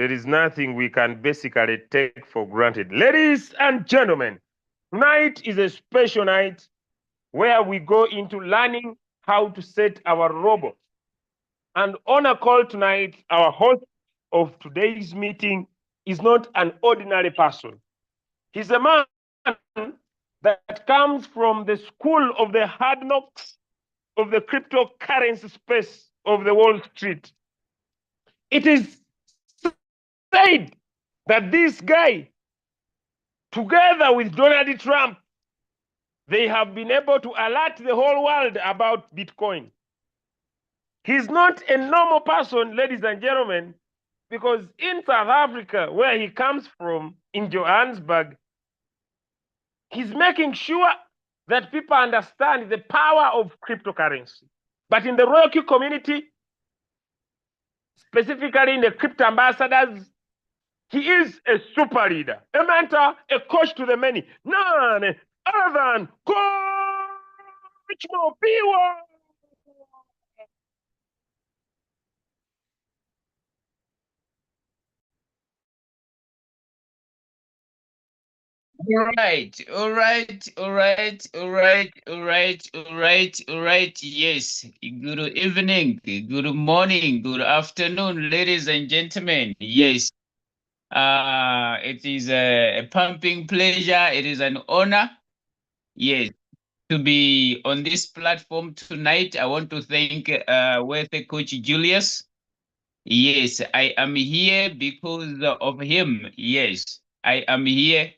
there is nothing we can basically take for granted. Ladies and gentlemen, tonight is a special night where we go into learning how to set our robots. And on a call tonight, our host of today's meeting is not an ordinary person. He's a man that comes from the school of the hard knocks of the cryptocurrency space of the Wall Street. It is said that this guy, together with Donald Trump, they have been able to alert the whole world about Bitcoin. He's not a normal person, ladies and gentlemen, because in South Africa, where he comes from, in Johannesburg, he's making sure that people understand the power of cryptocurrency. But in the Royal Q community, specifically in the crypto ambassadors, he is a super leader, a mentor, a coach to the many. None other than Coach Mopiiwa. All right. Yes. Good evening, good morning, good afternoon, ladies and gentlemen. Yes. It is a pumping pleasure. It is an honor. Yes. To be on this platform tonight. I want to thank Worthy Coach Julius. Yes, I am here because of him. Yes, I am here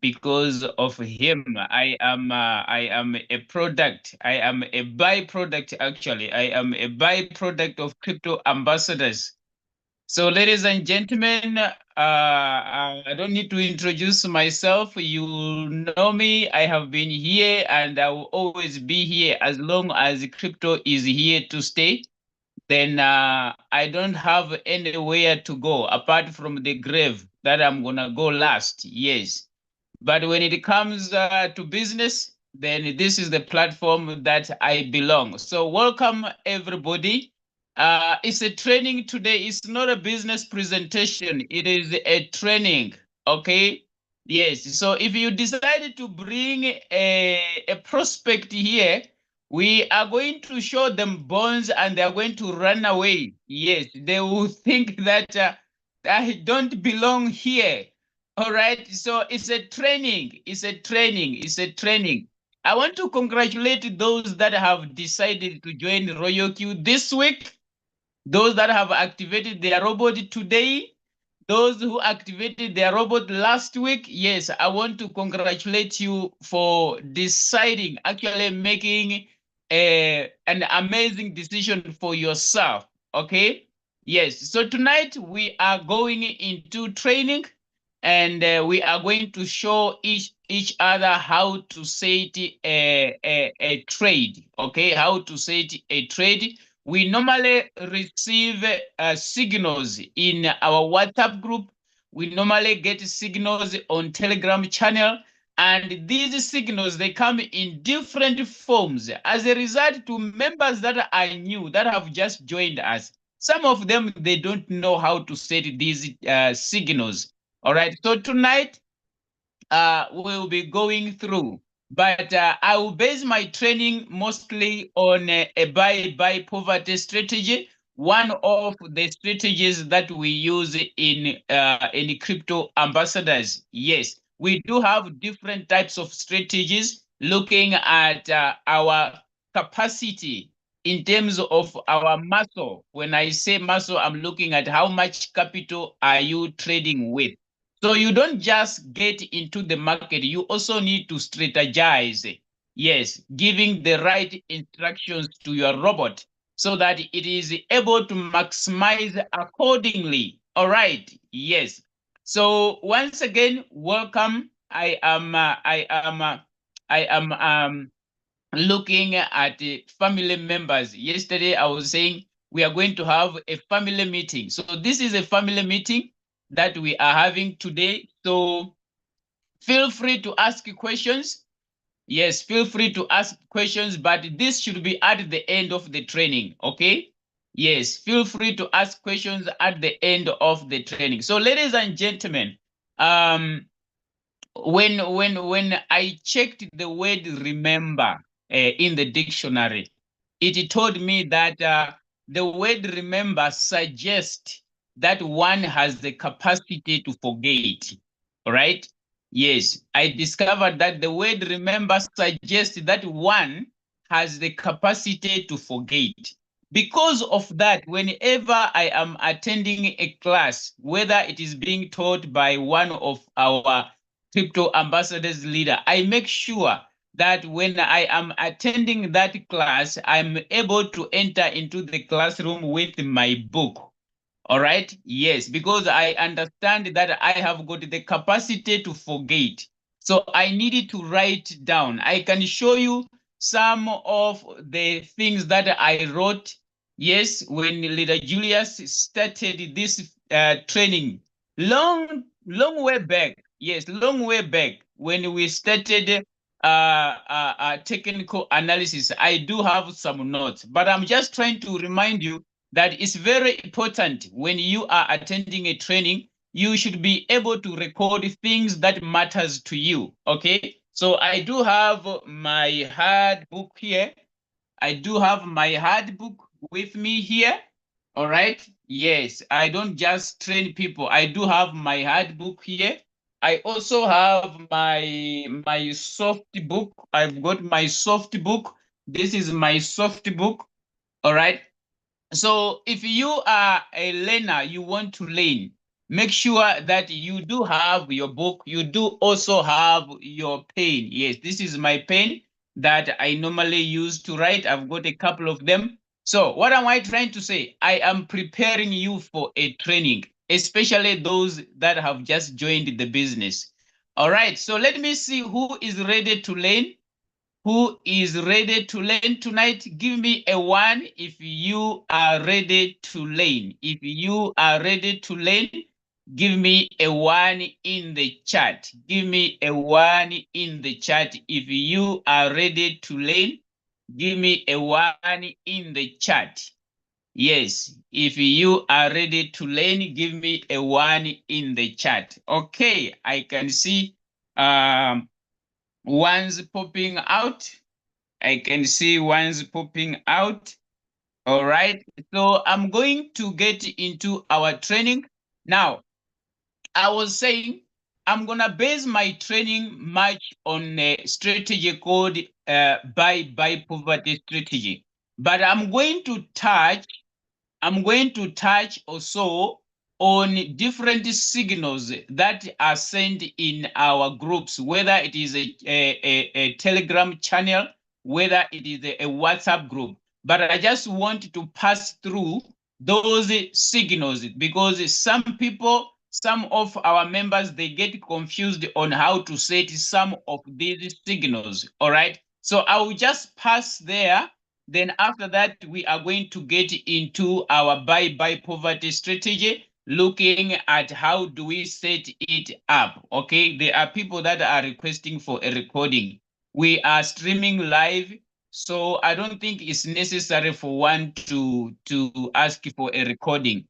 because of him. I am a product. I am a byproduct, actually. I am a byproduct of crypto ambassadors. So, ladies and gentlemen, I don't need to introduce myself. You know me. I have been here and I will always be here as long as crypto is here to stay. Then I don't have anywhere to go apart from the grave that I'm going to go last. Yes. But when it comes to business, then this is the platform that I belong. So welcome everybody. It's a training today. It's not a business presentation. It is a training. Okay. Yes. So if you decided to bring a prospect here, we are going to show them bones and they are going to run away. Yes. They will think that I don't belong here. All right, so it's a training. It's a training. It's a training. I want to congratulate those that have decided to join Royal Q this week, those that have activated their robot today, those who activated their robot last week. Yes, I want to congratulate you for deciding, actually making an amazing decision for yourself. Okay, yes. So tonight we are going into training and we are going to show each other how to set a trade. Okay, how to set a trade. We normally receive signals in our WhatsApp group. We normally get signals on Telegram channel, and these signals, they come in different forms. As a result, to members that are new, that have just joined us, some of them, they don't know how to set these signals. All right, so tonight we'll be going through, but I will base my training mostly on a buy poverty strategy, one of the strategies that we use in crypto ambassadors. Yes, we do have different types of strategies looking at our capacity in terms of our muscle. When I say muscle, I'm looking at how much capital are you trading with. So you don't just get into the market, you also need to strategize. Yes, giving the right instructions to your robot so that it is able to maximize accordingly. All right, yes. So once again, welcome. I am looking at family members. Yesterday, I was saying we are going to have a family meeting. So this is a family meeting that we are having today. So feel free to ask questions. Yes, feel free to ask questions, but this should be at the end of the training, okay? Yes, feel free to ask questions at the end of the training. So, ladies and gentlemen, when I checked the word remember in the dictionary, it told me that the word remember suggests that one has the capacity to forget. All right. Yes, I discovered that the word remember suggests that one has the capacity to forget. Because of that, whenever I am attending a class, whether it is being taught by one of our crypto ambassadors leader, I make sure that when I am attending that class, I'm able to enter into the classroom with my book. All right. Yes, because I understand that I have got the capacity to forget. So I needed to write down. I can show you some of the things that I wrote. Yes, when Leader Julius started this training, long way back. Yes, long way back when we started technical analysis. I do have some notes, but I'm just trying to remind you that it's very important when you are attending a training, you should be able to record things that matters to you. Okay, so I do have my hard book here. I do have my hard book with me here. All right. Yes, I don't just train people. I do have my hard book here. I also have my soft book. I've got my soft book. This is my soft book. All right. So if you are a learner, you want to learn, make sure that you do have your book. You do also have your pen. Yes, this is my pen that I normally use to write. I've got a couple of them. So what am I trying to say? I am preparing you for a training, especially those that have just joined the business. All right, so let me see who is ready to learn. Who is ready to learn tonight? Give me a one if you are ready to learn. If you are ready to learn, give me a one in the chat. Give me a one in the chat. If you are ready to learn, give me a one in the chat. Yes, if you are ready to learn, give me a one in the chat. Okay, I can see ones popping out. I can see ones popping out. All right. So I'm going to get into our training. Now, I was saying I'm going to base my training much on a strategy called buy poverty strategy. But I'm going to touch also on different signals that are sent in our groups, whether it is a Telegram channel, whether it is a WhatsApp group. But I just want to pass through those signals because some of our members, they get confused on how to set some of these signals. All right. So I will just pass there, then after that, we are going to get into our buy poverty strategy, looking at how do we set it up. Okay, there are people that are requesting for a recording. We are streaming live, so I don't think it's necessary for one to ask for a recording.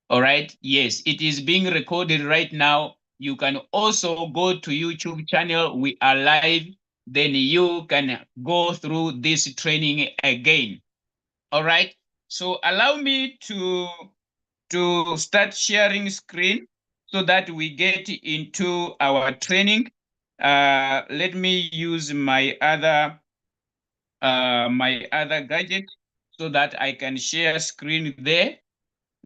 All right. Yes, it is being recorded right now. You can also go to YouTube channel. We are live. Then you can go through this training again. All right. So allow me to start sharing screen so that we get into our training. Let me use my other gadget so that I can share screen there.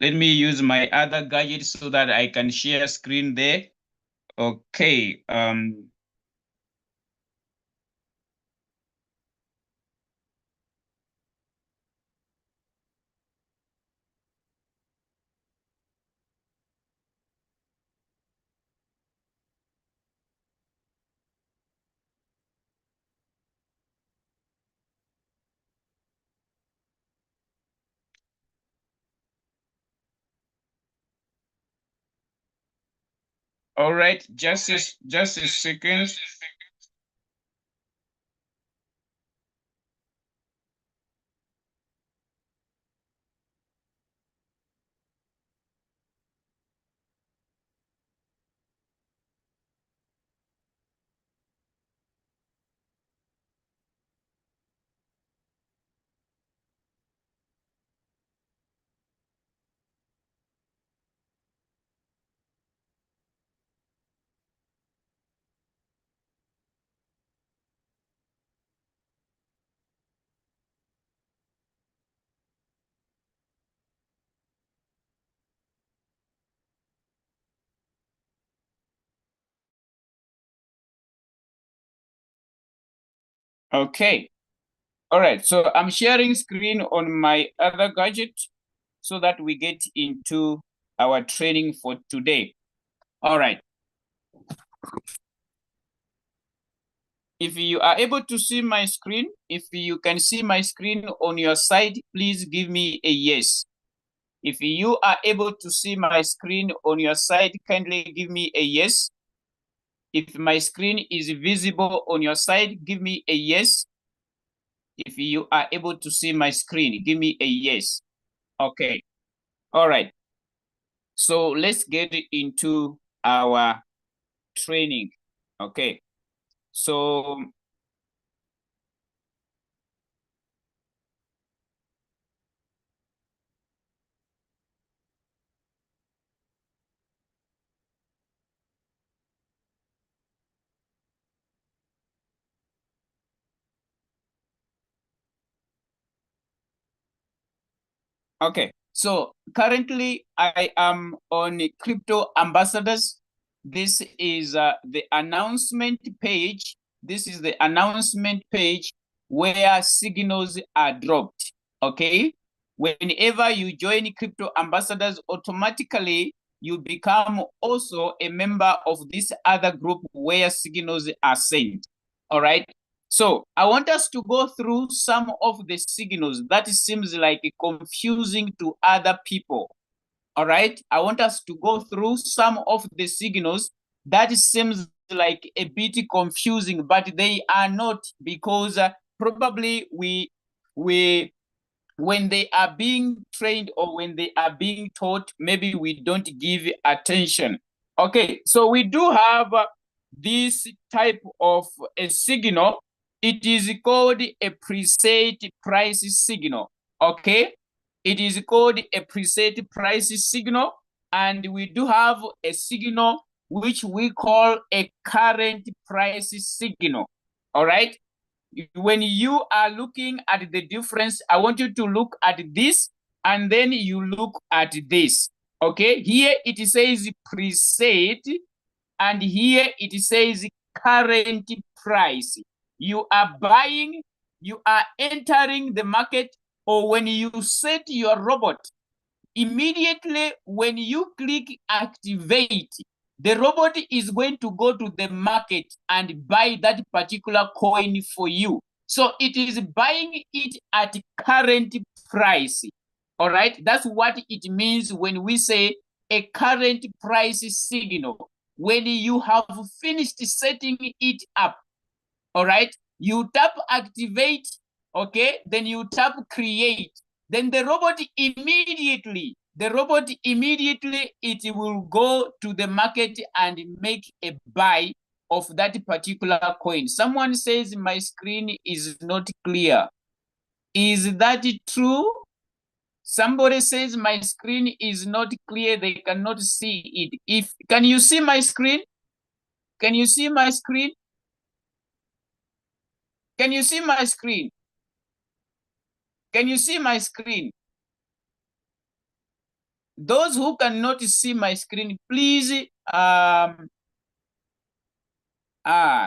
Let me use my other gadget so that I can share screen there. Okay. All right. Just a second. Okay. All right. So I'm sharing screen on my other gadget so that we get into our training for today. All right. If you are able to see my screen, if you can see my screen on your side, please give me a yes. If you are able to see my screen on your side, kindly give me a yes. If my screen is visible on your side, give me a yes. If you are able to see my screen, give me a yes. Okay. All right. So let's get into our training. Okay. So okay, so currently I am on Crypto Ambassadors. This is the announcement page. This is the announcement page where signals are dropped. Okay, whenever you join Crypto Ambassadors, automatically you become also a member of this other group where signals are sent. All right. So I want us to go through some of the signals that seems like confusing to other people. All right. I want us to go through some of the signals that seems like a bit confusing, but they are not, because probably we when they are being trained or when they are being taught, maybe we don't give attention. Okay, so we do have this type of a signal. It is called a preset price signal. Okay, it is called a preset price signal, and we do have a signal which we call a current price signal. All right, when you are looking at the difference, I want you to look at this and then you look at this. Okay, here it says preset and here it says current price. You are buying, you are entering the market, or when you set your robot, immediately when you click activate, the robot is going to go to the market and buy that particular coin for you. So it is buying it at current price. All right, that's what it means when we say a current price signal. When you have finished setting it up, all right, you tap activate, okay, then you tap create, then the robot immediately it will go to the market and make a buy of that particular coin. Someone says my screen is not clear. Is that true? Somebody says my screen is not clear, they cannot see it. If can you see my screen? Can you see my screen? Can you see my screen? Can you see my screen? Those who cannot see my screen, please,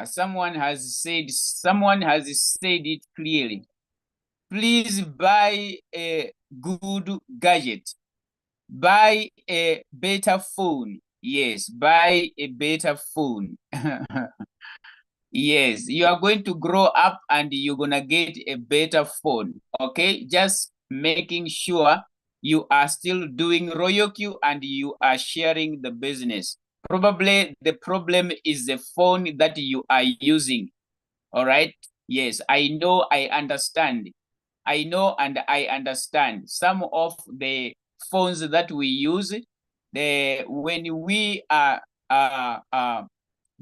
someone has said it clearly. Please buy a good gadget. Buy a better phone. Yes, buy a better phone. Yes, you are going to grow up and you're gonna get a better phone. Okay, just making sure you are still doing Royal Q and you are sharing the business. Probably the problem is the phone that you are using. All right. Yes, I know, I understand. I know and I understand. Some of the phones that we use, when we are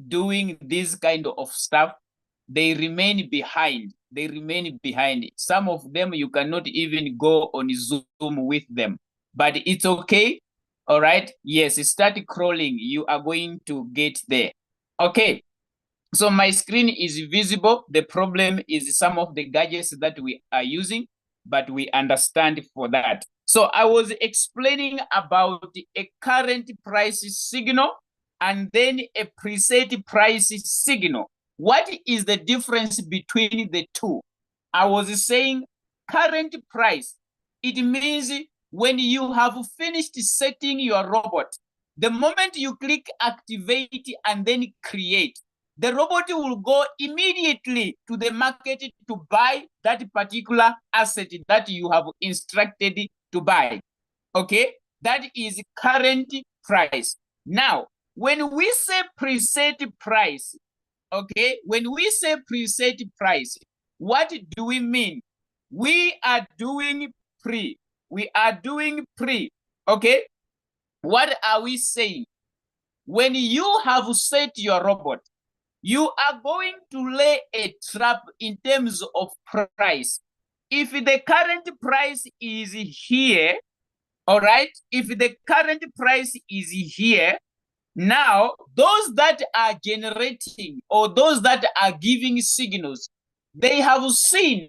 doing this kind of stuff, they remain behind. They remain behind. Some of them you cannot even go on Zoom with them, but it's okay. All right. Yes, start crawling. You are going to get there. Okay. So my screen is visible. The problem is some of the gadgets that we are using, but we understand for that. So I was explaining about a current price signal and then a preset price signal. What is the difference between the two? I was saying current price. It means when you have finished setting your robot, the moment you click activate and then create, the robot will go immediately to the market to buy that particular asset that you have instructed to buy. Okay, that is current price. Now, when we say preset price, okay, when we say preset price, what do we mean? We are doing pre. We are doing pre. Okay, what are we saying? When you have set your robot, you are going to lay a trap in terms of price. If the current price is here, all right, if the current price is here, now those that are generating or those that are giving signals, they have seen,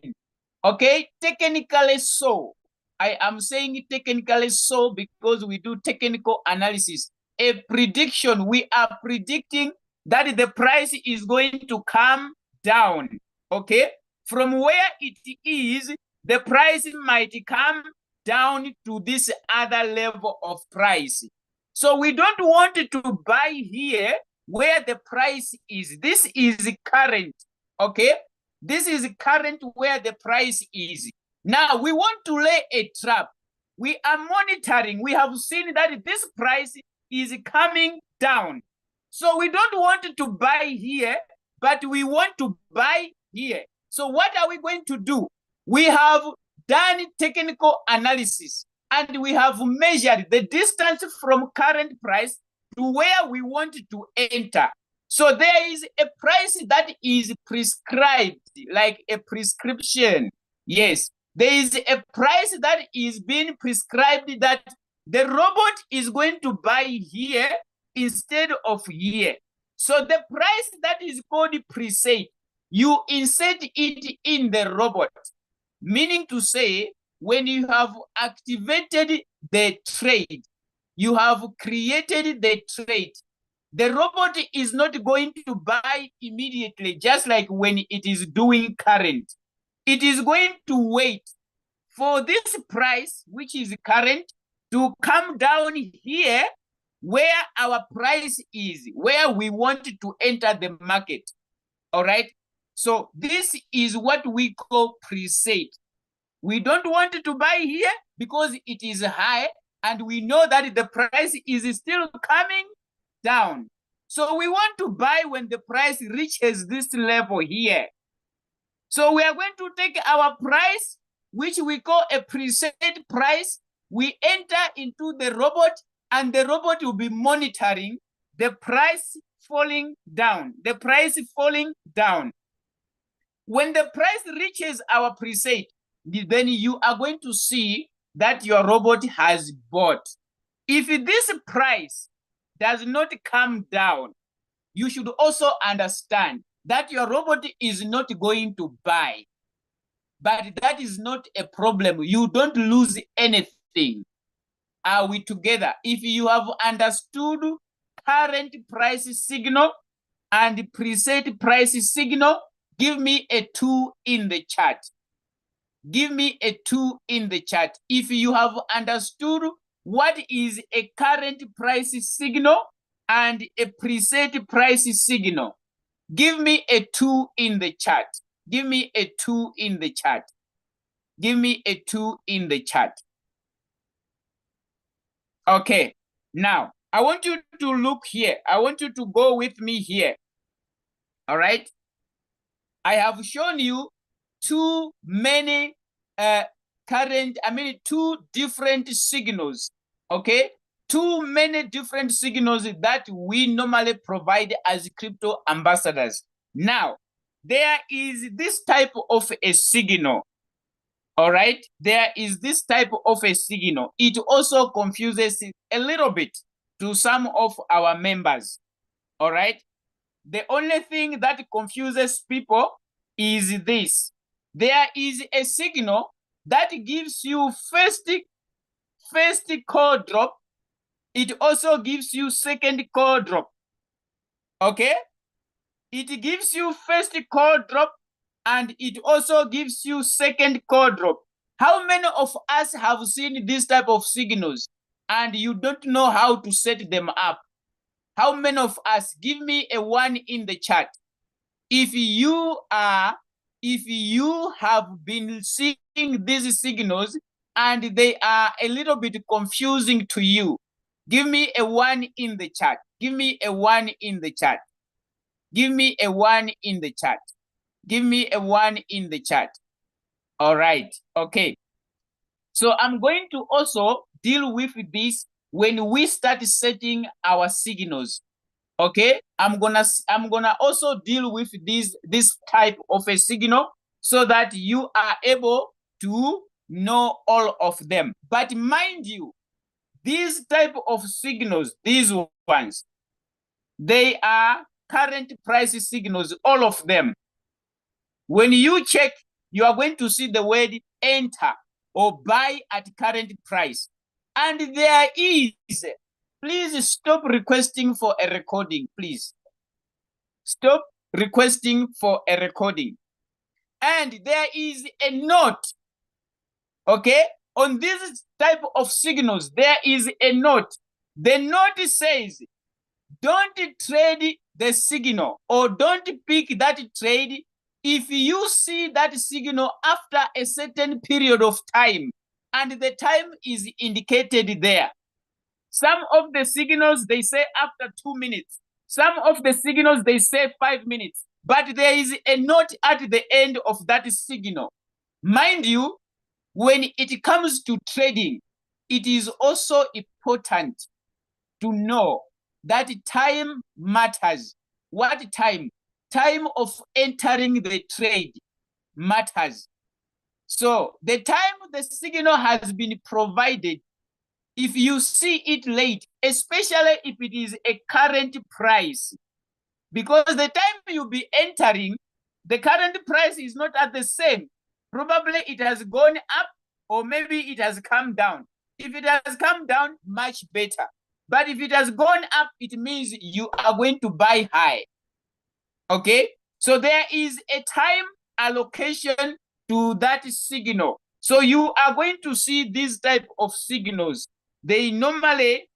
okay, technically so. I am saying technically so because we do technical analysis. A prediction, we are predicting that the price is going to come down, okay? From where it is, the price might come down to this other level of price. So we don't want to buy here where the price is. This is current, okay? This is current where the price is. Now we want to lay a trap. We are monitoring. We have seen that this price is coming down. So we don't want to buy here, but we want to buy here. So what are we going to do? We have done technical analysis and we have measured the distance from current price to where we want to enter. So there is a price that is prescribed, like a prescription. Yes, there is a price that is being prescribed that the robot is going to buy here instead of here. So the price that is called preset, you insert it in the robot, meaning to say, when you have activated the trade, you have created the trade, the robot is not going to buy immediately, just like when it is doing current. It is going to wait for this price, which is current, to come down here where our price is, where we want to enter the market. All right. So this is what we call preset. We don't want to buy here because it is high and we know that the price is still coming down. So we want to buy when the price reaches this level here. So we are going to take our price, which we call a preset price. We enter into the robot and the robot will be monitoring the price falling down, the price falling down. When the price reaches our preset, then you are going to see that your robot has bought. If this price does not come down, you should also understand that your robot is not going to buy. But that is not a problem. You don't lose anything. Are we together? If you have understood current price signal and preset price signal, give me a 2 in the chat. Give me a 2 in the chat. If you have understood what is a current price signal and a preset price signal, give me a 2 in the chat. Give me a 2 in the chat. Give me a 2 in the chat. Okay, now I want you to look here. I want you to go with me here. All right. I have shown you two different signals. Okay, too many different signals that we normally provide as crypto ambassadors. Now, there is this type of a signal. All right, there is this type of a signal. It also confuses a little bit to some of our members. All right, the only thing that confuses people is this. There is a signal that gives you first call drop. It also gives you second call drop. Okay, It gives you first call drop and it also gives you second call drop. How many of us have seen this type of signals and you don't know how to set them up? How many of us? Give me a 1 in the chat. If you have been seeing these signals and they are a little bit confusing to you, give me a 1 in the chat. Give me a 1 in the chat. Give me a 1 in the chat. Give me a 1 in the chat. All right. Okay. So I'm going to also deal with this when we start setting our signals. Okay, I'm gonna also deal with this type of a signal so that you are able to know all of them. But mind you, these type of signals, these ones, they are current price signals, all of them. When you check, you are going to see the word enter or buy at current price. And there is, please stop requesting for a recording, please. Stop requesting for a recording. And there is a note, okay? On this type of signals, there is a note. The note says, don't trade the signal or don't pick that trade if you see that signal after a certain period of time and the time is indicated there. Some of the signals, they say after 2 minutes. Some of the signals, they say 5 minutes. But there is a note at the end of that signal. Mind you, when it comes to trading, it is also important to know that time matters. What time? Time of entering the trade matters. So the time the signal has been provided, if you see it late, especially if it is a current price, because the time you'll be entering, the current price is not at the same. Probably it has gone up or maybe it has come down. If it has come down, much better. But if it has gone up, it means you are going to buy high. Okay? So there is a time allocation to that signal. So you are going to see these type of signals. They normally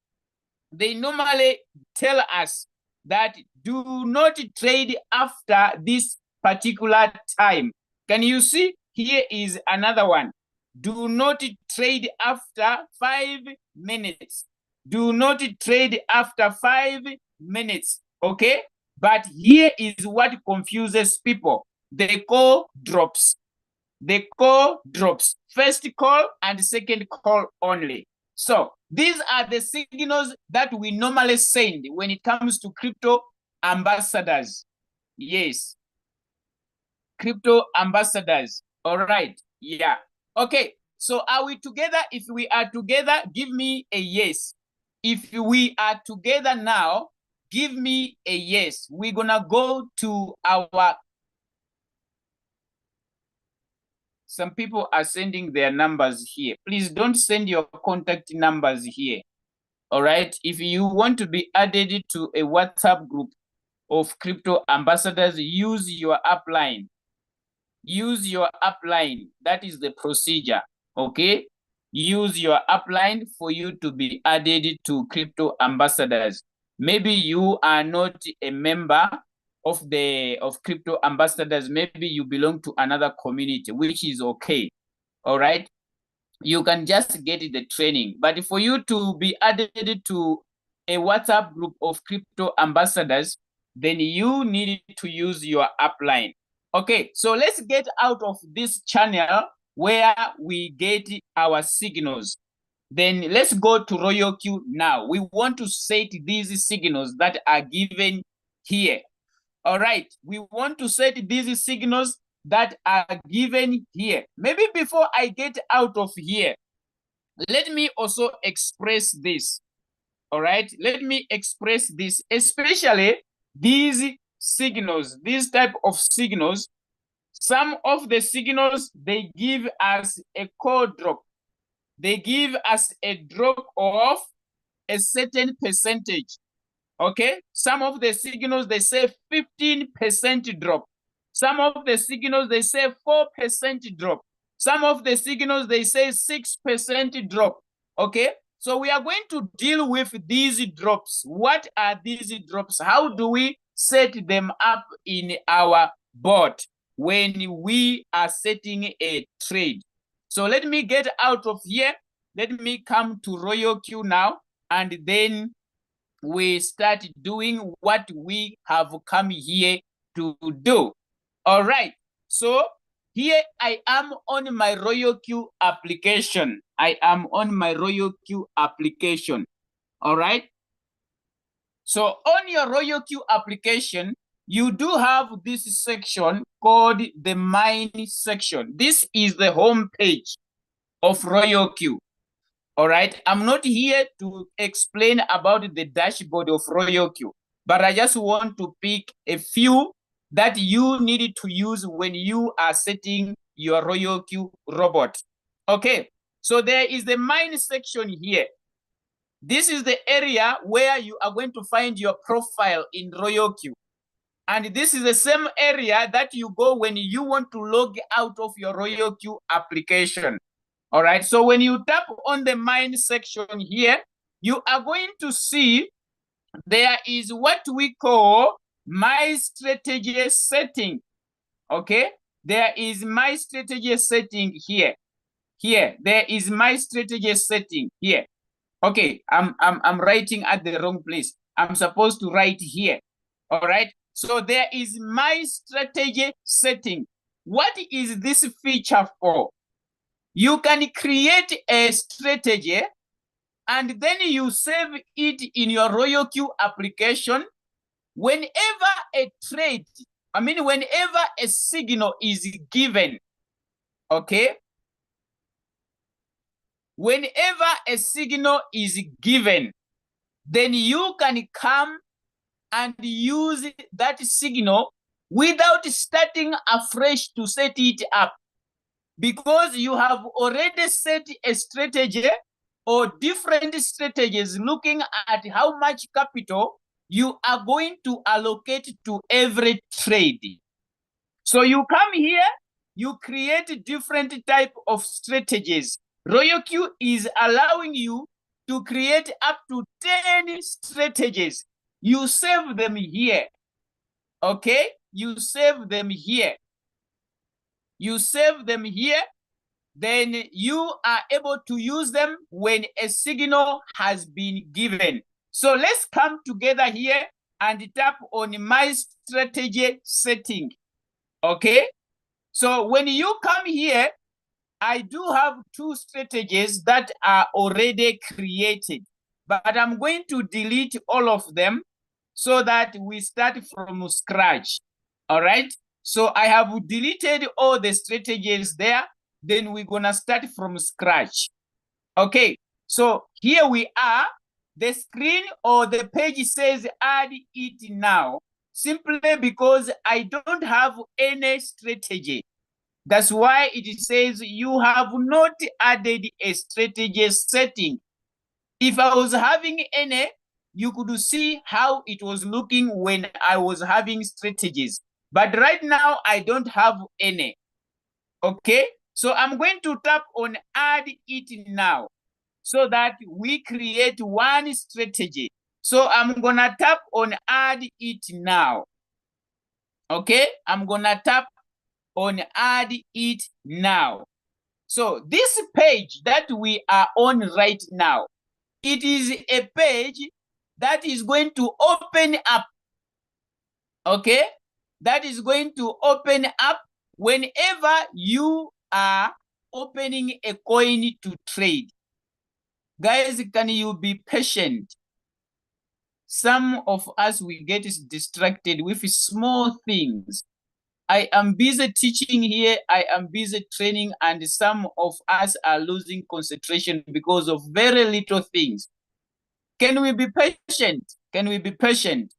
tell us that do not trade after this particular time. Can you see? Here is another one. Do not trade after 5 minutes. Do not trade after 5 minutes. Okay? But here is what confuses people. They call drops. They call drops. First call and second call only. So these are the signals that we normally send when it comes to crypto ambassadors. Yes. Crypto ambassadors. All right. Yeah. Okay. So are we together? If we are together, give me a yes. If we are together now, give me a yes. We're gonna go to our... Some people are sending their numbers here. Please don't send your contact numbers here. All right. If you want to be added to a WhatsApp group of crypto ambassadors, use your upline. Use your upline. That is the procedure. Okay. Use your upline for you to be added to crypto ambassadors. Maybe you are not a member of crypto ambassadors. Maybe you belong to another community, which is okay. All right. You can just get the training. But for you to be added to a WhatsApp group of crypto ambassadors, then you need to use your upline. Okay, so let's get out of this channel where we get our signals. Then let's go to Royal Queue now. We want to set these signals that are given here. All right, we want to set these signals that are given here. Maybe before I get out of here, let me also express this. All right, let me express this, especially these signals, these type of signals. Some of the signals, they give us a call drop. They give us a drop of a certain percentage. Okay, some of the signals they say 15% drop. Some of the signals they say 4% drop. Some of the signals they say 6% drop. Okay, so we are going to deal with these drops. What are these drops? How do we set them up in our board when we are setting a trade? So let me get out of here. Let me come to Royal Q now, and then we start doing what we have come here to do. All right, so here I am on my Royal Q application. I am on my Royal Q application. All right, so on your Royal Q application, you do have this section called the mine section. This is the home page of Royal Q. All right, I'm not here to explain about the dashboard of Royal Q, but I just want to pick a few that you need to use when you are setting your Royal Q robot. Okay, so there is the mine section here. This is the area where you are going to find your profile in Royal Q. And this is the same area that you go when you want to log out of your Royal Q application. All right, so when you tap on the mine section here, you are going to see there is what we call my strategy setting. Okay, there is my strategy setting here. Here, there is my strategy setting here. Okay, I'm writing at the wrong place. I'm supposed to write here. All right, so there is my strategy setting. What is this feature for? You can create a strategy and then you save it in your Royal Q application. Whenever a trade, whenever a signal is given, okay? Whenever a signal is given, then you can come and use that signal without starting afresh to set it up, because you have already set a strategy or different strategies looking at how much capital you are going to allocate to every trade. So you come here, you create different type of strategies. Royal Q is allowing you to create up to 10 strategies. You save them here, okay? You save them here. You save them here, then you are able to use them when a signal has been given. So let's come together here and tap on my strategy setting, okay? So when you come here, I do have two strategies that are already created, but I'm going to delete all of them so that we start from scratch, all right? So I have deleted all the strategies there, then we're gonna start from scratch. Okay, so here we are. The screen or the page says add it now, simply because I don't have any strategy. That's why it says you have not added a strategy setting. If I was having any, you could see how it was looking when I was having strategies. But right now, I don't have any. Okay, so I'm going to tap on add it now so that we create one strategy. So I'm gonna tap on add it now. Okay, I'm gonna tap on add it now. So this page that we are on right now, it is a page that is going to open up, okay? That is going to open up whenever you are opening a coin to trade. Guys, can you be patient? Some of us, we get distracted with small things. I am busy teaching here, I am busy training, and some of us are losing concentration because of very little things. Can we be patient? Can we be patient?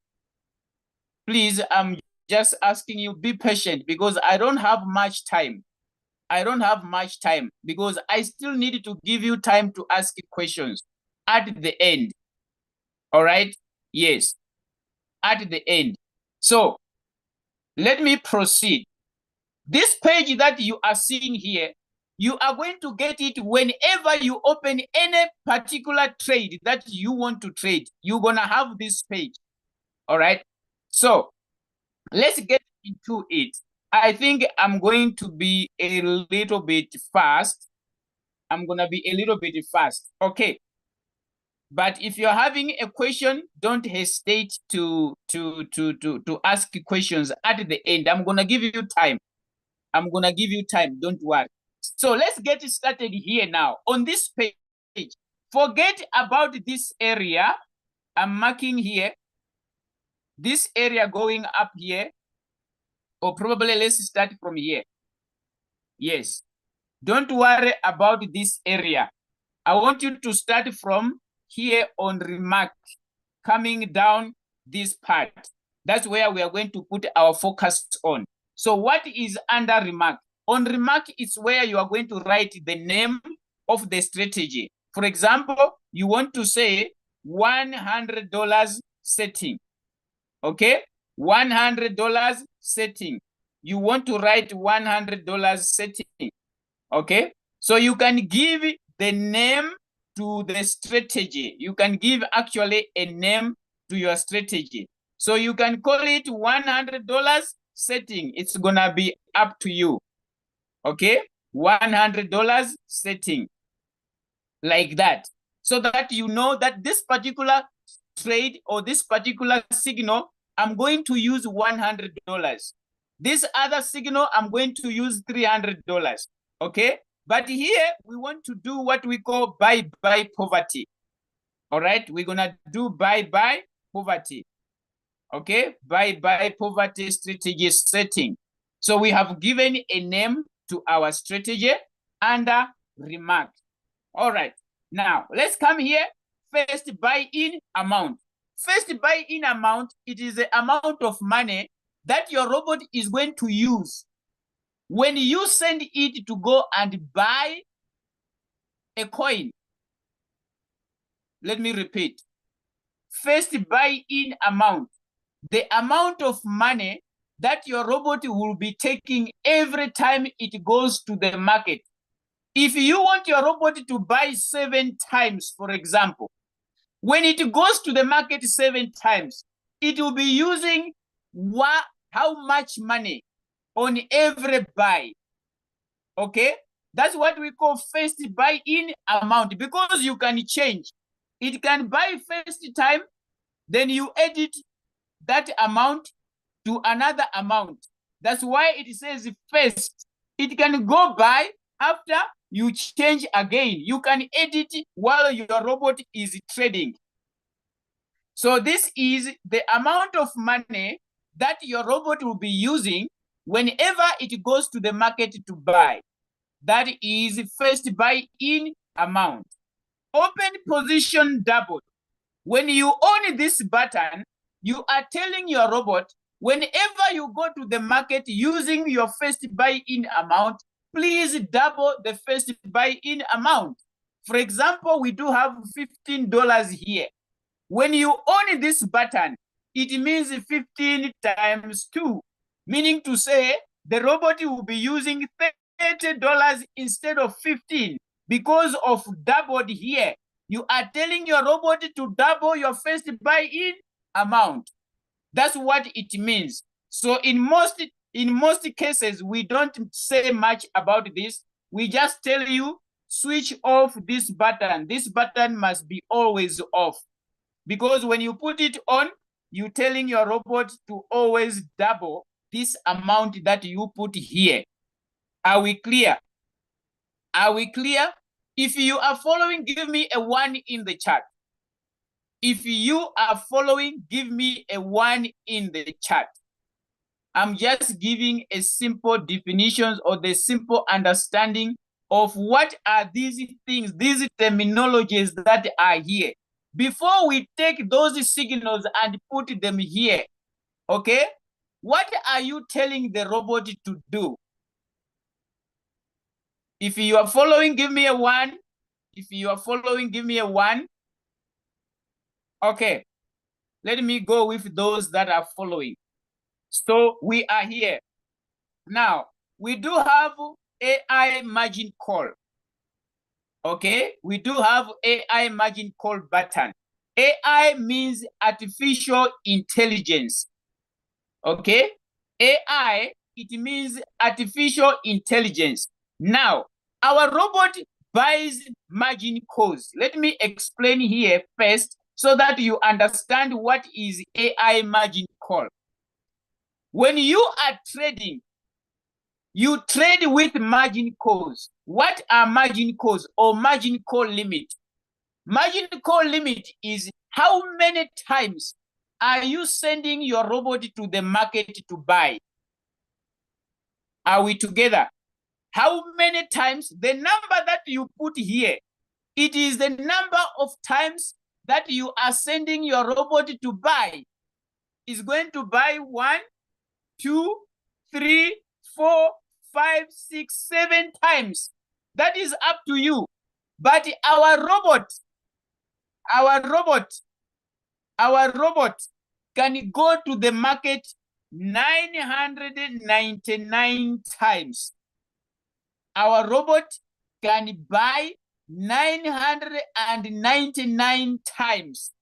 Please, I'm just asking you, be patient, because I don't have much time. I don't have much time because I still need to give you time to ask questions at the end. All right? Yes. at the end. So let me proceed. This page that you are seeing here, you are going to get it whenever you open any particular trade that you want to trade. You're going to have this page. All right. So let's get into it. I think I'm going to be a little bit fast. I'm going to be a little bit fast. Okay. But if you're having a question, don't hesitate to ask questions at the end. I'm going to give you time. I'm going to give you time. Don't worry. So let's get started here now. On this page, forget about this area. I'm marking here. This area going up here. Or probably let's start from here. Yes. Don't worry about this area. I want you to start from here on remark, coming down this part. That's where we are going to put our focus on. So what is under remark? On remark is where you are going to write the name of the strategy. For example, you want to say $100 setting. Okay? $100 setting. You want to write $100 setting. Okay? So you can give the name to the strategy. You can give actually a name to your strategy. So you can call it $100 setting. It's gonna be up to you. Okay? $100 setting. Like that. So that you know that this particular trade or this particular signal, I'm going to use $100. This other signal, I'm going to use $300. Okay? But here we want to do what we call buy poverty. All right, we're gonna do buy poverty. Okay, buy poverty strategy setting. So we have given a name to our strategy under remark. All right, now let's come here. First buy-in amount. First buy-in amount, it is the amount of money that your robot is going to use when you send it to go and buy a coin. Let me repeat. First buy-in amount, the amount of money that your robot will be taking every time it goes to the market. If you want your robot to buy 7 times, for example, when it goes to the market 7 times, it will be using how much money on every buy. Okay, that's what we call first buy-in amount, because you can change. It can buy first time, then you edit that amount to another amount. That's why it says first. It can go by after you change again. You can edit while your robot is trading. So this is the amount of money that your robot will be using whenever it goes to the market to buy. That is first buy-in amount. Open position double. When you own this button, you are telling your robot, whenever you go to the market using your first buy-in amount, please double the first buy-in amount. For example, we do have $15 here. When you own this button, it means 15 times 2, meaning to say the robot will be using $30 instead of 15 because of doubled here. You are telling your robot to double your first buy-in amount. That's what it means. So in most cases, we don't say much about this. We just tell you, switch off this button. This button must be always off. Because when you put it on, you're telling your robot to always double this amount that you put here. Are we clear? Are we clear? If you are following, give me a 1 in the chat. If you are following, give me a 1 in the chat. I'm just giving a simple definitions or the simple understanding of what are these things, these terminologies that are here. Before we take those signals and put them here, okay? What are you telling the robot to do? If you are following, give me a 1. If you are following, give me a 1. Okay, Let me go with those that are following. So we are here. Now, we do have AI margin call. Okay, we do have AI margin call button. AI means artificial intelligence. Okay, AI, it means artificial intelligence. Now, our robot buys margin calls. Let me explain here first so that you understand what is AI margin call. When you are trading, you trade with margin calls. What are margin calls or margin call limit? Margin call limit is how many times are you sending your robot to the market to buy? Are we together? How many times? The number that you put here, it is the number of times that you are sending your robot to buy. Is going to buy 1, 2, 3, 4, 5, 6, 7 times. That is up to you. But our robot can go to the market 999 times. Our robot can buy 999 times.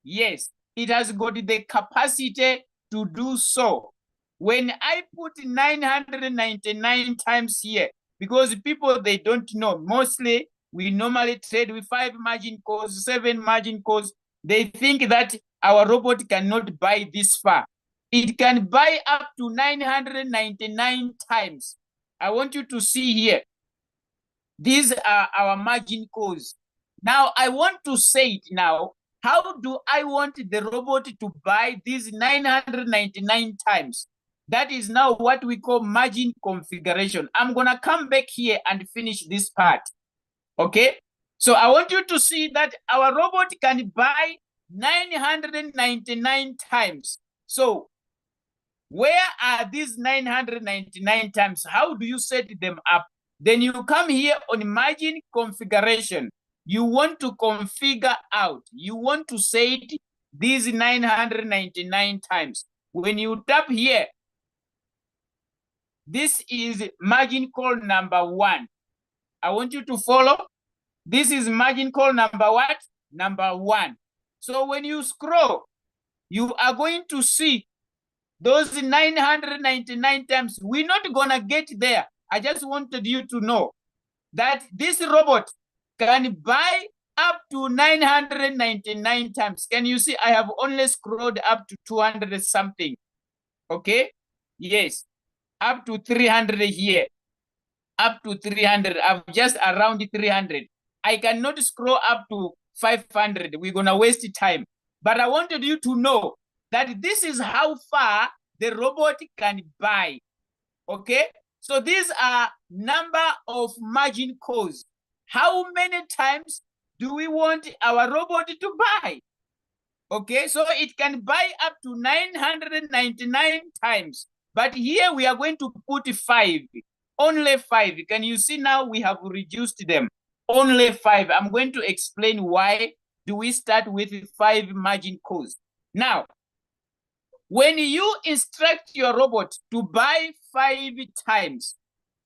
Yes, it has got the capacity to do so. When I put 999 times here, because people, they don't know, mostly we normally trade with 5 margin calls, 7 margin calls. They think that our robot cannot buy this far. It can buy up to 999 times. I want you to see here. These are our margin calls. Now, I want to say it now. How do I want the robot to buy these 999 times? That is now what we call margin configuration. I'm going to come back here and finish this part. Okay? So I want you to see that our robot can buy 999 times. So where are these 999 times? How do you set them up? Then you come here on margin configuration. You want to configure out. You want to set these 999 times. When you tap here, this is margin call number 1. I want you to follow. This is margin call number what? Number 1. So when you scroll, you are going to see those 999 times. We're not gonna get there. I just wanted you to know that this robot can buy up to 999 times. Can you see I have only scrolled up to 200 something? Okay, yes, up to 300 here, up to 300. I'm just around 300. I cannot scroll up to 500. We're gonna waste time. But I wanted you to know that this is how far the robot can buy. Okay, so these are number of margin calls. How many times do we want our robot to buy? Okay, so it can buy up to 999 times. But here we are going to put 5, only 5. Can you see now we have reduced them? Only 5. I'm going to explain why do we start with 5 margin calls. Now, when you instruct your robot to buy 5 times,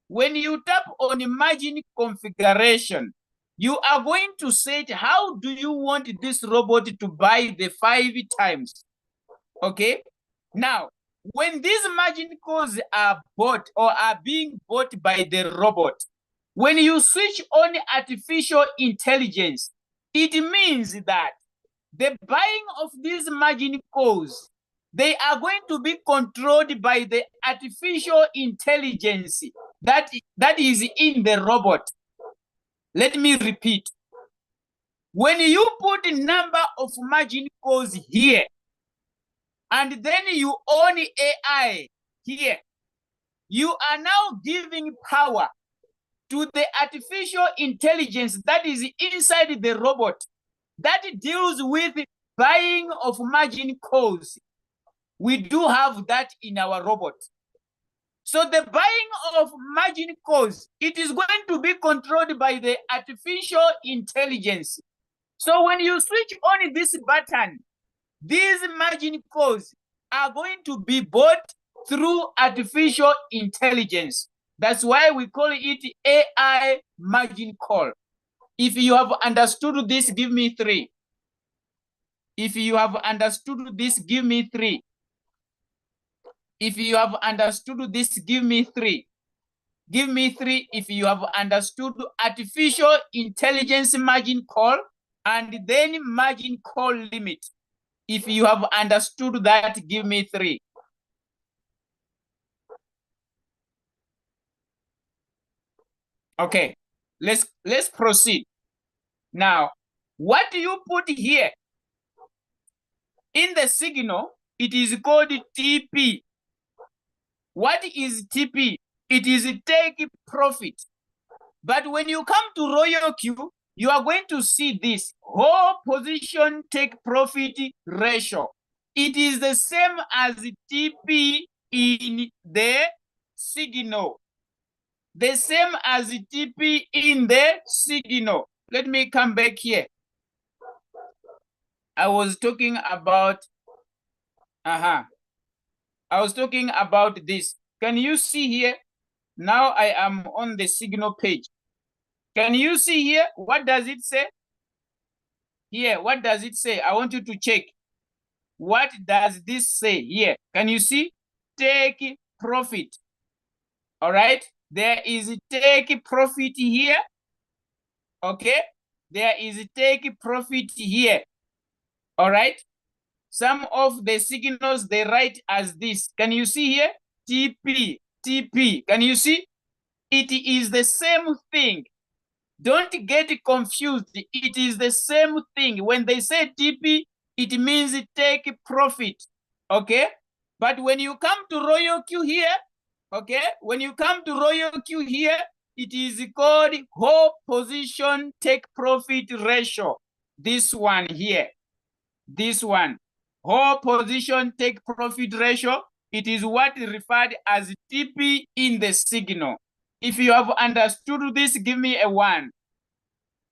when you tap on margin configuration, you are going to set how do you want this robot to buy the 5 times. Okay, now when these margin calls are bought or are being bought by the robot, when you switch on artificial intelligence, it means that the buying of these margin calls, they are going to be controlled by the artificial intelligence that is in the robot. Let me repeat. When you put a number of margin calls here, and then you own AI here, you are now giving power to the artificial intelligence that is inside the robot that deals with buying of margin calls. We do have that in our robot. So the buying of margin calls, it is going to be controlled by the artificial intelligence. So when you switch on this button, These margin calls are going to be bought through artificial intelligence. That's why we call it AI margin call. If you have understood this, give me 3. If you have understood this, give me 3. If you have understood this, give me 3. Give me 3 if you have understood artificial intelligence margin call and then margin call limit. If you have understood that, give me 3. Okay, let's proceed. Now, what do you put here? In the signal, it is called TP. What is TP? It is take profit. But when you come to Royal Q, you are going to see this whole position take profit ratio. It is the same as TP in the signal. The same as TP in the signal. Let me come back here. I was talking about, I was talking about this. Can you see here? Now I am on the signal page. Can you see here? What does it say? Here, what does it say? I want you to check. What does this say here? Can you see? Take profit. All right. There is take profit here. Okay. There is take profit here. All right. Some of the signals they write as this. Can you see here? TP, TP. Can you see? It is the same thing. Don't get confused. It is the same thing. When they say TP, it means take profit. Okay? But when you come to Royal Q here, okay? When you come to Royal Q here, it is called whole position take profit ratio. This one here. This one. Whole position take profit ratio. It is what is referred as TP in the signal. If you have understood this, give me a 1.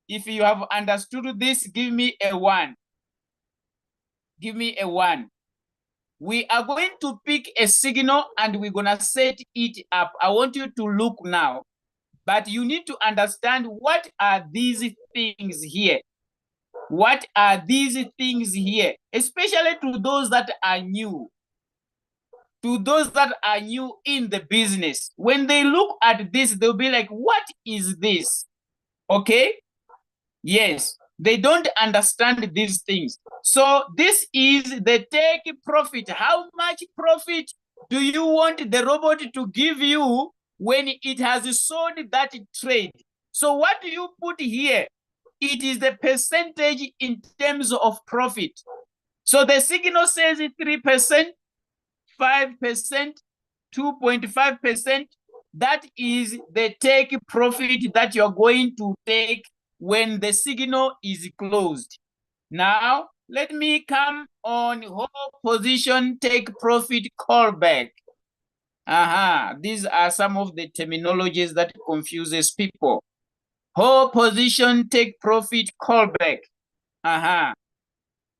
If you have understood this, give me a 1. Give me a 1. We are going to pick a signal and we're going to set it up. I want you to look now. But you need to understand what are these things here. What are these things here? Especially to those that are new. To those that are new in the business. When they look at this, they'll be like, what is this? Okay? Yes, they don't understand these things. So this is the take profit. How much profit do you want the robot to give you when it has sold that trade? So what do you put here? It is the percentage in terms of profit. So the signal says 3%, 5%, 2.5%. That is the take profit that you're going to take when the signal is closed. Now, let me come on whole position take profit callback. These are some of the terminologies that confuses people. Whole position take profit callback.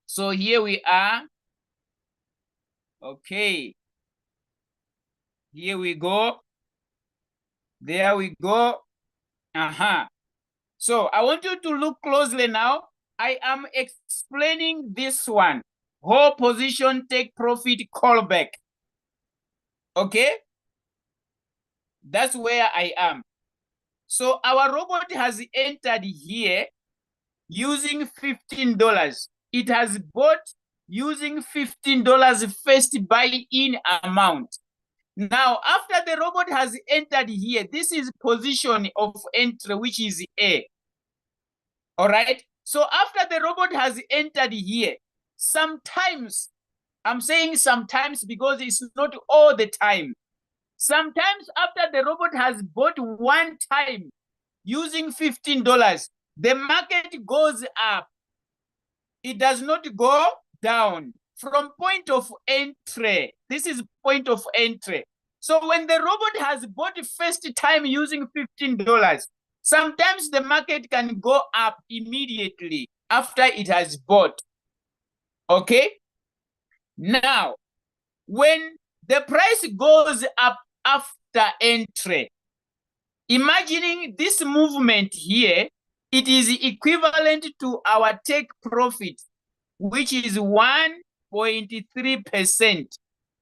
So here we are. Okay. Here we go. There we go. So I want you to look closely now. I am explaining this one. Whole position take profit callback. Okay? That's where I am. So our robot has entered here using $15. It has bought using $15 first buy-in amount. Now, after the robot has entered here, this is position of entry, which is A. All right. So after the robot has entered here, sometimes, I'm saying sometimes because it's not all the time. Sometimes after the robot has bought one time using $15, the market goes up. It does not go down from point of entry. This is point of entry. So when the robot has bought first time using $15, sometimes the market can go up immediately after it has bought. Okay? Now, when the price goes up after entry, imagining this movement here, it is equivalent to our take profit, which is 1.3%.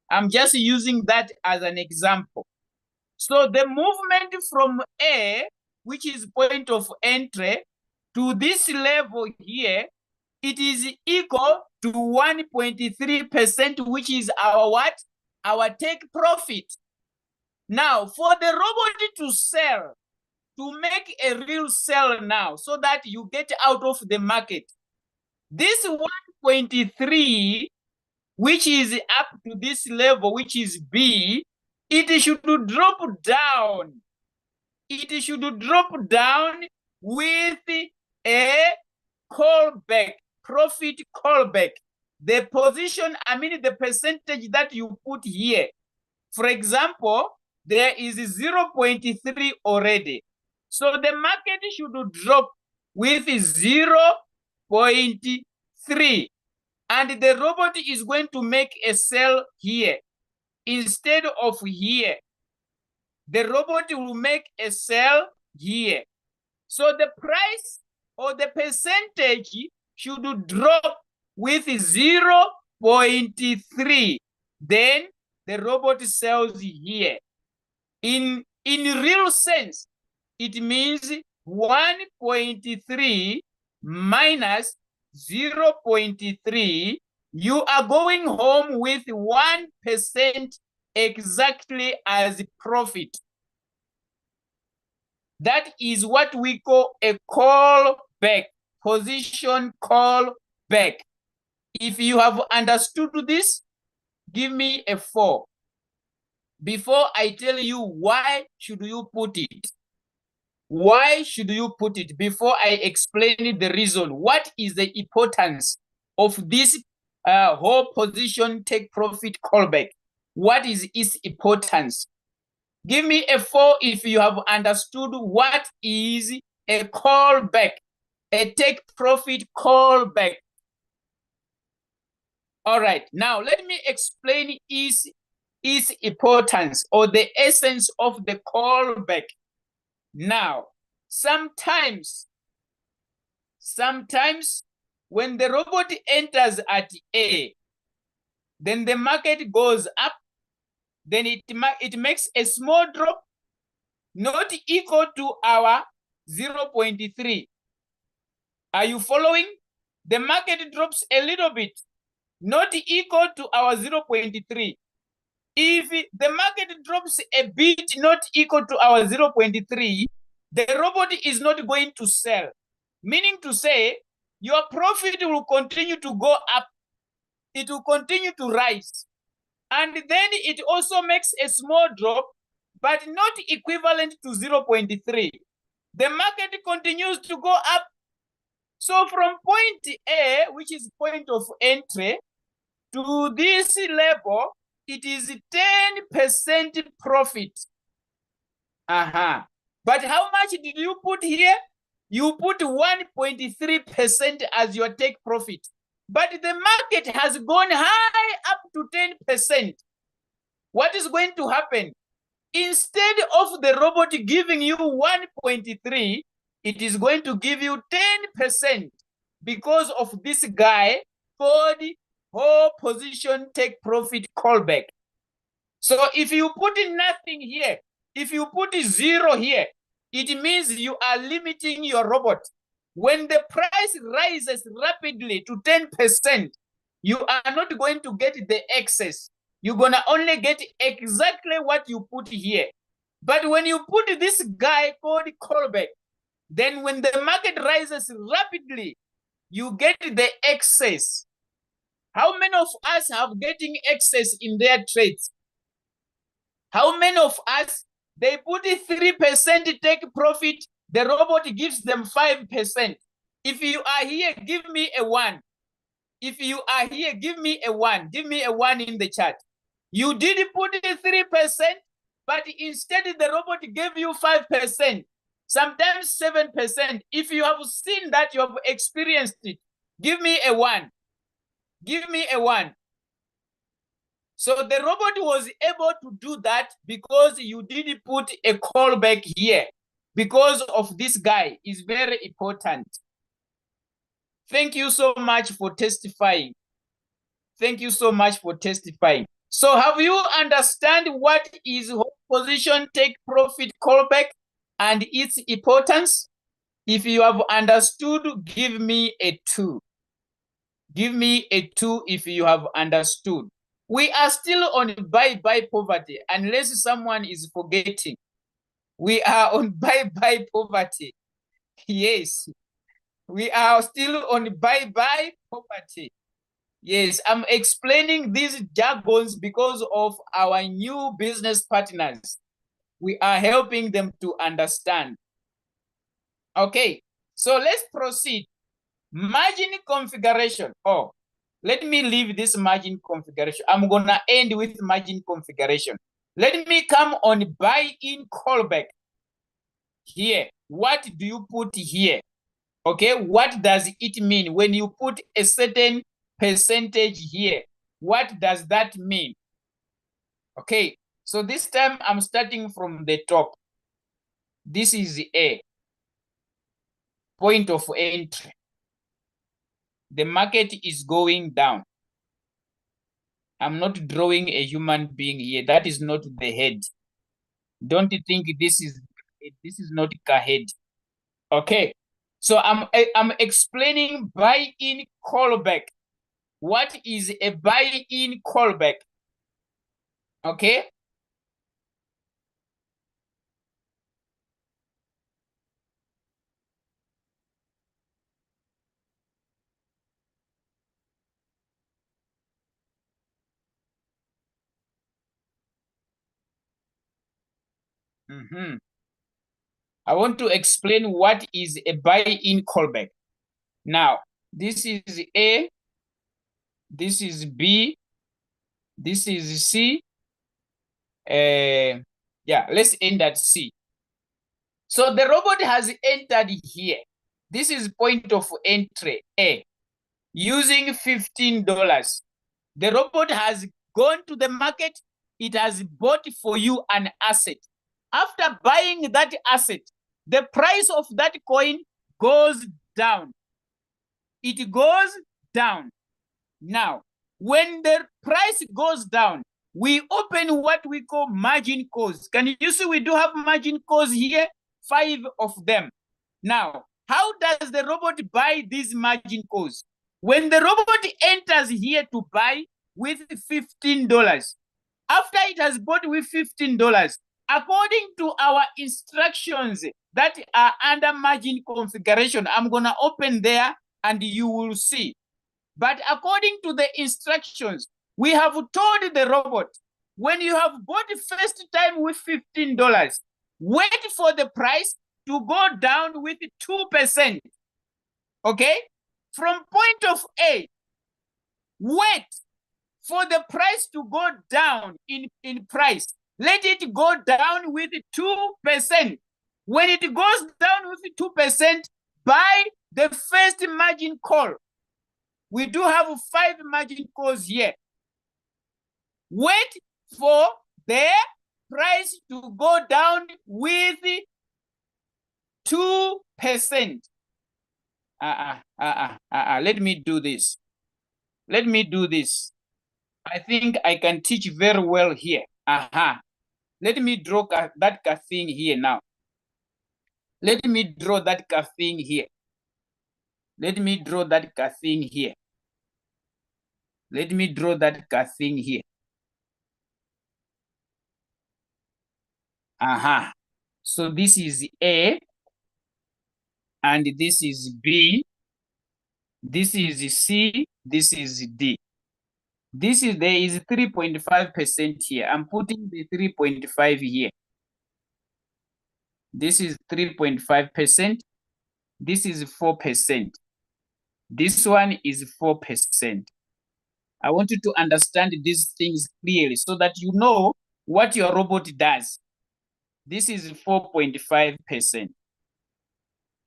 I'm just using that as an example. So the movement from A, which is point of entry, to this level here, it is equal to 1.3%, which is our what? Our take profit. Now, for the robot to sell, to make a real sell now, so that you get out of the market, this 1.3, which is up to this level, which is B, it should drop down. It should drop down with a callback, profit callback. The position, I mean the percentage that you put here. For example, there is 0.3 already. So the market should drop with 0.3. And the robot is going to make a sell here instead of here. The robot will make a sell here. So the price or the percentage should drop with 0.3. Then the robot sells here. In real sense, it means 1.3 minus 0.3. You are going home with 1% exactly as profit. That is what we call a callback, position callback. If you have understood this, give me a 4. Before I tell you why should you put it. Why should you put it? Before I explain the reason, what is the importance of this whole position take profit callback? What is its importance? Give me a 4 if you have understood what is a callback, a take profit callback. All right, now let me explain its importance or the essence of the callback. Now, sometimes when the robot enters at A, then the market goes up, then it makes a small drop, not equal to our 0.3. Are you following? The market drops a little bit, not equal to our 0.3. If the market drops a bit not equal to our 0.3, the robot is not going to sell. Meaning to say, your profit will continue to go up. It will continue to rise. And then it also makes a small drop, but not equivalent to 0.3. The market continues to go up. So from point A, which is point of entry, to this level, it is 10% profit. But how much did you put here? You put 1.3% as your take profit. But the market has gone high up to 10%. What is going to happen? Instead of the robot giving you 1.3, it is going to give you 10% because of this guy called whole position take profit callback. So if you put nothing here, if you put 0 here, it means you are limiting your robot. When the price rises rapidly to 10%, you are not going to get the excess. You're going to only get exactly what you put here. But when you put this guy called callback, then when the market rises rapidly, you get the excess. How many of us have getting excess in their trades? How many of us, they put 3% take profit, the robot gives them 5%. If you are here, give me a 1. If you are here, give me a 1. Give me a 1 in the chat. You did put 3%, but instead the robot gave you 5%, sometimes 7%. If you have seen that, you have experienced it, give me a 1. Give me a 1. So the robot was able to do that because you did put a callback here. Because of this guy is very important. Thank you so much for testifying. Thank you so much for testifying. So have you understand what is hold position take profit callback and its importance? If you have understood, give me a 2. Give me a 2 if you have understood. We are still on bye-bye poverty, unless someone is forgetting. We are on bye-bye poverty. Yes, we are still on bye-bye poverty. Yes, I'm explaining these jargons because of our new business partners. We are helping them to understand. Okay, so let's proceed. Margin configuration. Oh, let me leave this margin configuration. I'm gonna end with margin configuration. Let me come on buy-in callback. Here, what do you put here? Okay, what does it mean when you put a certain percentage here? What does that mean? Okay, so this time I'm starting from the top. This is A, point of entry. The market is going down. I'm not drawing a human being here. That is not the head. Don't think this is not a head. Okay, so I'm explaining buy-in callback. What is a buy-in callback? Okay. I want to explain what is a buy-in callback. Now, this is A, this is B, this is C. Yeah, let's end at C. So the robot has entered here. This is point of entry A, using $15. The robot has gone to the market. It has bought for you an asset. After buying that asset, the price of that coin goes down. It goes down. Now, when the price goes down, we open what we call margin calls. Can you see we do have margin calls here? 5 of them. Now, how does the robot buy these margin calls? When the robot enters here to buy with $15, after it has bought with $15, according to our instructions that are under margin configuration, I'm going to open there and you will see. But according to the instructions, we have told the robot, when you have bought the first time with $15, wait for the price to go down with 2%. Okay? From point of A, wait for the price to go down in price. Let it go down with 2%. When it goes down with 2%, buy the first margin call. We do have 5 margin calls here. Wait for the price to go down with 2%. Let me do this. Let me do this. I think I can teach very well here. Let me draw that thing here now. Let me draw that thing here. Let me draw that thing here. Let me draw that thing here. So this is A, and this is B, this is C, this is D. There is 3.5% here. I'm putting the 3.5 here. This is 3.5%. This is 4%. This one is 4%. I want you to understand these things clearly so that you know what your robot does. This is 4.5%.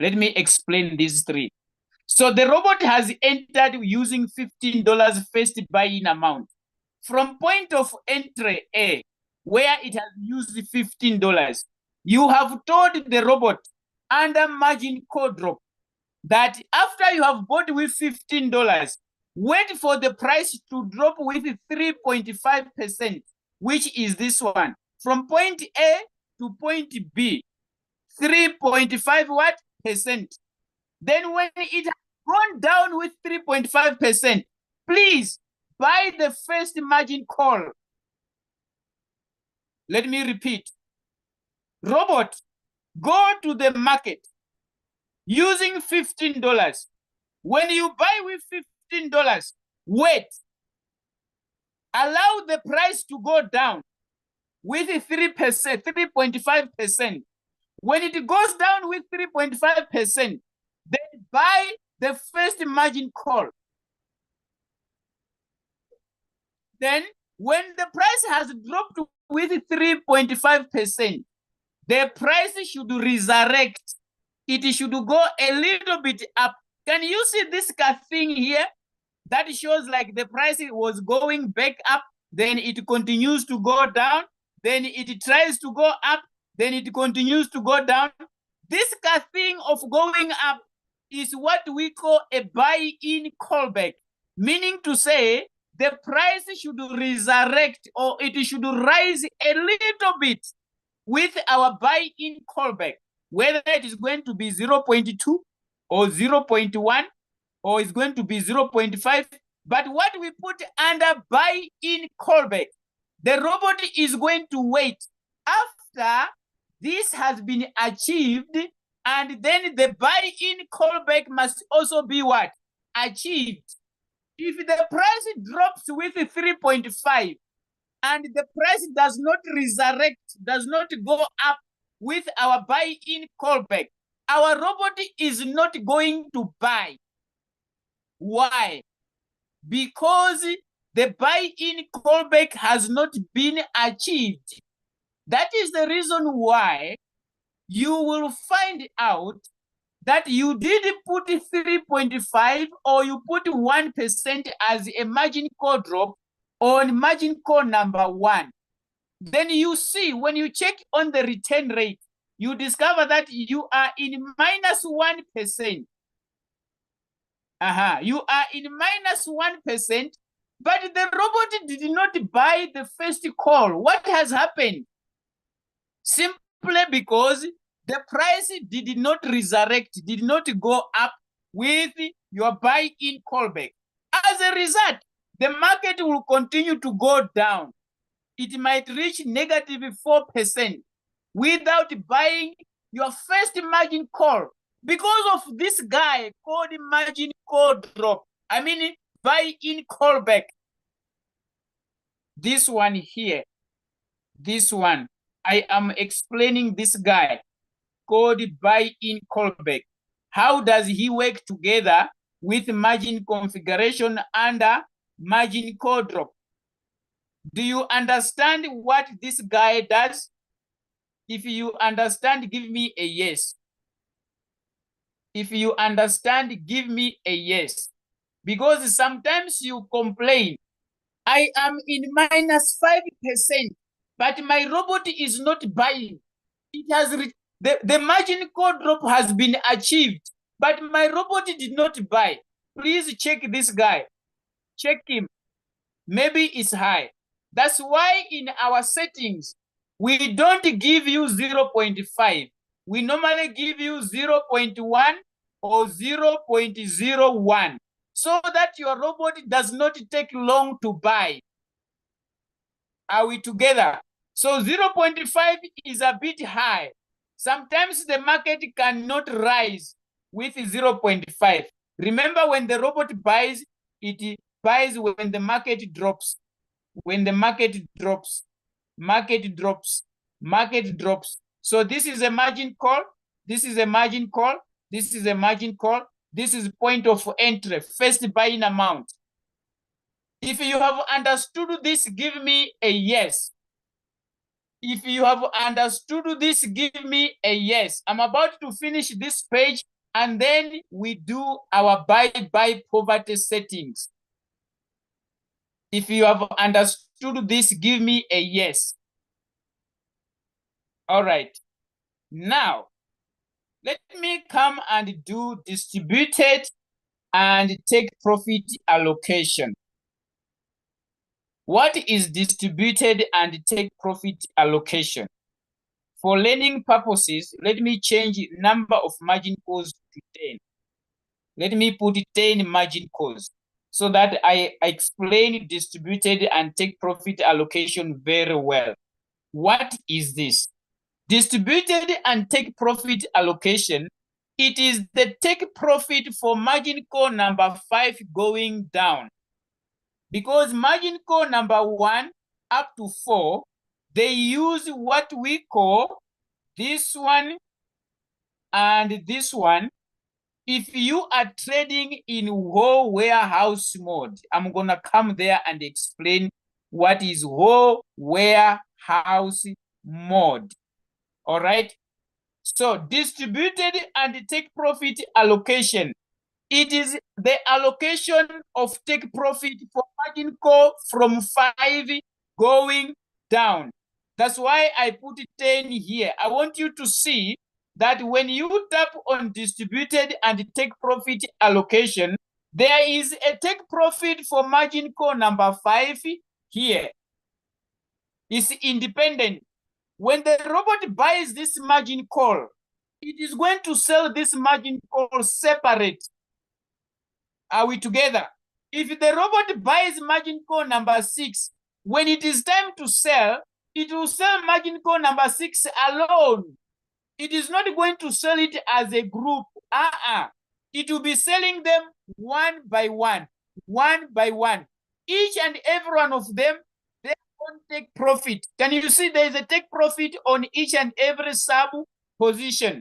Let me explain these 3. So the robot has entered using $15 first buy-in amount. from point of entry A, where it has used $15, you have told the robot under margin call drop that after you have bought with $15, wait for the price to drop with 3.5%, which is this one. From point A to point B, 3.5 what percent. Then when it has gone down with 3.5%, please buy the first margin call. Let me repeat. Robot, go to the market using $15. When you buy with $15, wait. Allow the price to go down with 3%, 3.5%. When it goes down with 3.5%, then buy the first margin call. Then when the price has dropped with 3.5%, the price should resurrect. It should go a little bit up. Can you see this thing here? That shows like the price was going back up, then it continues to go down, then it tries to go up, then it continues to go down. This thing of going up is what we call a buy-in callback, meaning to say the price should resurrect or it should rise a little bit with our buy-in callback, whether it is going to be 0.2 or 0.1 or it's going to be 0.5. But what we put under buy-in callback, the robot is going to wait after this has been achieved, and then the buy-in callback must also be what? Achieved. If the price drops with 3.5 and the price does not resurrect, does not go up with our buy-in callback, our robot is not going to buy. Why? Because the buy-in callback has not been achieved. That is the reason why you will find out that you did put 3.5 or you put 1% as a margin call drop on margin call number 1. Then you see, when you check on the return rate, you discover that you are in minus 1%. You are in minus 1%, but the robot did not buy the first call. What has happened? Simply because the price did not resurrect, did not go up with your buy-in callback. As a result, the market will continue to go down. It might reach negative 4% without buying your first margin call because of this guy called margin call drop. I mean, buy-in callback. This one here, this one, I am explaining this guy called buy-in callback. How does he work together with margin configuration under margin call drop? Do you understand what this guy does? If you understand, give me a yes. If you understand, give me a yes. Because sometimes you complain, I am in minus 5%, but my robot is not buying. It has the margin call drop has been achieved, but my robot did not buy. Please check this guy. Check him. Maybe it's high. That's why in our settings, we don't give you 0.5. We normally give you 0.1 or 0.01 so that your robot does not take long to buy. Are we together? So 0.5 is a bit high. Sometimes the market cannot rise with 0.5. Remember, when the robot buys, it buys when the market drops. When the market drops, market drops, market drops. So this is a margin call. This is a margin call. This is a margin call. This is point of entry, first buying amount. If you have understood this, give me a yes. If you have understood this, give me a yes. I'm about to finish this page and then we do our buy poverty settings. If you have understood this, give me a yes. All right. Now, let me come and do distributed and take profit allocation. What is distributed and take profit allocation? For learning purposes, let me change number of margin calls to 10. Let me put 10 margin calls so that I explain distributed and take profit allocation very well. What is this? Distributed and take profit allocation, it is the take profit for margin call number 5 going down. Because margin call number 1 up to 4, they use what we call this one and this one. If you are trading in whole warehouse mode, I'm going to come there and explain what is whole warehouse mode. All right. So distributed and take profit allocation. It is the allocation of take profit for margin call from 5 going down. That's why I put 10 here. I want you to see that when you tap on distributed and take profit allocation, there is a take profit for margin call number 5 here. It's independent. When the robot buys this margin call, it is going to sell this margin call separate. Are we together? If the robot buys margin call number 6, when it is time to sell, it will sell margin call number 6 alone. It is not going to sell it as a group. It will be selling them one by one, one by one. Each and every one of them, they won't take profit. Can you see there is a take profit on each and every sub position?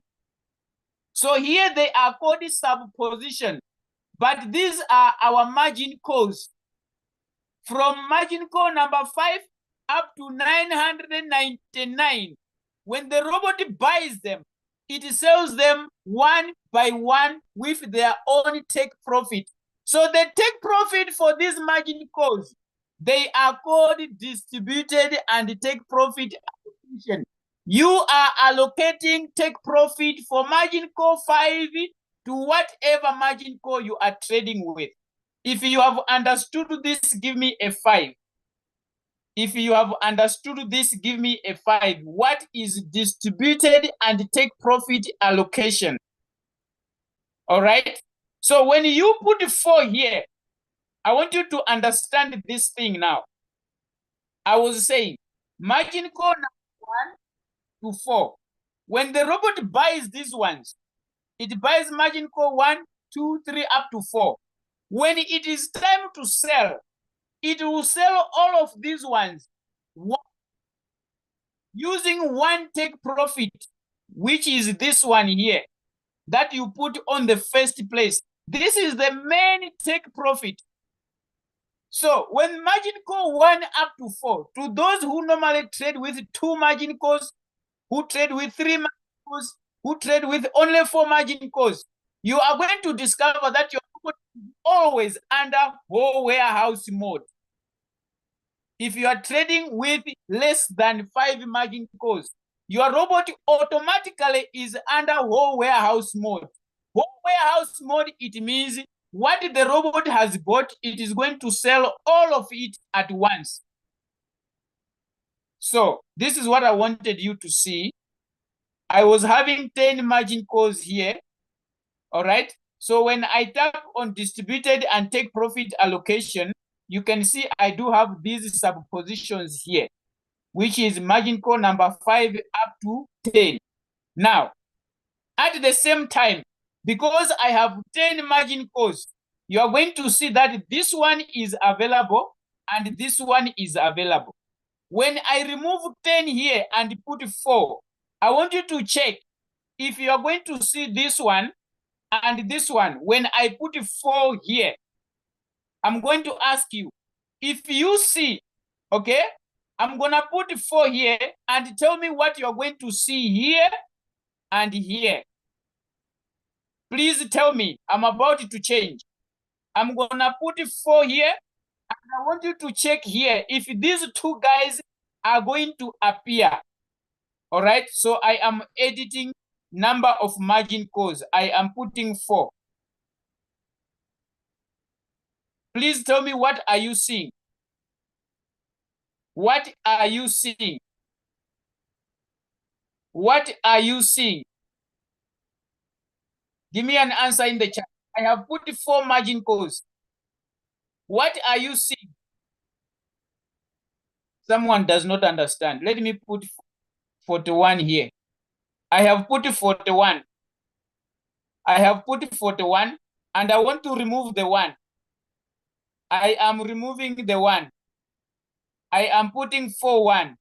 So here they are called sub position. But these are our margin calls. From margin call number 5 up to 999. When the robot buys them, it sells them one by one with their own take profit. So the take profit for these margin calls, they are called distributed and take profit allocation. You are allocating take profit for margin call 5 to whatever margin call you are trading with. If you have understood this, give me a 5. If you have understood this, give me a 5. What is distributed and take profit allocation? All right. So when you put 4 here, I want you to understand this thing now. I was saying margin call number 1 to 4. When the robot buys these ones, it buys margin call 1, 2, 3, up to 4. When it is time to sell, it will sell all of these ones using one take profit, which is this one here, that you put on the first place. This is the main take profit. So when margin call 1 up to 4, to those who normally trade with 2 margin calls, who trade with 3 margin calls, who trade with only 4 margin calls, you are going to discover that your robot is always under whole warehouse mode. If you are trading with less than 5 margin calls, your robot automatically is under whole warehouse mode. Whole warehouse mode, it means what the robot has bought, it is going to sell all of it at once. So this is what I wanted you to see. I was having 10 margin calls here. All right. So when I tap on distributed and take profit allocation, you can see I do have these subpositions here, which is margin call number 5 up to 10. Now, at the same time, because I have 10 margin calls, you are going to see that this one is available and this one is available. When I remove 10 here and put 4, I want you to check if you are going to see this one and this one. When I put 4 here, I'm going to ask you, if you see, okay, I'm going to put 4 here and tell me what you're going to see here and here. Please tell me. I'm about to change. I'm going to put 4 here I want you to check here if these two guys are going to appear. All right, so I am editing number of margin calls. I am putting 4. Please tell me, what are you seeing? What are you seeing? What are you seeing? Give me an answer in the chat. I have put 4 margin calls. What are you seeing? Someone does not understand. Let me put 41 here. I have put 41. I have put 41 and I want to remove the 1. I am removing the 1. I am putting 41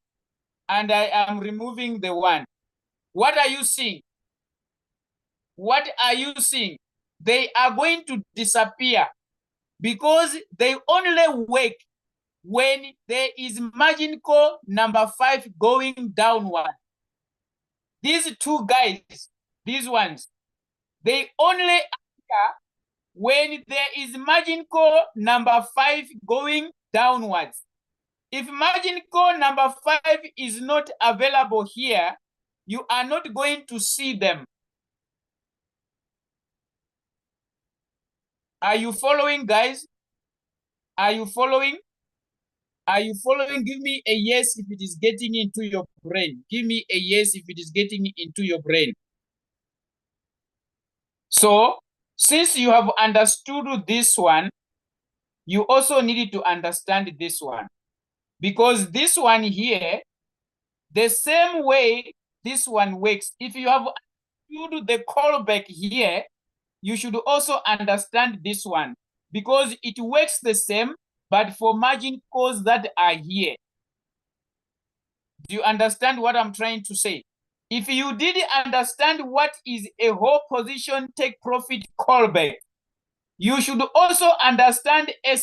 and I am removing the 1. What are you seeing? What are you seeing? They are going to disappear because they only work when there is margin call number 5 going downward. These two guys, these ones, they only appear when there is margin call number 5 going downwards. If margin call number 5 is not available here, you are not going to see them. Are you following, guys? Are you following? Are you following? Give me a yes if it is getting into your brain. Give me a yes if it is getting into your brain. So, since you have understood this one, you also need to understand this one. Because this one here, the same way this one works, if you have understood the callback here, you should also understand this one. Because it works the same, but for margin calls that are here. Do you understand what I'm trying to say? If you did understand what is a whole position take profit callback, you should also understand a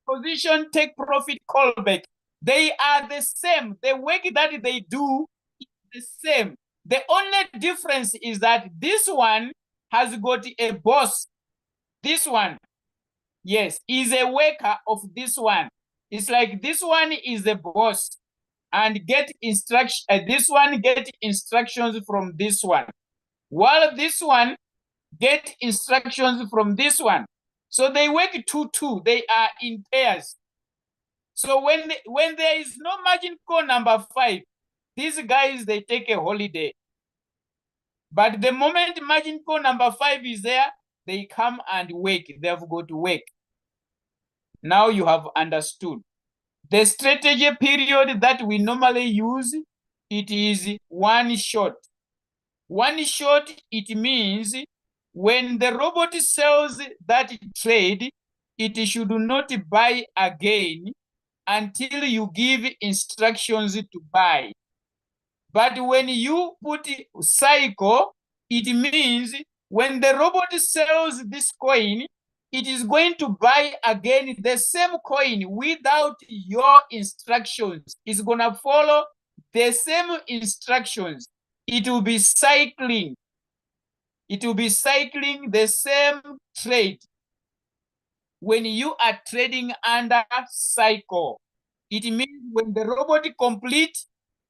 position take profit callback. They are the same. The work that they do is the same. The only difference is that this one has got a boss. This one, yes, is a worker of this one. It's like this one is the boss and get instruction. This one get instructions from this one, while this one get instructions from this one. So they work 2-2. They are in pairs. So when there is no margin call number 5, these guys, they take a holiday. But the moment margin call number 5 is there, they come and work. They have got to work. Now you have understood. The strategy period that we normally use, it is 1 shot. 1 shot, it means when the robot sells that trade, it should not buy again until you give instructions to buy. But when you put cycle, it means when the robot sells this coin, it is going to buy again the same coin without your instructions. It's going to follow the same instructions. It will be cycling. It will be cycling the same trade. When you are trading under cycle, it means when the robot complete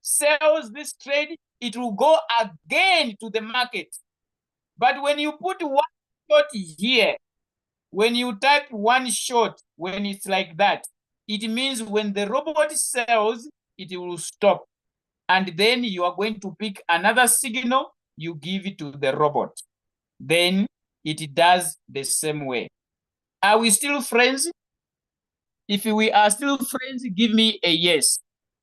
sells this trade, it will go again to the market. But when you put 1 shot here, when you type 1 shot, when it's like that, it means when the robot sells, it will stop. And then you are going to pick another signal, you give it to the robot. Then it does the same way. Are we still friends? If we are still friends, give me a yes.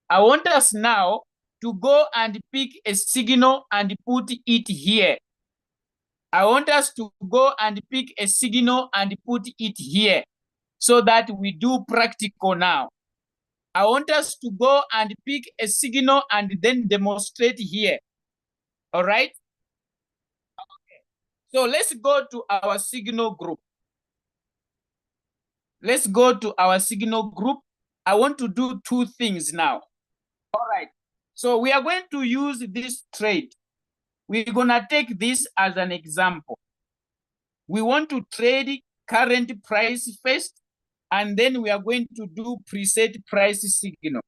I want us now to go and pick a signal and put it here. I want us to go and pick a signal and put it here so that we do practical now. I want us to go and pick a signal and then demonstrate here. All right? Okay. So let's go to our signal group. Let's go to our signal group. I want to do 2 things now. All right. So we are going to use this trade. We're going to take this as an example. We want to trade current price first, and then we are going to do preset price signal.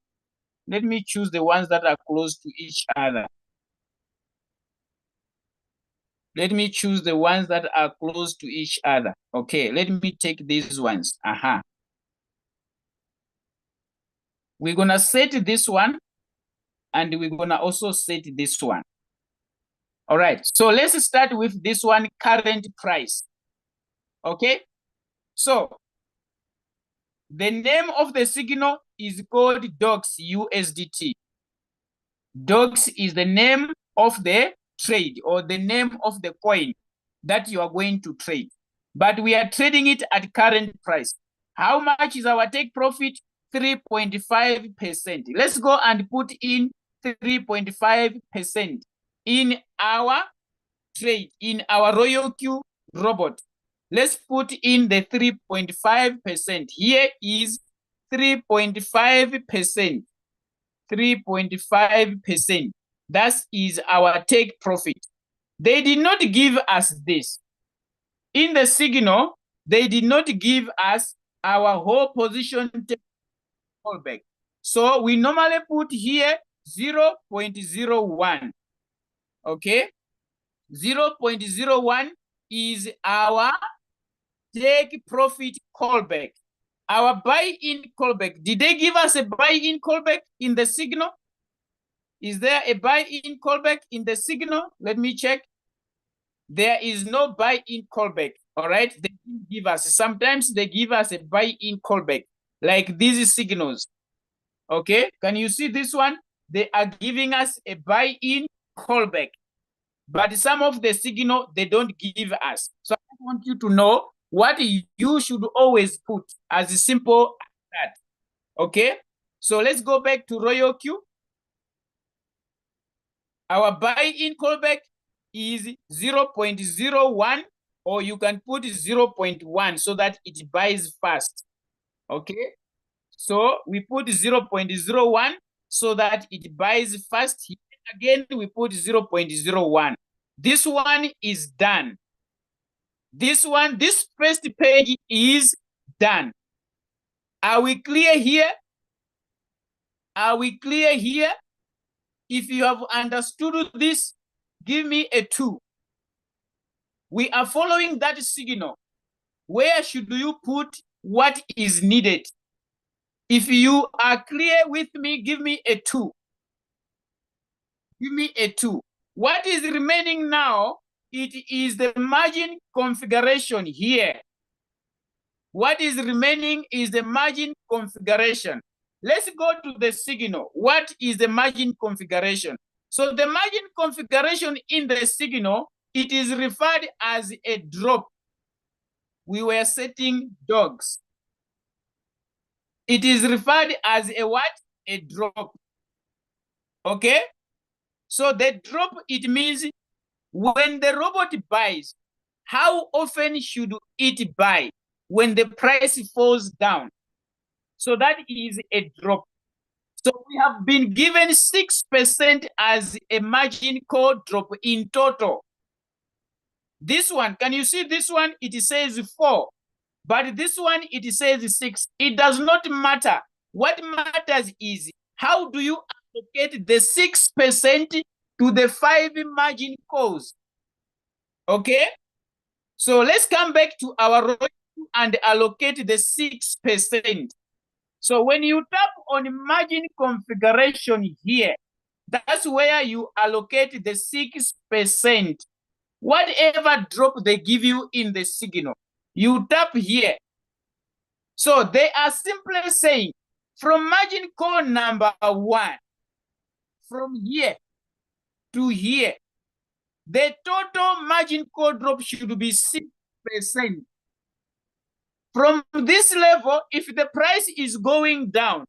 Let me choose the ones that are close to each other. Let me choose the ones that are close to each other. Okay, let me take these ones. We're gonna set this one, and we're gonna also set this one. All right, so let's start with this one, current price. Okay, so the name of the signal is called DOGS USDT. DOGS is the name of the trade or the name of the coin that you are going to trade. But we are trading it at current price. How much is our take profit? 3.5%. Let's go and put in 3.5% in our trade, in our Royal Q robot. Let's put in the 3.5%. Here is 3.5%. 3.5%. That is our take profit. They did not give us this. In the signal, they did not give us our whole position callback. So we normally put here 0.01. Okay? 0.01 is our take profit callback. Our buy-in callback. Did they give us a buy-in callback in the signal? Is there a buy-in callback in the signal? Let me check. There is no buy-in callback. All right. They didn't give us. Sometimes they give us a buy-in callback, like these signals. Okay. Can you see this one? They are giving us a buy-in callback. But some of the signal they don't give us. So I want you to know what you should always put as simple as that. Okay, so let's go back to Royal Q. Our buy-in callback is 0.01, or you can put 0.1 so that it buys fast. Okay, so we put 0.01 so that it buys fast. Here again, we put 0.01. This one is done. This one, this first page is done. Are we clear here? Are we clear here? If you have understood this, give me a 2. We are following that signal. Where should you put what is needed? If you are clear with me, give me a 2. Give me a 2. What is remaining now? It is the margin configuration here. What is remaining is the margin configuration. Let's go to the signal. What is the margin configuration? So the margin configuration in the signal, it is referred as a drop. We were setting dogs. It is referred as a what? A drop. Okay? So the drop, it means when the robot buys, how often should it buy? When the price falls down. So that is a drop. So we have been given 6% as a margin call drop in total. This one, can you see this one? It says 4. But this one, it says 6. It does not matter. What matters is how do you allocate the 6% to the 5 margin calls. Okay? So let's come back to our row and allocate the 6%. So when you tap on margin configuration here, that's where you allocate the 6%. Whatever drop they give you in the signal, you tap here. So they are simply saying from margin call number 1, from here to here, the total margin call drop should be 6%. From this level, if the price is going down,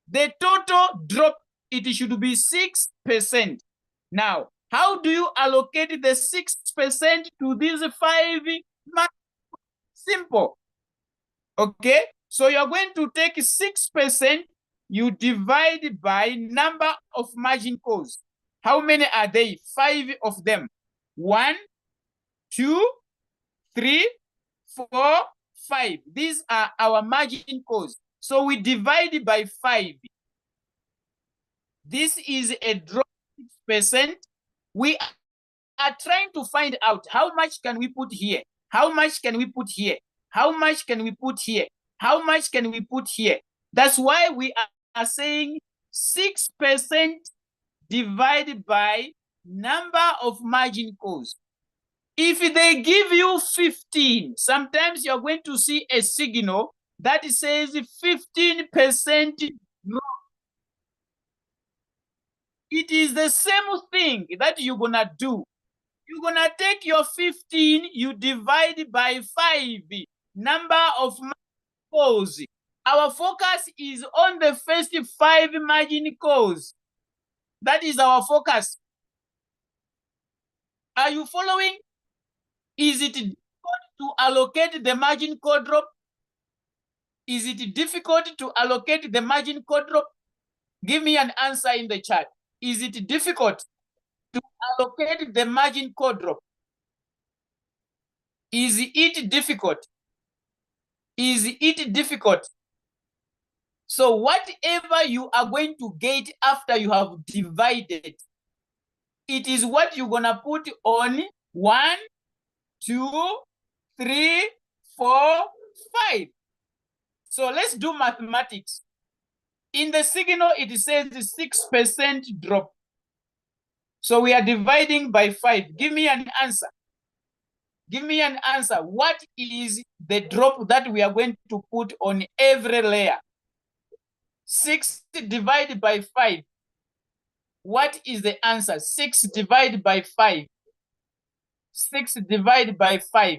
the total drop, it should be 6%. Now, how do you allocate the 6% to these 5? Simple. Okay, so you're going to take 6%, you divide by number of margin calls. How many are they? 5 of them. 1, 2, 3, 4, 5. These are our margin calls. So we divide by 5. This is a drop of 6%. We are trying to find out how much can we put here? How much can we put here? How much can we put here? How much can we put here? That's why we are saying 6% divided by number of margin calls. If they give you 15, sometimes you're going to see a signal that says 15% drop. It is the same thing that you're going to do. You're going to take your 15, you divide by 5, number of margin calls. Our focus is on the first 5 margin calls. That is our focus. Are you following? Is it difficult to allocate the margin call drop? Is it difficult to allocate the margin call drop? Give me an answer in the chat. Is it difficult to allocate the margin call drop? Is it difficult? Is it difficult? So whatever you are going to get after you have divided, it is what you're going to put on 1, 2, 3, 4, 5. So let's do mathematics. In the signal, it says 6% drop. So we are dividing by 5. Give me an answer. Give me an answer. What is the drop that we are going to put on every layer? 6 divided by 5. What is the answer? 6 divided by 5. 6 divided by 5.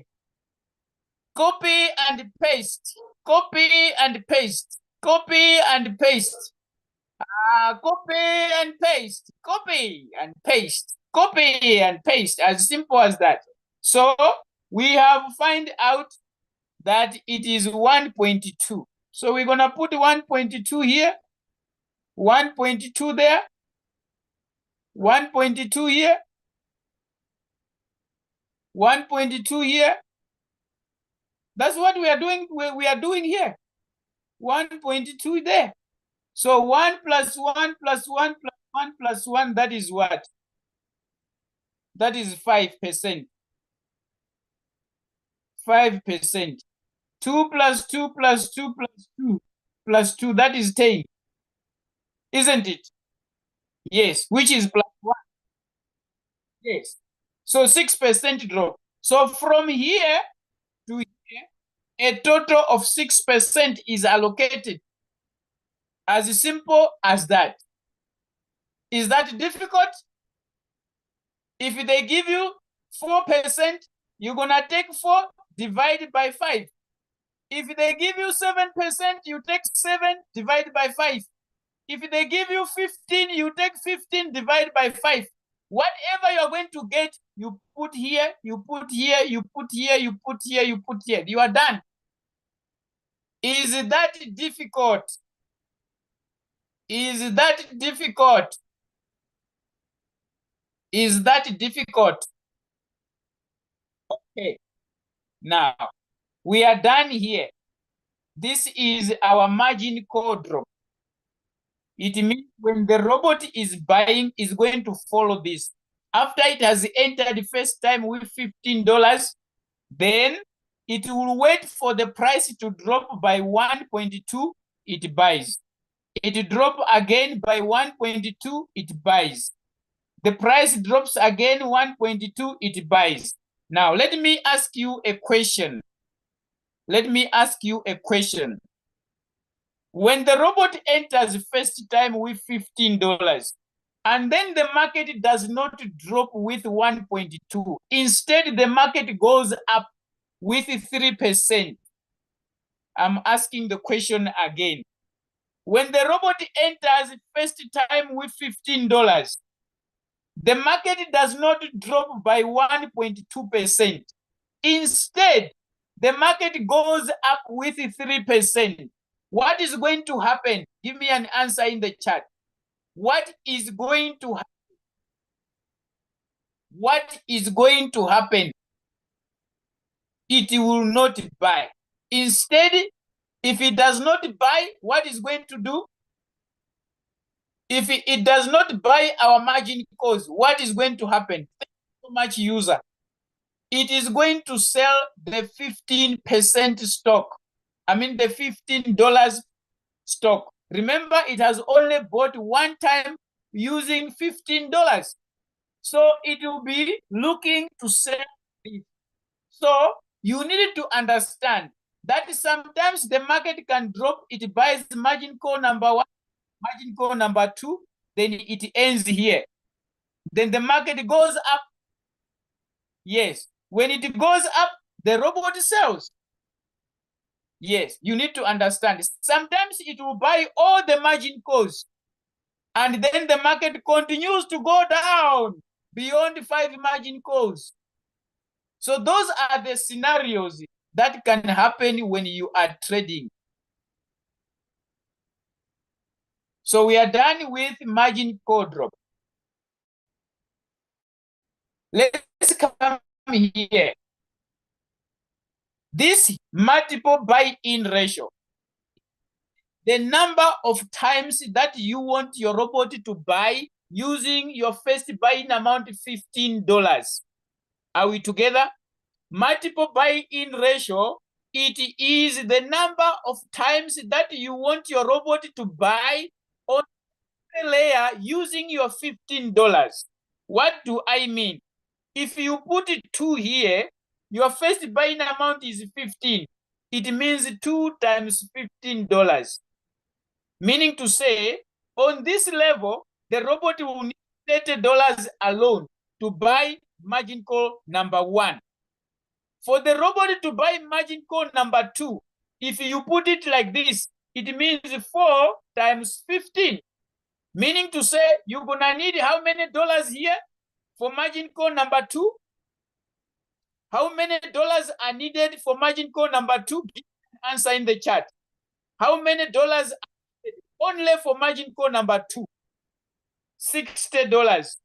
Copy and paste. Copy and paste. Copy and paste. Copy and paste. Copy and paste. Copy and paste. As simple as that. So we have find out that it is 1.2. So we're going to put 1.2 here. 1.2 there. 1.2 here. 1.2 here. That's what we are doing. We are doing here. 1.2 there. So 1 plus 1 plus 1 plus 1 plus 1, that is what? That is 5%. 5%. 2 plus 2 plus 2 plus 2 plus 2, that is 10. Isn't it? Yes, which is plus 1. Yes. So 6% drop. So from here to here, a total of 6% is allocated. As simple as that. Is that difficult? If they give you 4%, you're going to take 4 divided by 5. If they give you 7%, you take 7 divided by 5. If they give you 15, you take 15 divided by 5. Whatever you're going to get, you put here, you put here, you put here, you put here, you put here. You are done. Is that difficult? Is that difficult? Is that difficult? Okay. Now, we are done here. This is our margin call drop. It means when the robot is buying, is going to follow this. After it has entered the first time with $15, then it will wait for the price to drop by 1.2, it buys. It drops again by 1.2, it buys. The price drops again 1.2, it buys. Now, let me ask you a question. Let me ask you a question. When the robot enters first time with $15, and then the market does not drop with 1.2, instead the market goes up with 3%. I'm asking the question again. When the robot enters first time with $15, the market does not drop by 1.2%. Instead, the market goes up with 3%. What is going to happen? Give me an answer in the chat. What is going to happen? What is going to happen? It will not buy. Instead, if it does not buy, what is going to do? If it does not buy our margin calls, what is going to happen? Thank you so much, user. It is going to sell the 15% stock. I mean the $15 stock. Remember, it has only bought one time using $15. So it will be looking to sell this. So you need to understand that sometimes the market can drop, it buys margin call number 1, margin call number 2, then it ends here. Then the market goes up. Yes, when it goes up, the robot sells. Yes, you need to understand. Sometimes it will buy all the margin calls, and then the market continues to go down beyond 5 margin calls. So those are the scenarios that can happen when you are trading. So we are done with margin call drop. Let's come here. This multiple buy-in ratio, the number of times that you want your robot to buy using your first buy-in amount $15. Are we together? Multiple buy-in ratio, it is the number of times that you want your robot to buy on the layer using your $15. What do I mean? If you put 2 here, your first buying amount is 15. It means 2 times $15. Meaning to say, on this level, the robot will need $30 alone to buy margin call number 1. For the robot to buy margin call number 2, if you put it like this, it means 4 times 15. Meaning to say, you're gonna need how many dollars here for margin call number 2? How many dollars are needed for margin call number 2? Give an answer in the chat. How many dollars are needed only for margin call number 2? $60.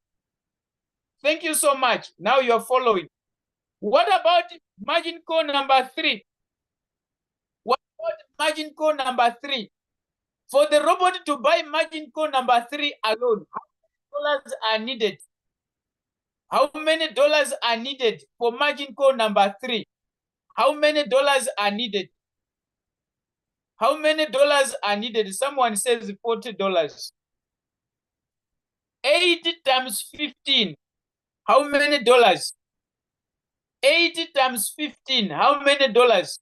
Thank you so much. Now you're following. What about margin call number 3? What about margin call number 3? For the robot to buy margin call number 3 alone, how many dollars are needed? How many dollars are needed for margin call number 3? How many dollars are needed? How many dollars are needed? Someone says $40. 80 times 15. How many dollars? 80 times 15. How many dollars?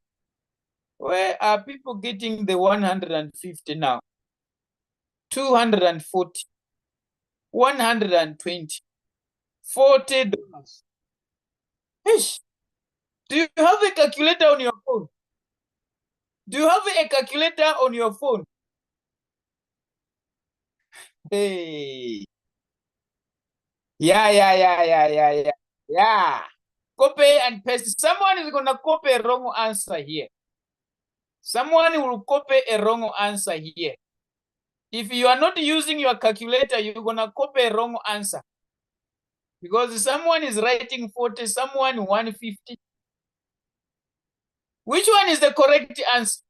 Where are people getting the 150 now? 240. 120. $40. Ish. Do you have a calculator on your phone? Do you have a calculator on your phone? Hey. Yeah. Copy and paste. Someone is going to copy a wrong answer here. Someone will copy a wrong answer here. If you are not using your calculator, you're going to copy a wrong answer. Because someone is writing 40, someone 150. Which one is the correct answer?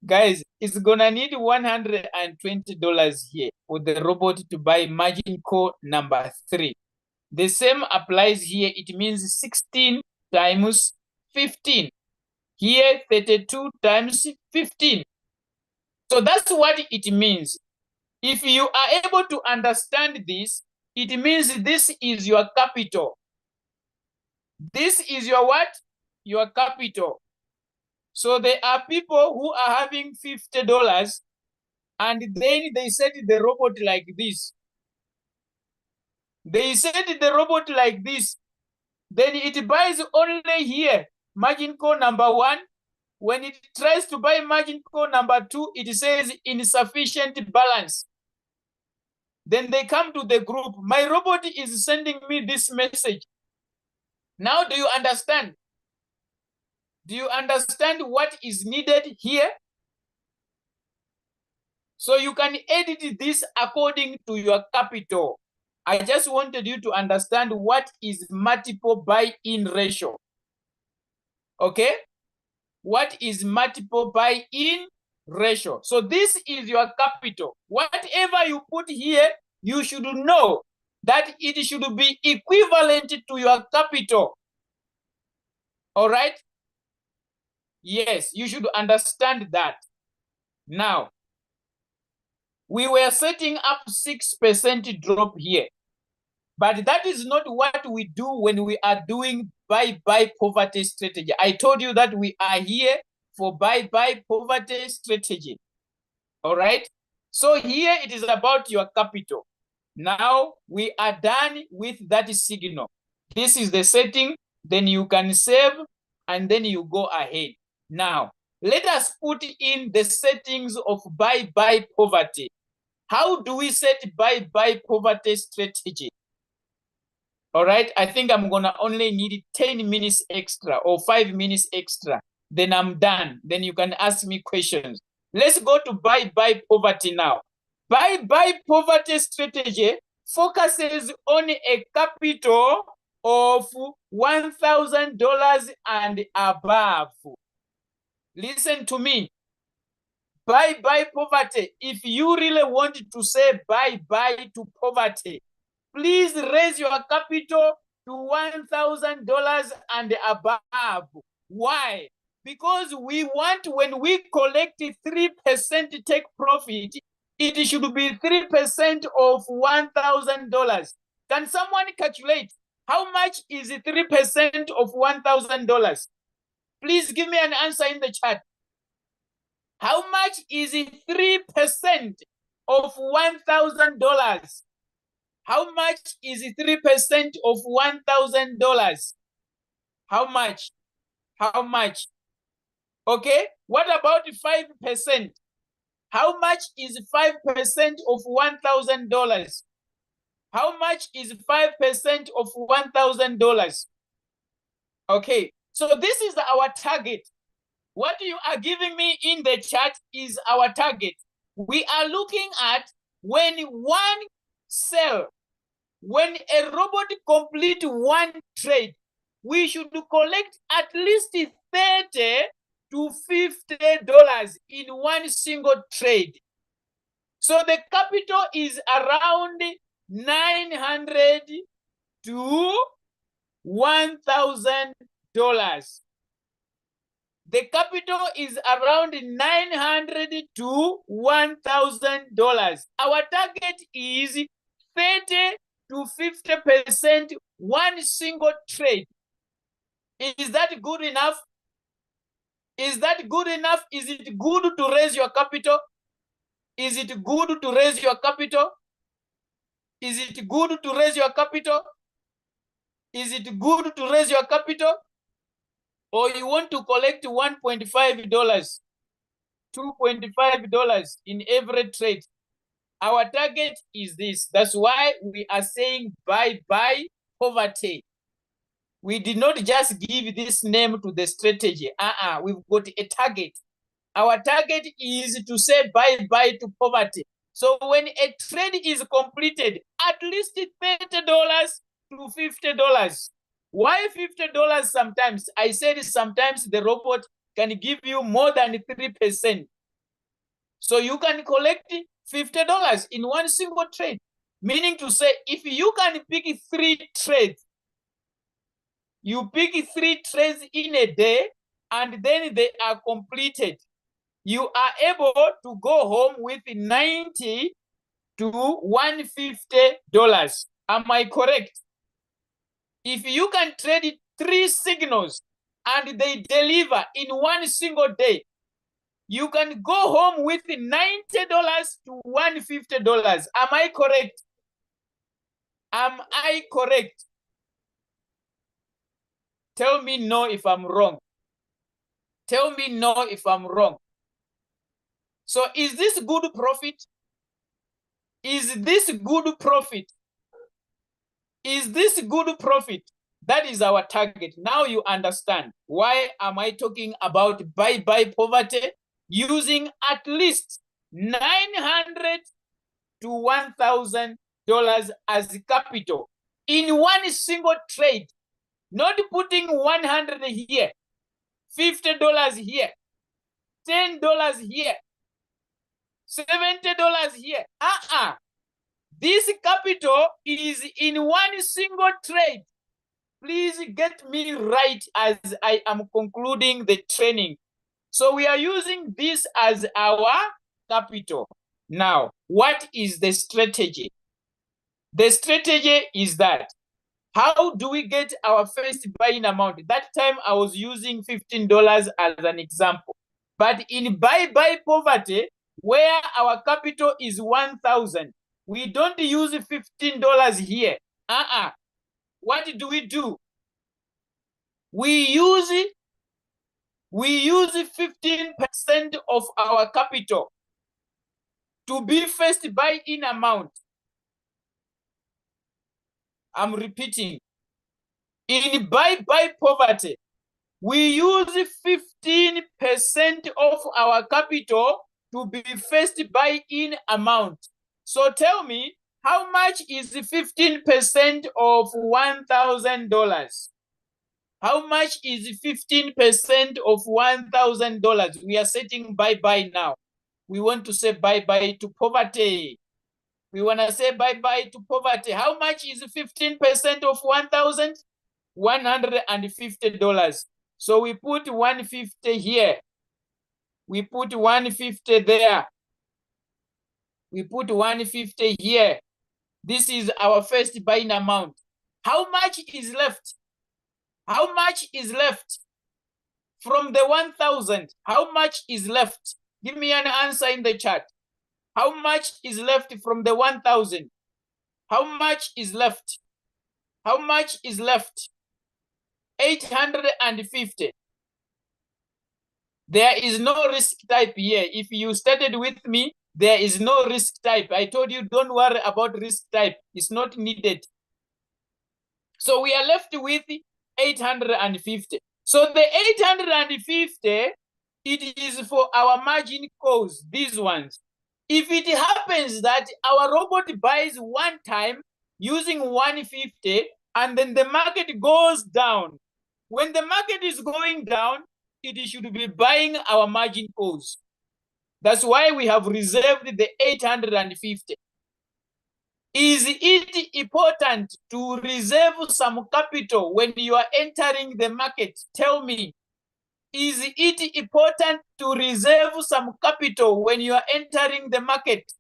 Guys, it's gonna need $120 here for the robot to buy margin call number 3. The same applies here. It means 16 times 15. Here, 32 times 15. So that's what it means. If you are able to understand this, it means this is your capital. This is your what? Your capital. So there are people who are having $50 and then they set the robot like this. They set the robot like this. Then it buys only here, margin call number 1. When it tries to buy margin call number 2, it says insufficient balance. Then they come to the group. My robot is sending me this message. Now, do you understand? Do you understand what is needed here? So you can edit this according to your capital. I just wanted you to understand what is multiple buy-in ratio. Okay? what is multiple buy-in ratio. So this is your capital. Whatever you put here, you should know that it should be equivalent to your capital. All right? Yes, you should understand that. Now, we were setting up 6% drop here, but that is not what we do when we are doing buy poverty strategy. I told you that we are here for buy poverty strategy. All right? So here it is about your capital. Now we are done with that signal. This is the setting, then you can save, and then you go ahead. Now, let us put in the settings of buy poverty. How do we set buy poverty strategy? All right, I think I'm gonna only need 10 minutes extra or 5 minutes extra. Then I'm done. Then you can ask me questions. Let's go to buy poverty now. Buy poverty strategy focuses on a capital of $1,000 and above. Listen to me. Buy poverty. If you really want to say bye to poverty, please raise your capital to $1,000 and above. Why? Because we want, when we collect 3% take profit, it should be 3% of $1,000. Can someone calculate how much is 3% of $1,000? Please give me an answer in the chat. How much is 3% of $1,000? How much is 3% of $1,000? How much? How much? Okay, what about 5%? How much is 5% of $1,000? How much is 5% of $1,000? Okay, so this is our target. What you are giving me in the chat is our target. We are looking at when one sell, when a robot complete one trade, we should collect at least $30 to $50 in one single trade. So the capital is around $900 to $1,000. The capital is around $900 to $1,000. Our target is 30 to 50% one single trade. Is that good enough? Is that good enough? Is it good to raise your capital? Is it good to raise your capital? Is it good to raise your capital? Is it good to raise your capital? Or you want to collect $1.5, $2.5 in every trade? Our target is this. That's why we are saying buy poverty. We did not just give this name to the strategy. We've got a target. Our target is to say bye to poverty. So when a trade is completed, at least $30 to $50. Why $50 sometimes? I said sometimes the robot can give you more than 3%. So you can collect $50 in one single trade. Meaning to say, if you can pick 3 trades, you pick 3 trades in a day, and then they are completed, you are able to go home with $90 to $150. Am I correct? If you can trade 3 signals and they deliver in one single day, you can go home with $90 to $150. Am I correct? Am I correct? Tell me no if I'm wrong. Tell me no if I'm wrong. So is this good profit? Is this good profit? Is this good profit? That is our target. Now you understand why am I talking about buy poverty using at least $900 to $1,000 as capital in one single trade, not putting 100 here, $50 here, $10 here, $70 here. This capital is in one single trade. Please get me right as I am concluding the training. So we are using this as our capital. Now, what is the strategy? The strategy is that how do we get our first buying amount? That time I was using $15 as an example. But in buy poverty, where our capital is 1,000, we don't use $15 here. What do? We use 15% of our capital to be first buy-in amount. I'm repeating. In buy poverty, we use 15% of our capital to be first buy-in amount. So tell me, how much is 15% of $1,000? How much is 15% of $1,000? We are setting bye-bye now. We want to say bye-bye to poverty. We want to say bye-bye to poverty. How much is 15% of 1,000? $150. So we put 150 here. We put 150 there. We put 150 here. This is our first buying amount. How much is left? How much is left from the 1,000? How much is left? Give me an answer in the chat. How much is left from the 1,000? How much is left? How much is left? 850. There is no risk type here. If you started with me, there is no risk type. I told you, don't worry about risk type. It's not needed. So we are left with 850. So the 850, it is for our margin calls, these ones. If it happens that our robot buys one time using 150 and then the market goes down, when the market is going down, it should be buying our margin calls. That's why we have reserved the 850. Is it important to reserve some capital when you are entering the market? Tell me. Is it important to reserve some capital when you are entering the market?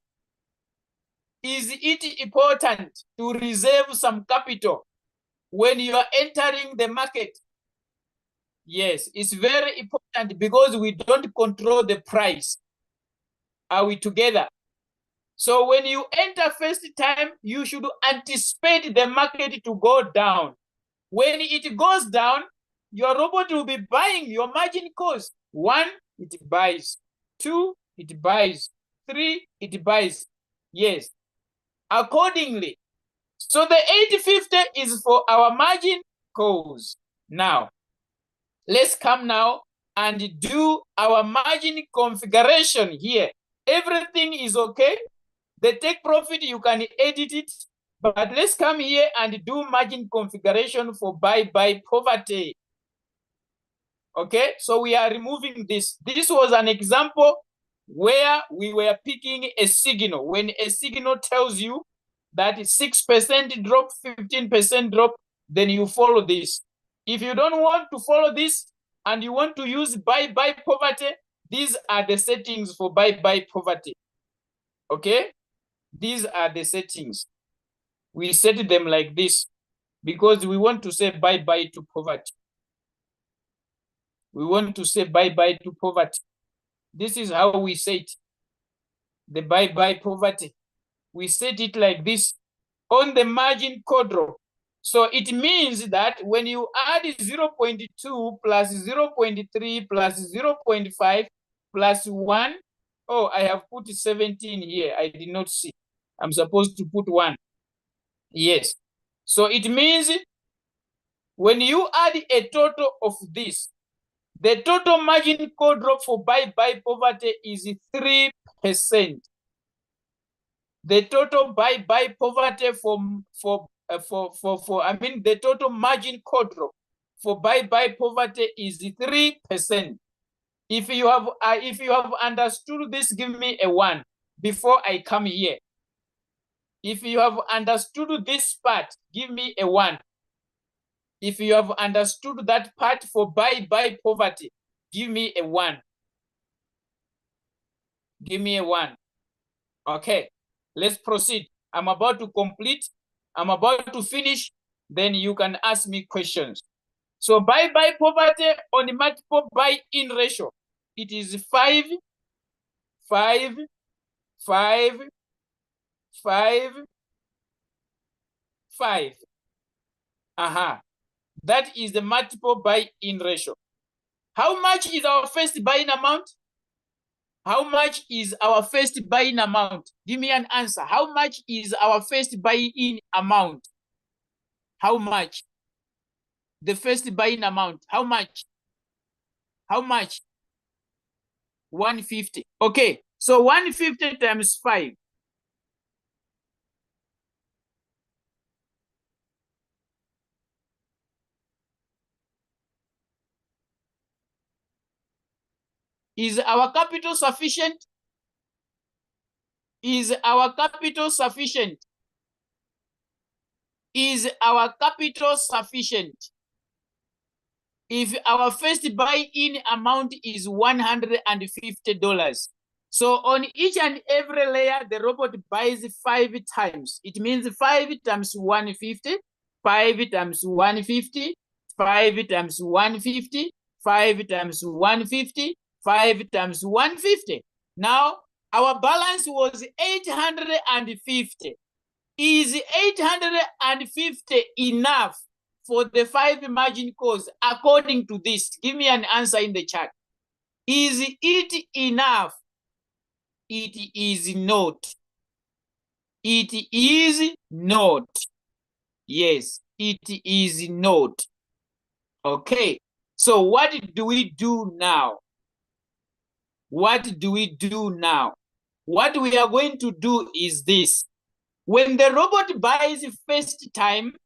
Is it important to reserve some capital when you are entering the market? Yes, it's very important because we don't control the price. Are we together? So when you enter first time, you should anticipate the market to go down. When it goes down, your robot will be buying your margin calls. 1, it buys. 2, it buys. 3, it buys. Yes, accordingly. So the 850 is for our margin calls. Now, let's come now and do our margin configuration here. Everything is okay. The take profit, you can edit it. But let's come here and do margin configuration for buy poverty. Okay, so we are removing this. This was an example where we were picking a signal. When a signal tells you that 6% drop, 15% drop, then you follow this. If you don't want to follow this and you want to use buy poverty, these are the settings for buy poverty. Okay, these are the settings. We set them like this because we want to say bye to poverty. We want to say bye to poverty. This is how we say it. The bye poverty. We set it like this on the margin code row. So it means that when you add 0.2 plus 0.3 plus 0.5 plus 1, oh, I have put 17 here. I did not see. I'm supposed to put 1. Yes. So it means when you add a total of this, the total margin code drop for buy poverty is 3%. The total buy poverty the total margin code drop for bye-bye poverty is 3%. If you have understood this, give me a 1 before I come here. If you have understood this part, give me a 1. If you have understood that part for bye-bye poverty, give me a 1. Give me a 1. Okay, let's proceed. I'm about to complete. I'm about to finish. Then you can ask me questions. So bye-bye poverty on the multiple buy-in ratio, it is 5, 5, 5, 5, 5. That is the multiple buy-in ratio. How much is our first buy-in amount? How much is our first buy-in amount? Give me an answer. How much is our first buy-in amount? How much? The first buy-in amount. How much? How much? 150. Okay, so 150 times 5. Is our capital sufficient? Is our capital sufficient? Is our capital sufficient? If our first buy-in amount is $150, so on each and every layer, the robot buys 5 times. It means 5 times 150, 5 times 150, 5 times 150, 5 times 150, 5 times 150. Now, our balance was 850. Is 850 enough for the 5 margin calls according to this? Give me an answer in the chat. Is it enough? It is not. It is not. Yes, it is not. Okay, so what do we do now? What do we do now? What we are going to do is this. When the robot buys first time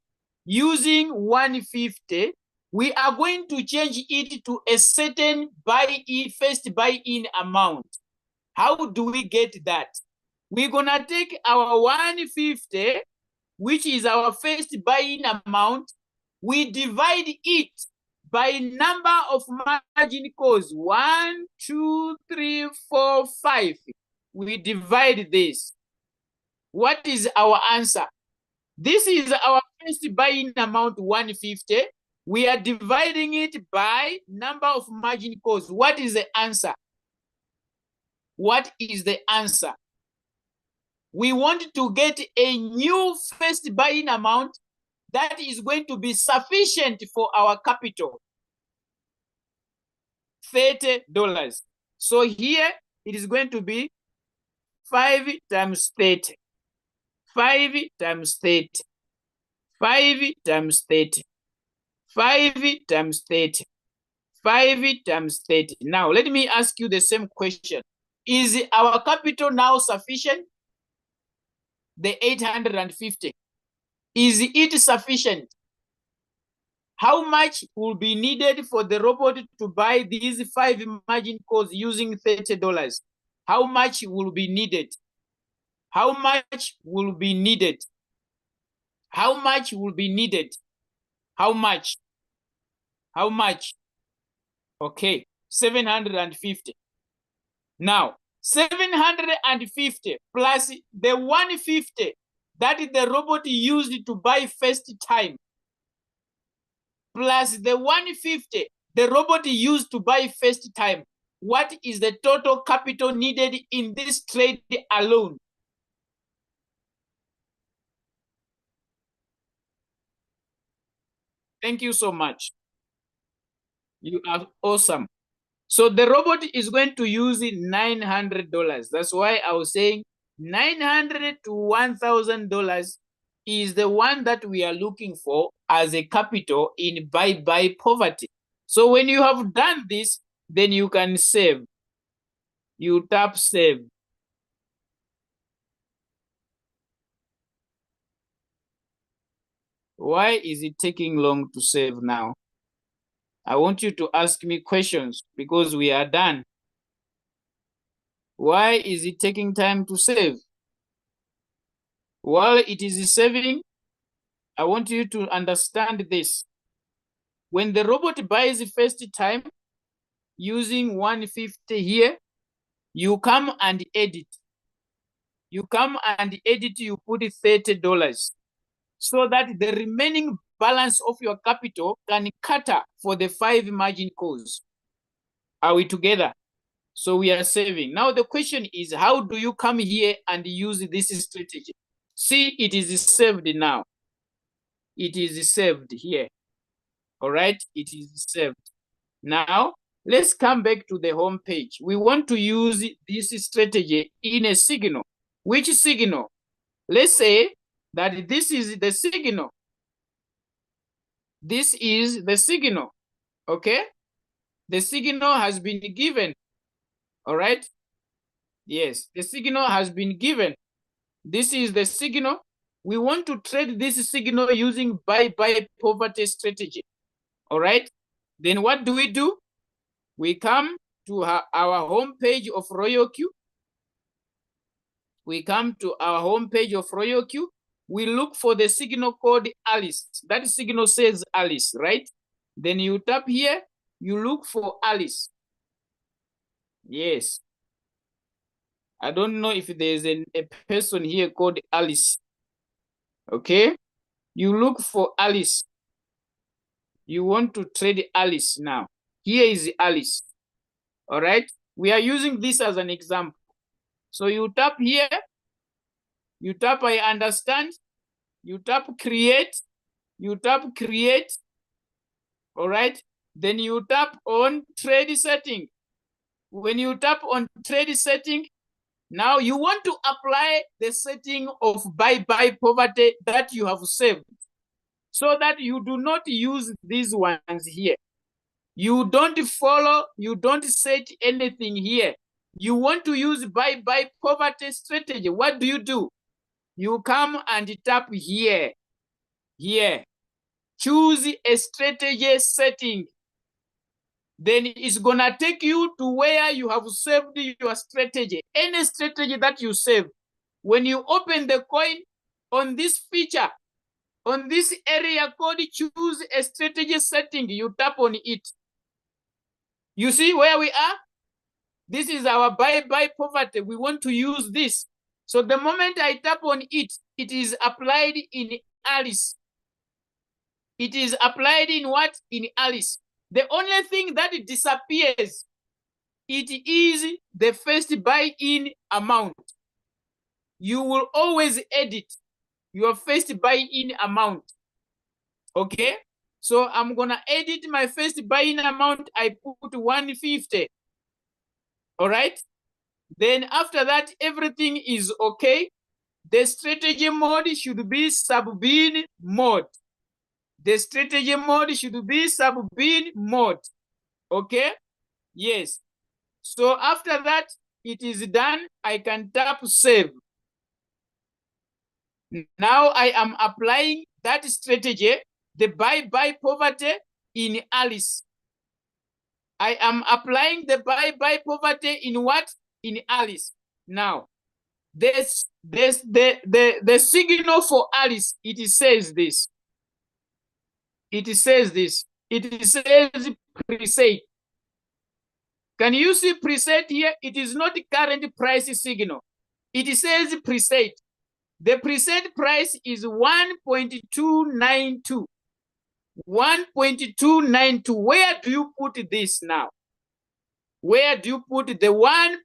using 150, we are going to change it to a certain first buy-in amount. How do we get that? We're gonna take our 150, which is our first buy-in amount. We divide it by number of margin calls. 1, 2, 3, 4, 5. We divide this. What is our answer? This is our first buy-in amount, 150. We are dividing it by number of margin calls. What is the answer? What is the answer? We want to get a new first buy-in amount that is going to be sufficient for our capital. $30. So here it is going to be 5 times 30. 5 times 30. 5 times 30. 5 times 30. 5 times 30. Now, let me ask you the same question. Is our capital now sufficient? The 850. Is it sufficient? How much will be needed for the robot to buy these 5 margin calls using $30? How much will be needed? How much will be needed? How much will be needed? How much? How much? Okay, 750. Now, 750 plus the 150 that the robot used to buy first time, plus the 150 the robot used to buy first time. What is the total capital needed in this trade alone? Thank you so much. You are awesome. So the robot is going to use $900. That's why I was saying $900 to $1,000 is the one that we are looking for as a capital in bye-bye poverty. So when you have done this, then you can save. You tap save. Why is it taking long to save now? I want you to ask me questions because we are done. Why is it taking time to save? While it is saving, I want you to understand this. When the robot buys the first time using 150 here, you come and edit. You come and edit, you put $30 so that the remaining balance of your capital can cater for the 5 margin calls. Are we together? So we are saving. Now the question is, how do you come here and use this strategy? See, it is saved now. It is saved here. All right, it is saved. Now, let's come back to the home page. We want to use this strategy in a signal. Which signal? Let's say that this is the signal. This is the signal, okay? The signal has been given, all right? Yes, the signal has been given. This is the signal. We want to trade this signal using buy poverty strategy, all right? Then what do? We come to our home page of RoyalQ. We come to our home page of RoyalQ. We look for the signal called Alice. That signal says Alice, right? Then you tap here, you look for Alice. Yes. I don't know if there's a person here called Alice. Okay? You look for Alice. You want to trade Alice now. Here is Alice. All right? We are using this as an example. So you tap here. You tap I understand. You tap create. You tap create. All right? Then you tap on trade setting. When you tap on trade setting, now you want to apply the setting of buy poverty that you have saved so that you do not use these ones here. You don't follow, you don't set anything here. You want to use buy poverty strategy. What do? You come and tap here. Here. Choose a strategy setting. Then it's gonna take you to where you have saved your strategy. Any strategy that you save. When you open the coin on this feature, on this area called choose a strategy setting, you tap on it. You see where we are? This is our buy poverty. We want to use this. So the moment I tap on it, it is applied in Alice. It is applied in what? In Alice. The only thing that disappears, it is the first buy-in amount. You will always edit your first buy-in amount. Okay? So I'm gonna edit my first buy-in amount. I put 150. All right? Then after that, everything is okay. The strategy mode should be sub-bin mode. The strategy mode should be sub-bin mode. Okay? Yes. So after that, it is done. I can tap save. Now I am applying that strategy, the buy poverty in Alice. I am applying the buy poverty in what? In Alice. Now, the signal for Alice, it says this. It says this. It says preset. Can you see preset here? It is not current price signal. It says preset. The preset price is 1.292. 1.292. Where do you put this now? Where do you put the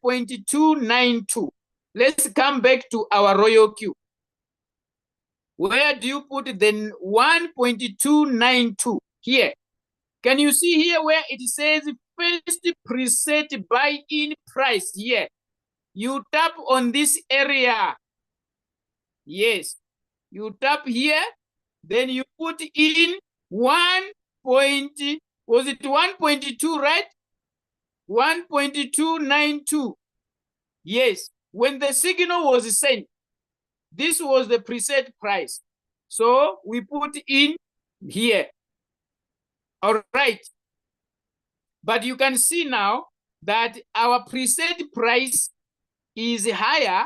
1.292? Let's come back to our RoyalQ. Where do you put the 1.292? Here. Can you see here where it says first preset buy-in price here? You tap on this area. Yes. You tap here. Then you put in 1.2, was it 1.2, right? 1.292. Yes. When the signal was sent, this was the preset price. So we put in here. All right. But you can see now that our preset price is higher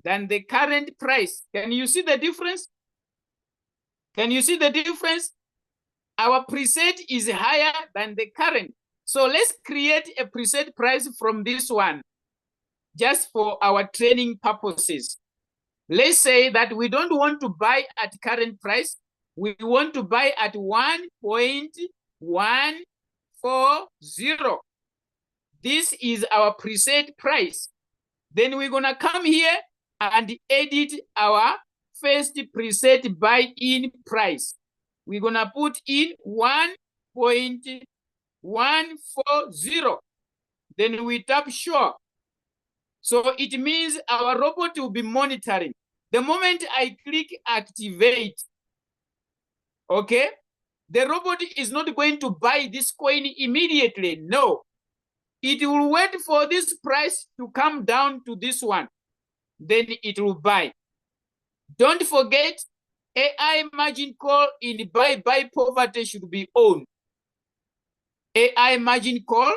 than the current price. Can you see the difference? Can you see the difference? Our preset is higher than the current. So let's create a preset price from this one, just for our training purposes. Let's say that we don't want to buy at current price. We want to buy at 1.140. This is our preset price. Then we're gonna come here and edit our first preset buy-in price. We're gonna put in 1.140. Then we tap sure. So it means our robot will be monitoring. The moment I click activate, okay, the robot is not going to buy this coin immediately. No, it will wait for this price to come down to this one. Then it will buy. Don't forget, AI margin call in buy poverty should be on. AI margin call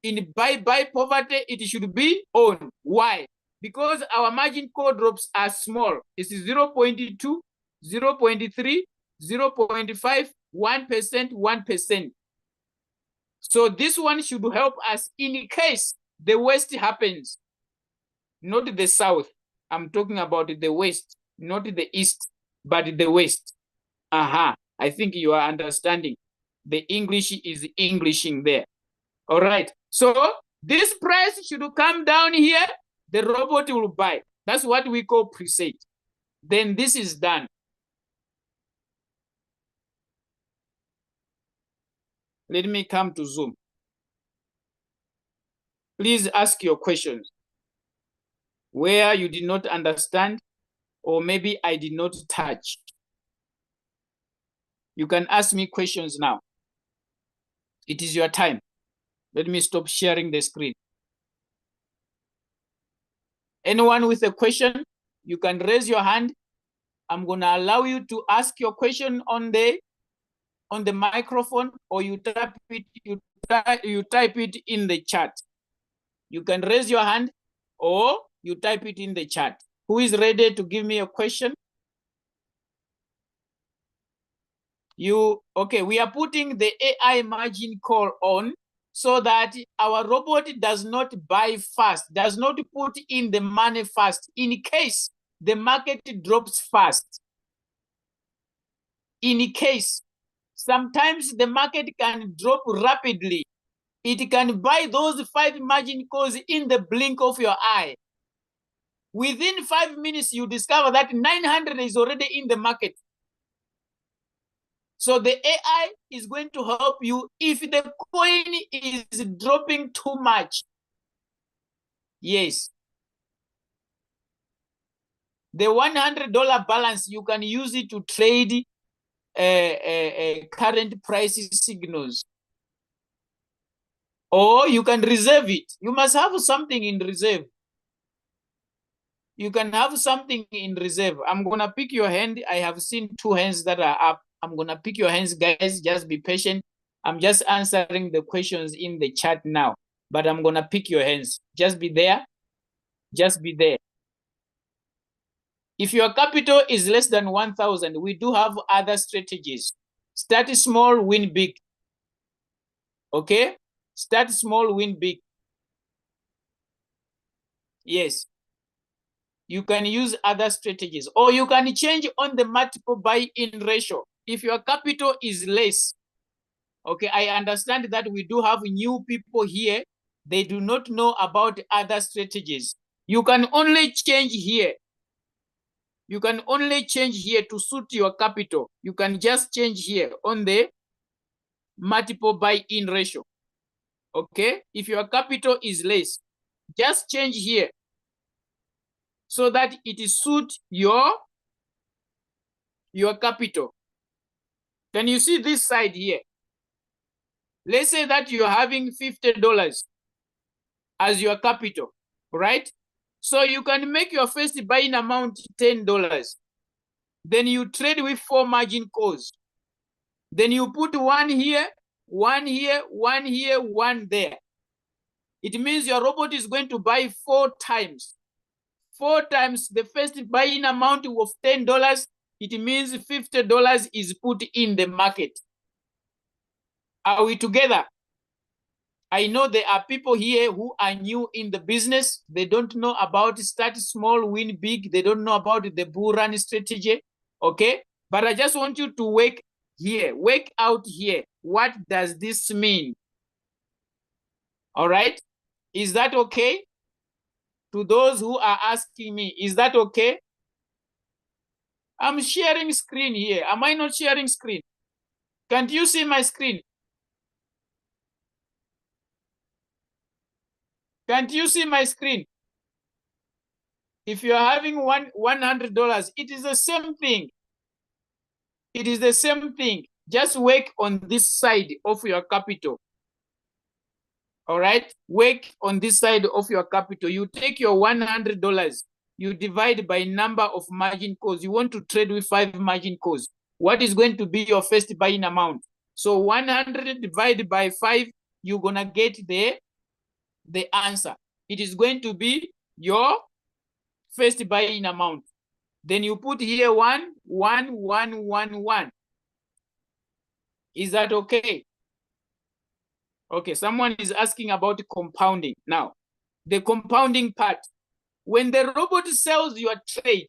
in buy poverty, it should be on. Why? Because our margin call drops are small. It's 0.2, 0.3, 0.5, 1%, 1%. So this one should help us in case the West happens, not the South. I'm talking about the West, not the East, but the West. I think you are understanding. The English is Englishing there. All right. So this price should come down here. The robot will buy. That's what we call preset. Then this is done. Let me come to Zoom. Please ask your questions where you did not understand, or maybe I did not touch. You can ask me questions now. It is your time. Let me stop sharing the screen. Anyone with a question, you can raise your hand. I'm gonna allow you to ask your question on the microphone, or you type it in the chat. You can raise your hand or you type it in the chat. Who is ready to give me a question? Okay, we are putting the AI margin call on so that our robot does not buy fast, does not put in the money fast in case the market drops fast. In case, sometimes the market can drop rapidly. It can buy those 5 margin calls in the blink of your eye. Within 5 minutes, you discover that 900 is already in the market. So the AI is going to help you if the coin is dropping too much. Yes. The $100 balance, you can use it to trade current price signals. Or you can reserve it. You must have something in reserve. You can have something in reserve. I'm going to pick your hand. I have seen 2 hands that are up. I'm going to pick your hands, guys. Just be patient. I'm just answering the questions in the chat now. But I'm going to pick your hands. Just be there. Just be there. If your capital is less than 1,000, we do have other strategies. Start small, win big. Okay? Start small, win big. Yes. You can use other strategies, or you can change on the multiple buy-in ratio. If your capital is less, okay, I understand that we do have new people here. They do not know about other strategies. You can only change here. You can only change here to suit your capital. You can just change here on the multiple buy-in ratio. Okay, if your capital is less, just change here so that it suits your capital. Can you see this side here? Let's say that you're having $50 as your capital, right? So you can make your first buying amount $10. Then you trade with 4 margin calls. Then you put 1 here, one here, one there. It means your robot is going to buy 4 times. 4 times the first buying amount of $10, it means $50 is put in the market. Are we together? I know there are people here who are new in the business. They don't know about start small, win big. They don't know about the bull run strategy. Okay? But I just want you to work here, work out here. What does this mean? All right? Is that okay? To those who are asking me, is that okay? I'm sharing screen here. Am I not sharing screen? Can't you see my screen? Can't you see my screen? If you're having $100, it is the same thing. It is the same thing. Just work on this side of your capital. All right? Work on this side of your capital. You take your $100, you divide by number of margin calls. You want to trade with 5 margin calls. What is going to be your first buying amount? So 100 divided by 5, you're going to get the answer. It is going to be your first buying amount. Then you put here 1, 1, 1, 1, 1. Is that okay? Okay, someone is asking about compounding. Now, the compounding part. When the robot sells your trade,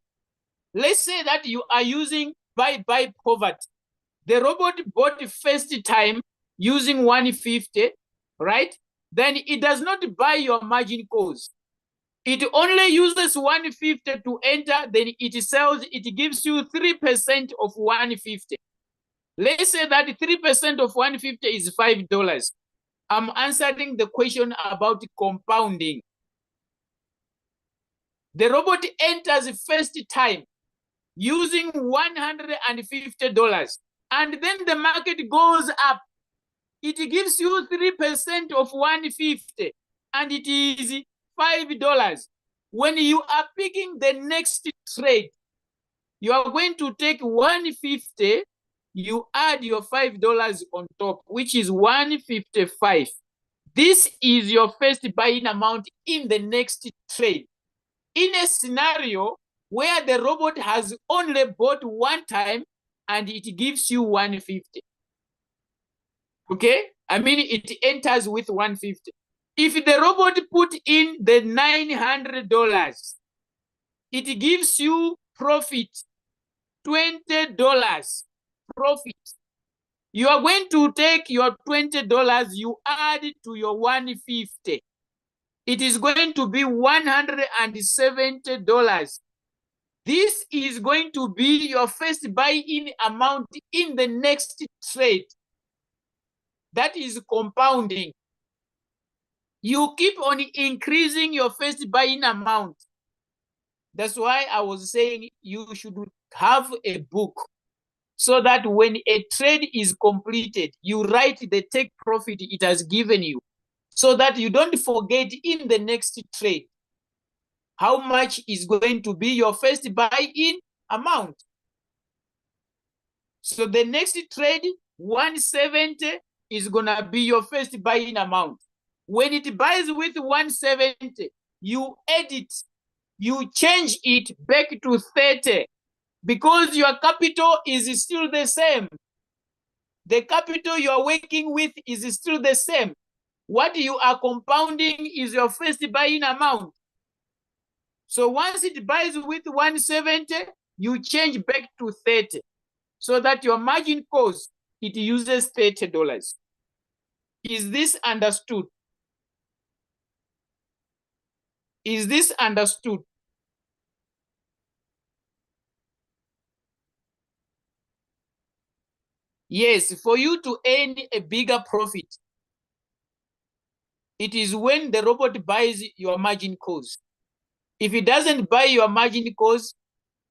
let's say that you are using buy poverty. The robot bought the first time using 150, right? Then it does not buy your margin calls. It only uses 150 to enter, then it sells, it gives you 3% of 150. Let's say that 3% of 150 is $5. I'm answering the question about compounding. The robot enters the first time using $150, and then the market goes up. It gives you 3% of 150, and it is $5. When you are picking the next trade, you are going to take 150, you add your $5 on top, which is 155. This is your first buying amount in the next trade. In a scenario where the robot has only bought 1 time and it gives you 150. Okay? I mean, it enters with 150. If the robot put in the $900, it gives you profit, $20 profit. You are going to take your $20, you add to your 150. It is going to be $170. This is going to be your first buy-in amount in the next trade. That is compounding. You keep on increasing your first buy-in amount. That's why I was saying you should have a book, so that when a trade is completed, you write the take profit it has given you, so that you don't forget in the next trade how much is going to be your first buy-in amount. So the next trade, 170, is gonna be your first buy-in amount. When it buys with 170, you edit, you change it back to 30, because your capital is still the same. The capital you are working with is still the same. What you are compounding is your first buy-in amount. So once it buys with 170, you change back to 30, so that your margin cost, it uses $30. Is this understood? Is this understood? Yes, for you to earn a bigger profit, it is when the robot buys your margin calls. If it doesn't buy your margin calls,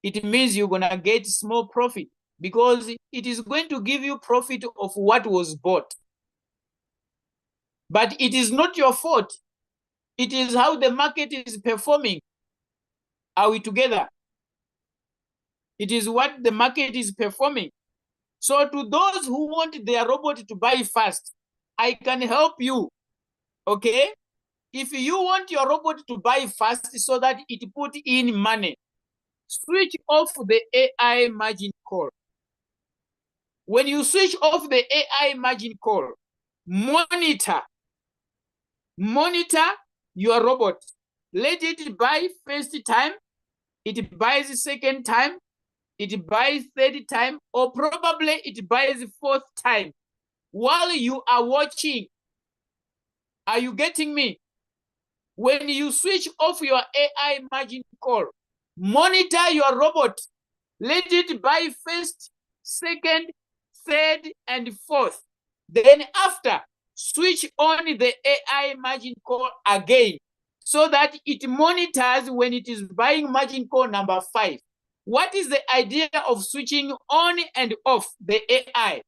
it means you're gonna get small profit, because it is going to give you profit of what was bought. But it is not your fault. It is how the market is performing. Are we together? It is what the market is performing. So to those who want their robot to buy fast, I can help you. Okay? If you want your robot to buy fast so that it put in money, switch off the AI margin call. When you switch off the AI margin call, monitor your robot. Let it buy first time, it buys second time, it buys third time, or probably it buys fourth time while you are watching. Are you getting me? When you switch off your AI margin call, monitor your robot. Let it buy first, second, third, and fourth. Then after, switch on the AI margin call again so that it monitors when it is buying margin call number 5. What is the idea of switching on and off the AI?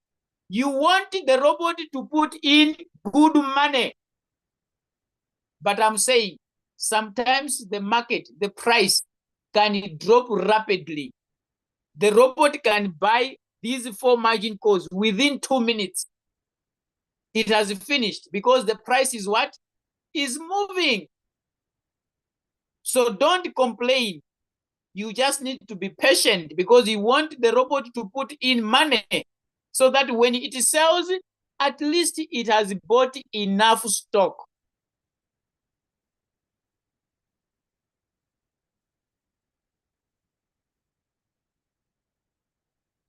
You want the robot to put in good money. But I'm saying sometimes the market, the price can drop rapidly. The robot can buy these 4 margin calls within 2 minutes. It has finished because the price is what? Is moving. So don't complain. You just need to be patient because you want the robot to put in money so that when it sells, at least it has bought enough stock.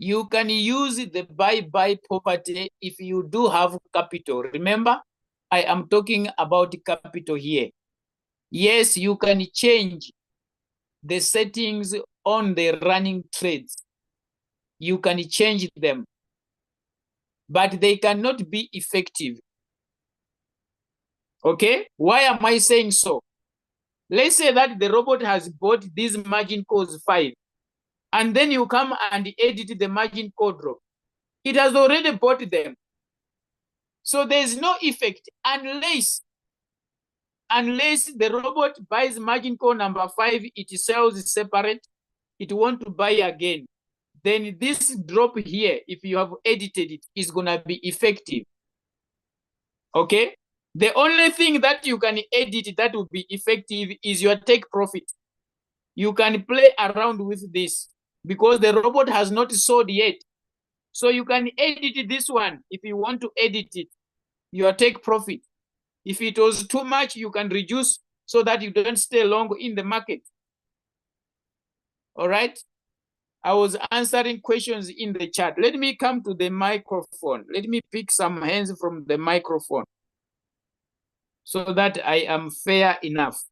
You can use the buy property if you do have capital. Remember, I am talking about capital here. Yes, you can change the settings on the running trades. You can change them, but they cannot be effective. Okay, why am I saying so? Let's say that the robot has bought these margin calls 5, and then you come and edit the margin call drop. It has already bought them. So there's no effect unless the robot buys margin call number 5, it sells separate, it wants to buy again. Then this drop here, if you have edited it, is gonna be effective. Okay? The only thing that you can edit that will be effective is your take profit. You can play around with this because the robot has not sold yet. So you can edit this one if you want to edit it, your take profit. If it was too much, you can reduce so that you don't stay long in the market. All right? I was answering questions in the chat. Let me come to the microphone. Let me pick some hands from the microphone so that I am fair enough.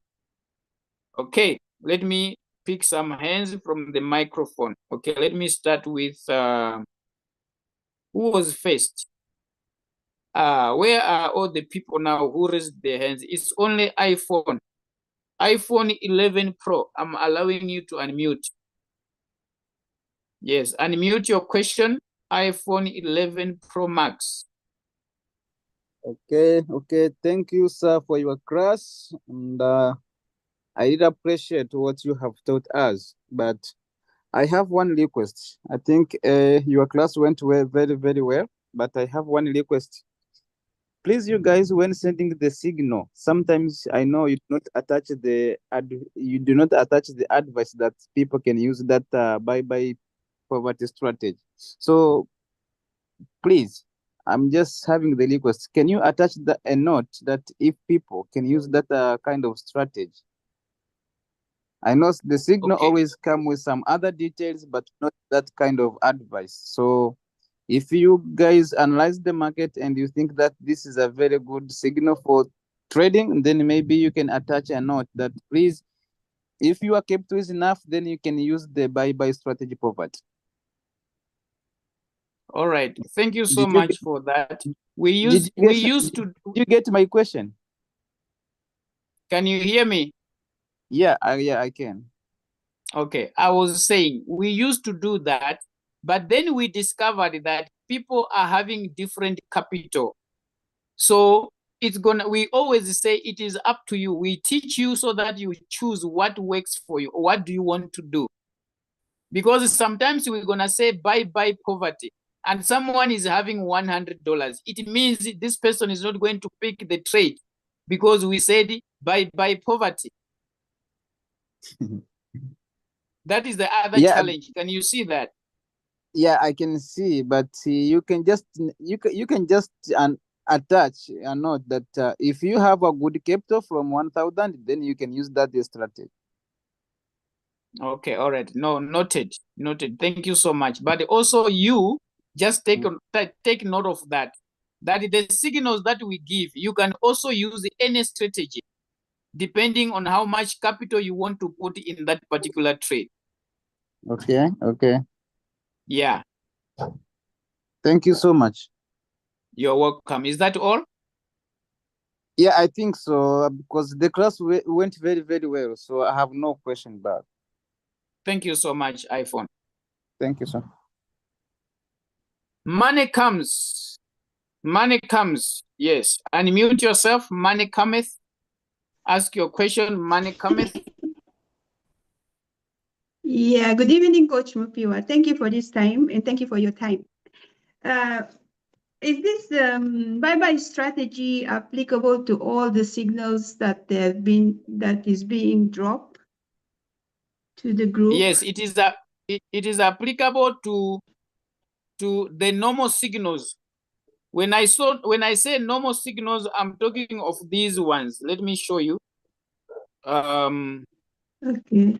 Okay, let me pick some hands from the microphone. Okay, let me start with who was first? Where are all the people now who raised their hands? It's only iPhone 11 Pro. I'm allowing you to unmute. Yes, unmute your question. iPhone 11 Pro Max. Okay. Thank you, sir, for your class. And I really appreciate what you have taught us. But I have one request. I think your class went very, very well. But I have one request. Please, you guys, when sending the signal, sometimes I know you do not attach the advice that people can use that buy poverty strategy. So please, I'm just having the request. Can you attach a note that if people can use that kind of strategy? I know the signal always come with some other details, but not that kind of advice. So if you guys analyze the market and you think that this is a very good signal for trading, then maybe you can attach a note that please, if you are capital is enough, then you can use the buy strategy poverty. All right. Thank you so much for that. Did you get my question? Can you hear me? Yeah, I can. Okay. I was saying we used to do that, but then we discovered that people are having different capital. So we always say it is up to you. We teach you so that you choose what works for you. What do you want to do? Because sometimes we're gonna say buy poverty. and someone is having $100, it means this person is not going to pick the trade because we said by poverty. That is the other challenge. Can you see that? Yeah, I can see, but you can just attach a note that if you have a good capital from 1,000, then you can use that strategy. Okay, all right. No, noted. Thank you so much. But also you just take note of that. That the signals that we give, you can also use any strategy depending on how much capital you want to put in that particular trade. Okay. Yeah. Thank you so much. You're welcome. Is that all? Yeah, I think so, because the class went very, very well. So I have no question back. Thank you so much, iPhone. Thank you, sir. Money comes. Yes. Unmute yourself. Money cometh. Ask your question. Money cometh. Yeah, good evening, Coach Mopiiwa. Thank you for this time and thank you for your time. Is this bye-bye strategy applicable to all the signals that is being dropped to the group? Yes, it is applicable to the normal signals. When I say normal signals, I'm talking of these ones. Let me show you. Okay.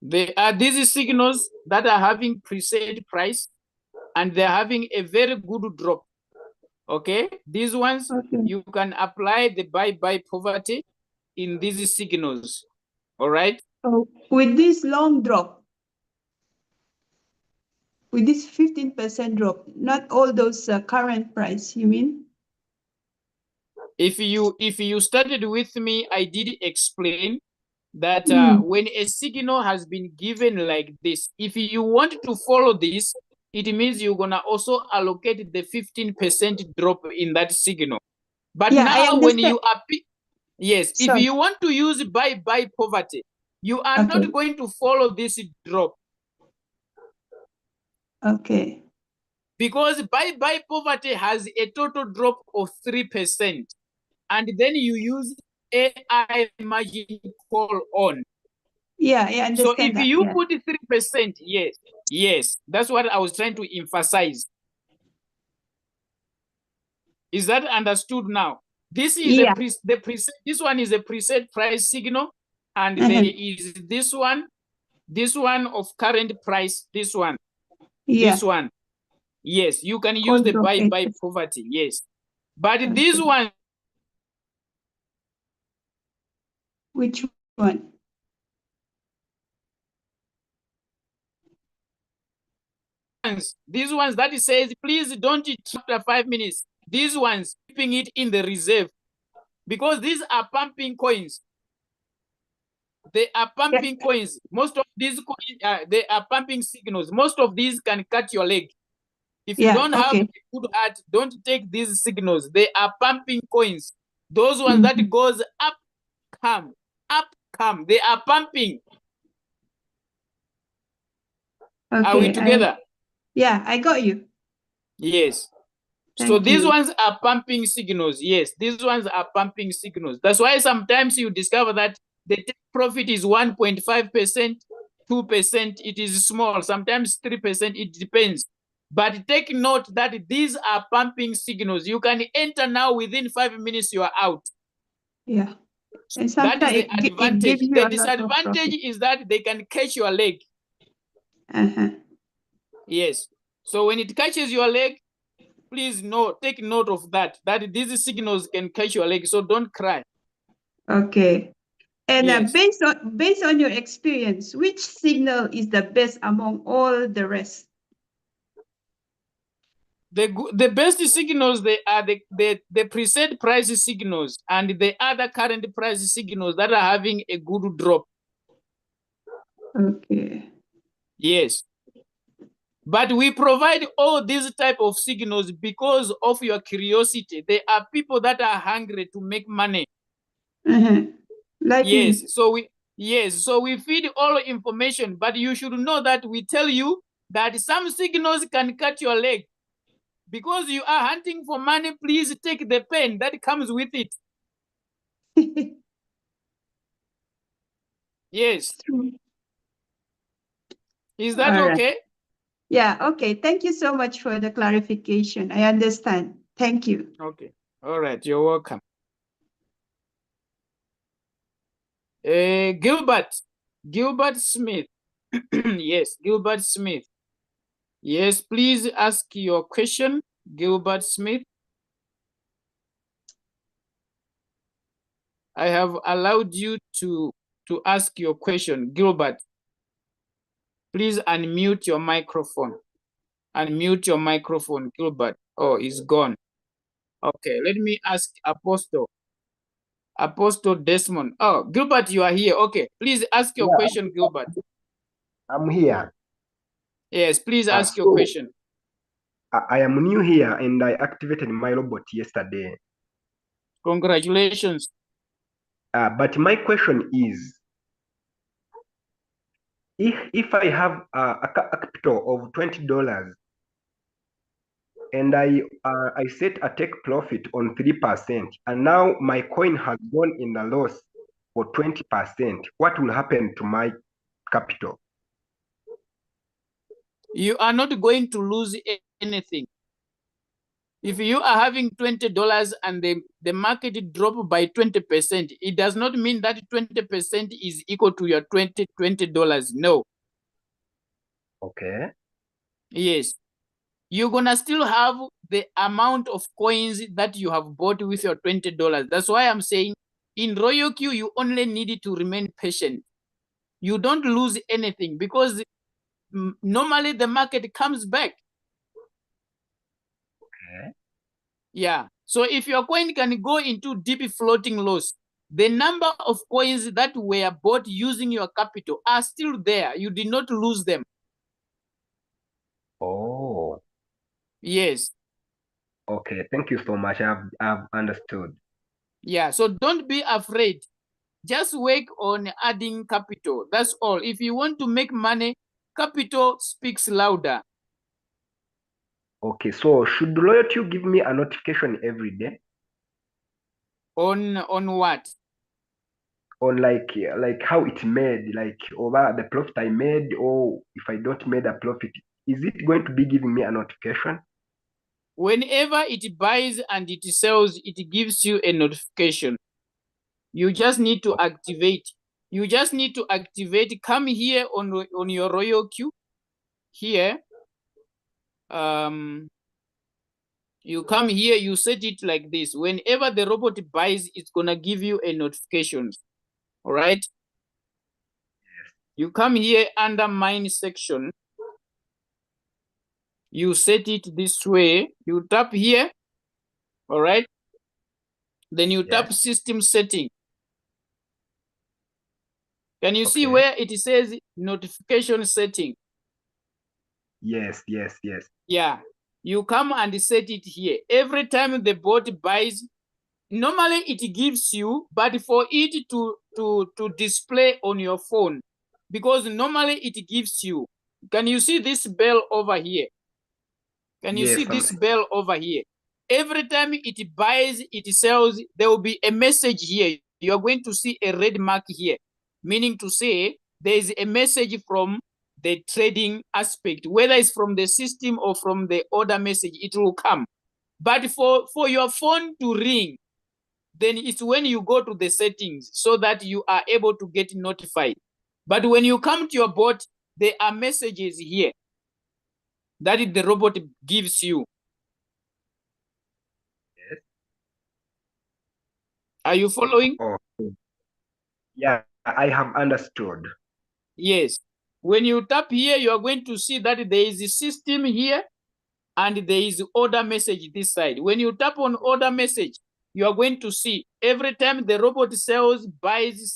There are these signals that are having preset price and they're having a very good drop. Okay, these ones, you can apply the buy poverty in these signals. All right. So with this long drop, with this 15% drop, not all those current price, you mean? If you started with me, I did explain that when a signal has been given like this, if you want to follow this, it means you're gonna also allocate the 15% drop in that signal. But Yeah, now when you are if you want to use buy poverty, you are not going to follow this drop. Okay. Because buy poverty has a total drop of 3%, and then you use AI margin call on. Yeah, I understand. So if that, you put 3%, yes, that's what I was trying to emphasize. Is that understood now? This is the preset. This one is a preset price signal, and there is this one of current price. This one. Yes, you can use the buy poverty. Yes, but this one. Which one? These ones that it says, please don't eat after 5 minutes. These ones, keeping it in the reserve, because these are pumping coins. They are pumping coins. Most of these coins, they are pumping signals. Most of these can cut your leg. If you don't have a good heart, don't take these signals. They are pumping coins. Those ones that goes up, come, up, come. They are pumping. Are we together? Yeah, I got you. Yes. So these ones are pumping signals. Yes, these ones are pumping signals. That's why sometimes you discover that the take profit is 1.5%, 2%. It is small. Sometimes 3%. It depends. But take note that these are pumping signals. You can enter now within 5 minutes. You are out. Yeah. And that is the advantage. The disadvantage is that they can catch your leg. Yes. So when it catches your leg, please take note of that these signals can catch your leg, so don't cry. Okay. And based on your experience, which signal is the best among all the rest? The best signals, they are the preset price signals and the other current price signals that are having a good drop. Okay. Yes. But we provide all these type of signals because of your curiosity. There are people that are hungry to make money. Like me. So we feed all information, but you should know that we tell you that some signals can cut your leg. Because you are hunting for money, please take the pen that comes with it. Yes. Is that All right. okay? Yeah, okay. Thank you so much for the clarification. I understand. Thank you. Okay. All right. You're welcome. Gilbert Smith. Yes, Gilbert Smith. Yes, please ask your question, Gilbert Smith. I have allowed you to ask your question, Gilbert. Please unmute your microphone. Unmute your microphone, Gilbert. Oh, he's gone. Okay, let me ask Apostle Desmond. Oh, Gilbert, you are here. Okay, please ask your question, Gilbert. I'm here. Yes, please ask your So, question. I am new here and I activated my robot yesterday. Congratulations. But my question is, if I have a capital of $20 and I set a take profit on 3%, and now my coin has gone in the loss for 20%, what will happen to my capital? You are not going to lose anything. If you are having $20 and the market drop by 20%, it does not mean that 20% is equal to your $20. No. Okay. Yes. You're gonna still have the amount of coins that you have bought with your $20. That's why I'm saying in Royal Q, you only need to remain patient. You don't lose anything because normally the market comes back. Okay. Yeah. So if your coin can go into deep floating loss, the number of coins that were bought using your capital are still there. You did not lose them. Oh. Yes. Okay. Thank you so much. I've understood. Yeah. So don't be afraid. Just work on adding capital. That's all. If you want to make money, capital speaks louder. Okay. So should Loyalty give me a notification every day? On what? On like how it made, like over the profit I made, or if I don't made a profit, is it going to be giving me a notification? Whenever it buys and it sells, it gives you a notification. You just need to activate. You just need to activate. Come here on your Royal Q. Here. You come here, you set it like this. Whenever the robot buys, it's gonna give you a notification. All right. You come here under mine section. You set it this way. You tap here. All right. Then you tap system setting. Can you see where it says notification setting? Yes. Yeah. You come and set it here. Every time the bot buys, normally it gives you, but for it to display on your phone, because normally it gives you. Can you see this bell over here? Can you see this bell over here? Every time it buys, it sells, there will be a message here. You are going to see a red mark here, meaning to say there is a message from the trading aspect, whether it's from the system or from the order message, it will come. But for your phone to ring, then it's when you go to the settings so that you are able to get notified. But when you come to your bot, there are messages here that the robot gives you. Yes. Are you following? Oh, yeah, I have understood. Yes. When you tap here, you are going to see that there is a system here and there is order message this side. When you tap on order message, you are going to see every time the robot sells, buys,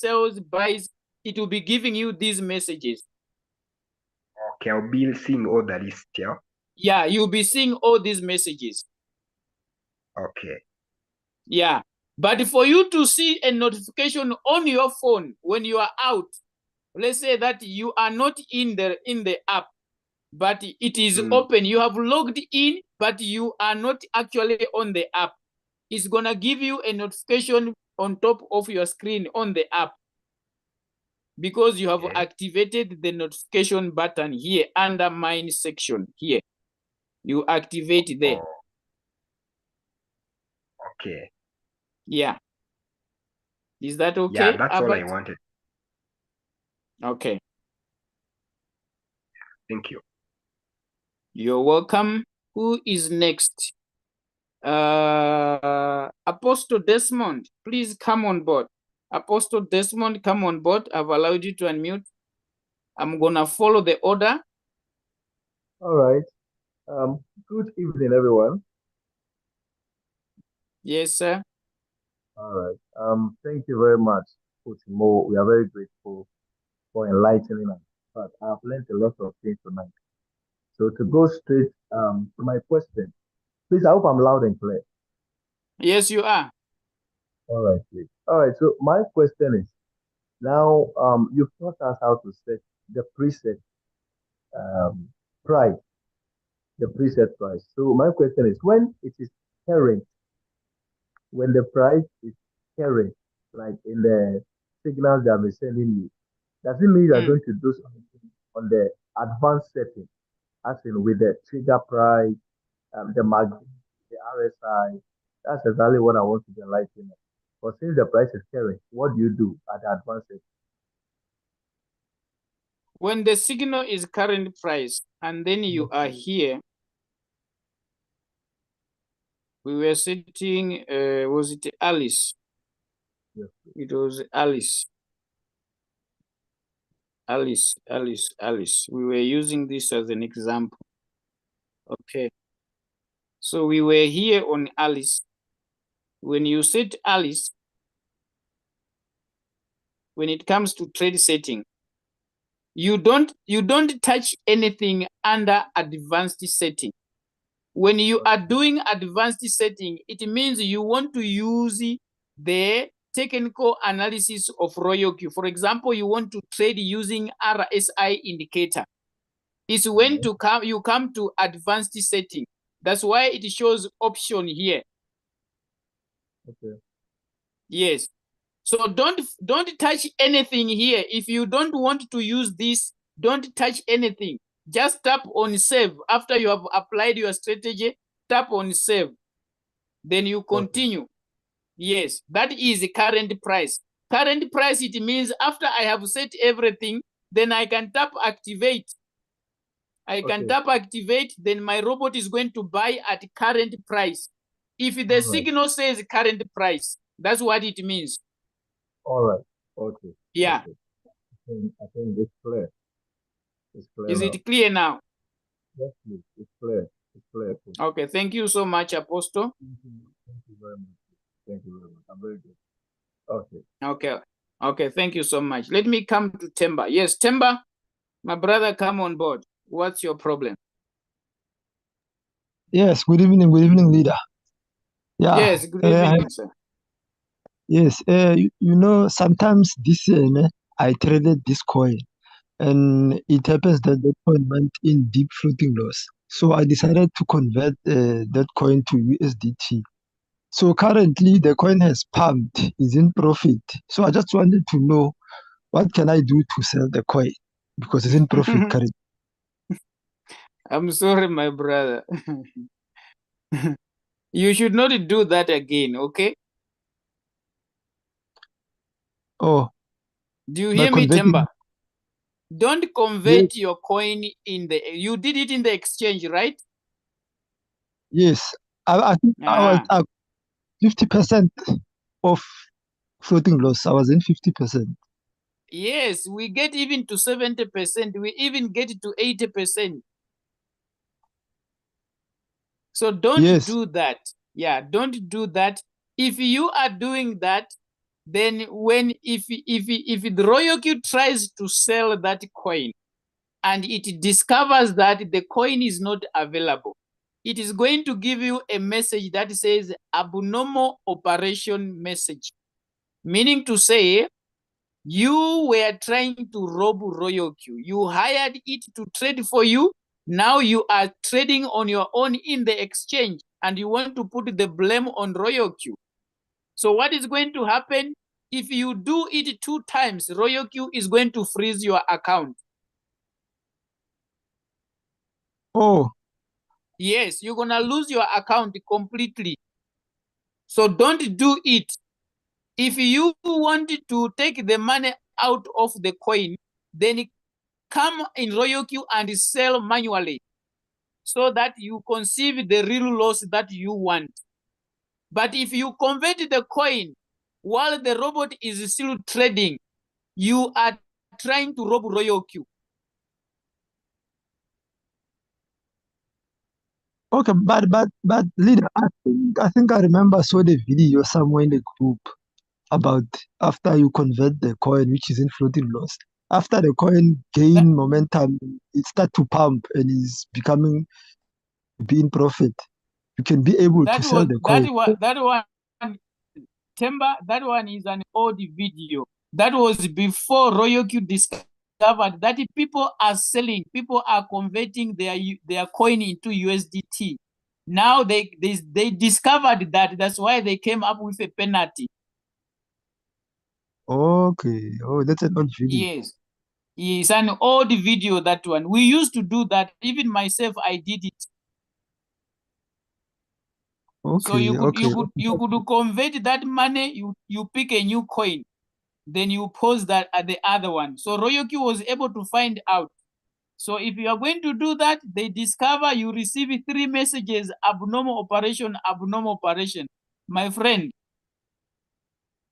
it will be giving you these messages. Okay, I'll be seeing all the list, yeah? Yeah, you'll be seeing all these messages. Okay. Yeah. But for you to see a notification on your phone when you are out, let's say that you are not in the app, but it is open. You have logged in, but you are not actually on the app. It's gonna give you a notification on top of your screen on the app, because you have activated the notification button here under mine section here. You activate there. Oh, okay. Yeah. Is that okay? Yeah, that's all I Albert? wanted. Okay. Thank you. You're welcome. Who is next? Apostle Desmond, please come on board. Apostle Desmond, come on board. I've allowed you to unmute. I'm gonna follow the order. All right. Good evening, everyone. Yes, sir. All right. Thank you very much, Mo. We are very grateful for enlightening us. But I've learned a lot of things tonight. So to go straight to my question, please. I hope I'm loud and clear. Yes, you are. All right, please. All right. So my question is now you've taught us how to set the preset price, the preset price. So my question is when it is current, when the price is current, like in the signals they have been sending you, does it mean you are going to do something on the advanced setting, as in with the trigger price, the MACD, the RSI? That's exactly what I want to be enlightened. But since the price is current, what do you do at the advanced setting? When the signal is current price, and then you are here, we were setting, was it Alice? Yes. It was Alice. Alice. We were using this as an example. Okay. So we were here on Alice. When you set Alice, when it comes to trade setting, you don't touch anything under advanced setting. When you are doing advanced setting, it means you want to use the technical analysis of Royal Q. For example, you want to trade using RSI indicator. It's when you come to advanced setting. That's why it shows option here. Okay. Yes. So don't touch anything here. If you don't want to use this, don't touch anything. Just tap on save. After you have applied your strategy, tap on save. Then you continue. Okay. Yes, that is the current price. Current price, it means after I have set everything, then I can tap activate. I can tap activate, then my robot is going to buy at current price. If the signal says current price, that's what it means. All right. Okay. Yeah. Okay. I think it's clear. It's clear. Is it clear now? Yes, please. It's clear. It's clear. Please. Okay. Thank you so much, Apostle. Thank you very much. Thank you very much. I'm very good. Okay. Okay. Okay. Thank you so much. Let me come to Temba. Yes, Temba, my brother, come on board. What's your problem? Yes. Good evening, leader. Yeah. Yes. Good evening, sir. Yes. You know, sometimes this I traded this coin, and it happens that the coin went in deep floating loss. So I decided to convert that coin to USDT. So currently the coin has pumped, is in profit. So I just wanted to know what can I do to sell the coin because it's in profit currently. I'm sorry, my brother. You should not do that again, okay? Oh. Do you hear me, Temba? Don't convert your coin in the... You did it in the exchange, right? Yes. I think I was 50% of floating loss. I was in 50%. Yes, we get even to 70%. We even get to 80%. So don't do that. Yeah, don't do that. If you are doing that, then if the Royal Q tries to sell that coin and it discovers that the coin is not available, it is going to give you a message that says abnormal operation message, meaning to say you were trying to rob RoyalQ. You hired it to trade for you. Now you are trading on your own in the exchange and you want to put the blame on RoyalQ. So what is going to happen? If you do it 2 times, RoyalQ is going to freeze your account. Oh, Yes, you're going to lose your account completely. So don't do it. If you want to take the money out of the coin, then come in RoyalQ and sell manually so that you conceive the real loss that you want. But if you convert the coin while the robot is still trading, you are trying to rob RoyalQ. okay, but leader, I think I remember I saw the video somewhere in the group about after you convert the coin, which is in floating loss. After the coin gain momentum, it start to pump and is becoming being profit. You can be able to sell the coin. That one, Temba, that one is an old video. That was before RoyalQ discovered that people are selling, people are converting their coin into USDT. Now they discovered that. That's why they came up with a penalty. Okay. Oh, that's an old video. Yes. It's an old video, that one. We used to do that. Even myself, I did it. Okay. So you okay. could convert that money, you pick a new coin, then you post that at the other one. So RoyalQ was able to find out. So if you are going to do that, they discover you receive 3 messages, abnormal operation, abnormal operation. My friend,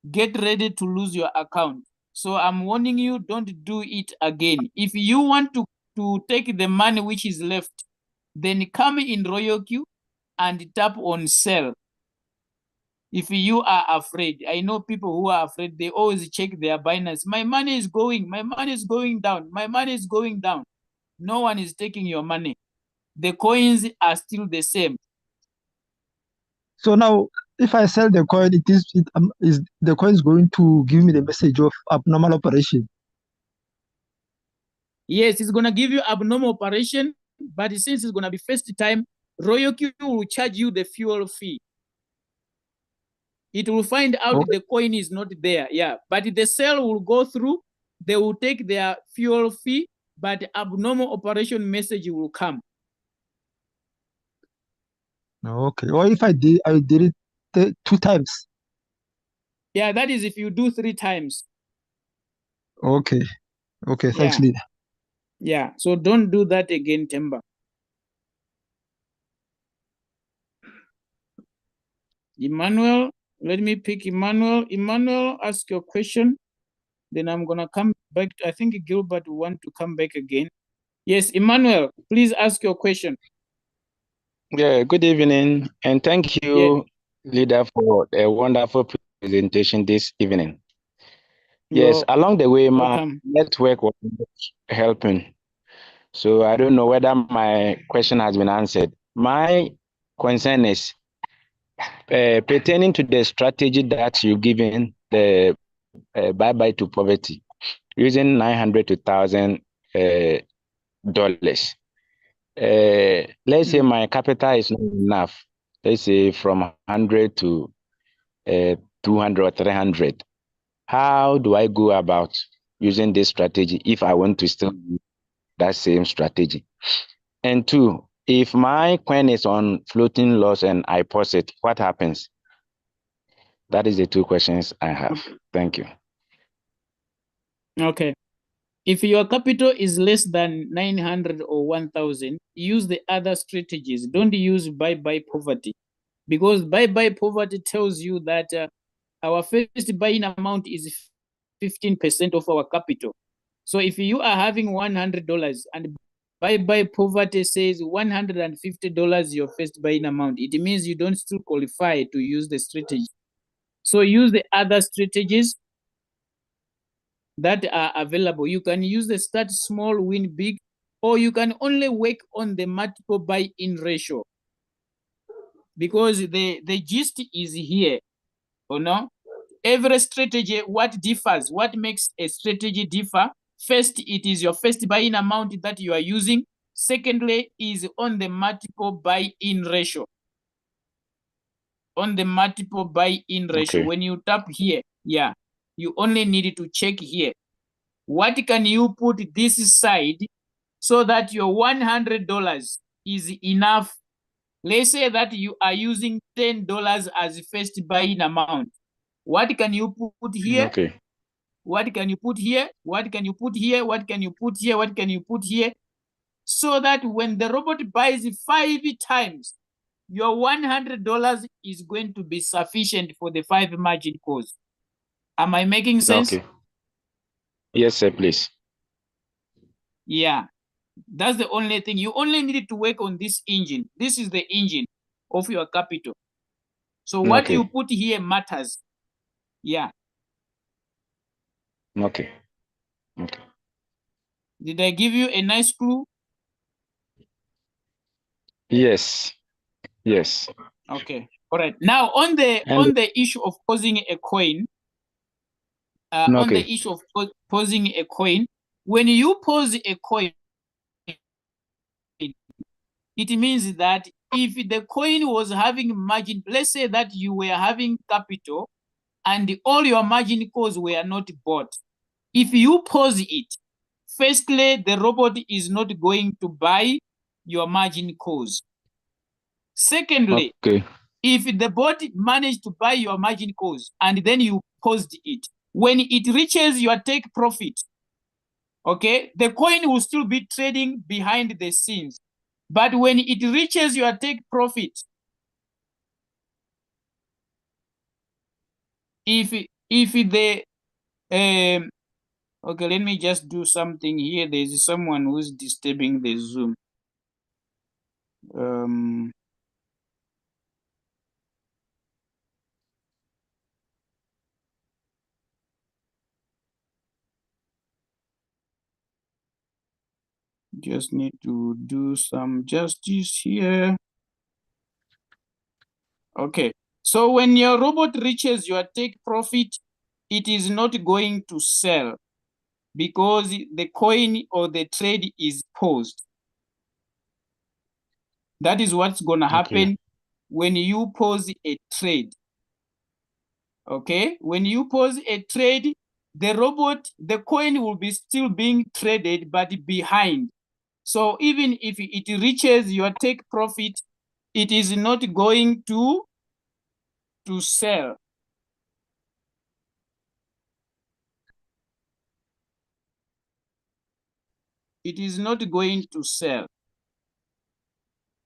get ready to lose your account. So I'm warning you, don't do it again. If you want to take the money which is left, then come in RoyalQ and tap on sell. If you are afraid, I know people who are afraid, they always check their Binance. My money is going down, my money is going down. No one is taking your money. The coins are still the same. So now, if I sell the coin, is the coin is going to give me the message of abnormal operation? Yes, it's gonna give you abnormal operation, but since it's gonna be first time, RoyalQ will charge you the fuel fee. It will find out the coin is not there, yeah. But the sale will go through, they will take their fuel fee, but abnormal operation message will come. Okay. Or if I did it 2 times. Yeah, that is if you do 3 times. Okay. Okay, thanks, Yeah. leader. Yeah, so don't do that again, Temba. Emmanuel, let me pick Emmanuel. Emmanuel, ask your question. Then I'm gonna come back. I think Gilbert will want to come back again. Yes, Emmanuel, please ask your question. Yeah, good evening, and thank you, leader, for a wonderful presentation this evening. Yes, along the way, my network was not helping. So I don't know whether my question has been answered. My concern is pertaining to the strategy that you've given, the bye-bye to poverty, using $900 to $1,000. Let's say my capital is not enough. Let's say from 100 to 200 or 300. How do I go about using this strategy if I want to still use that same strategy? And 2, if my coin is on floating loss and I pause it, what happens? That is the 2 questions I have. Thank you. Okay. If your capital is less than 900 or 1,000, use the other strategies. Don't use bye-bye poverty, because bye-bye poverty tells you that our first buying amount is 15% of our capital. So if you are having $100 and bye-bye poverty says $150 your first buying amount, it means you don't still qualify to use the strategy. So use the other strategies that are available. You can use the start small, win big, or you can only work on the multiple buy-in ratio. because the gist is here, or no? Every strategy, what differs, what makes a strategy differ? First, it is your first buy-in amount that you are using. Secondly, is on the multiple buy-in ratio. On the multiple buy-in ratio. Okay. When you tap here, yeah, you only need to check here. What can you put this side so that your $100 is enough? Let's say that you are using $10 as first buy-in amount. What can you put here? Okay. What can you put here? What can you put here? What can you put here? What can you put here? So that when the robot buys 5 times, your $100 is going to be sufficient for the 5 margin calls. Am I making sense? Okay. Yes, sir, please. Yeah, that's the only thing. You only need to work on this engine. This is the engine of your capital. So what Okay. you put here matters. Yeah. Okay. Okay. Did I give you a nice clue? Yes. Yes. Okay. All right. Now on the issue of posing a coin, on the issue of posing a coin, when you pose a coin, it means that if the coin was having margin, let's say that you were having capital and all your margin calls were not bought. If you pause it, firstly, the robot is not going to buy your margin calls. Secondly, okay. if the bot managed to buy your margin calls and then you paused it, when it reaches your take profit, okay, the coin will still be trading behind the scenes. But when it reaches your take profit, if the okay, let me just do something here. There's someone who's disturbing the Zoom. Just need to do some justice here. Okay, so when your robot reaches your take profit, it is not going to sell because the coin or the trade is paused. That is what's gonna happen when you pause a trade. Okay, when you pause a trade, the coin will be still being traded, but behind. So even if it reaches your take profit, it is not going to sell. It is not going to sell.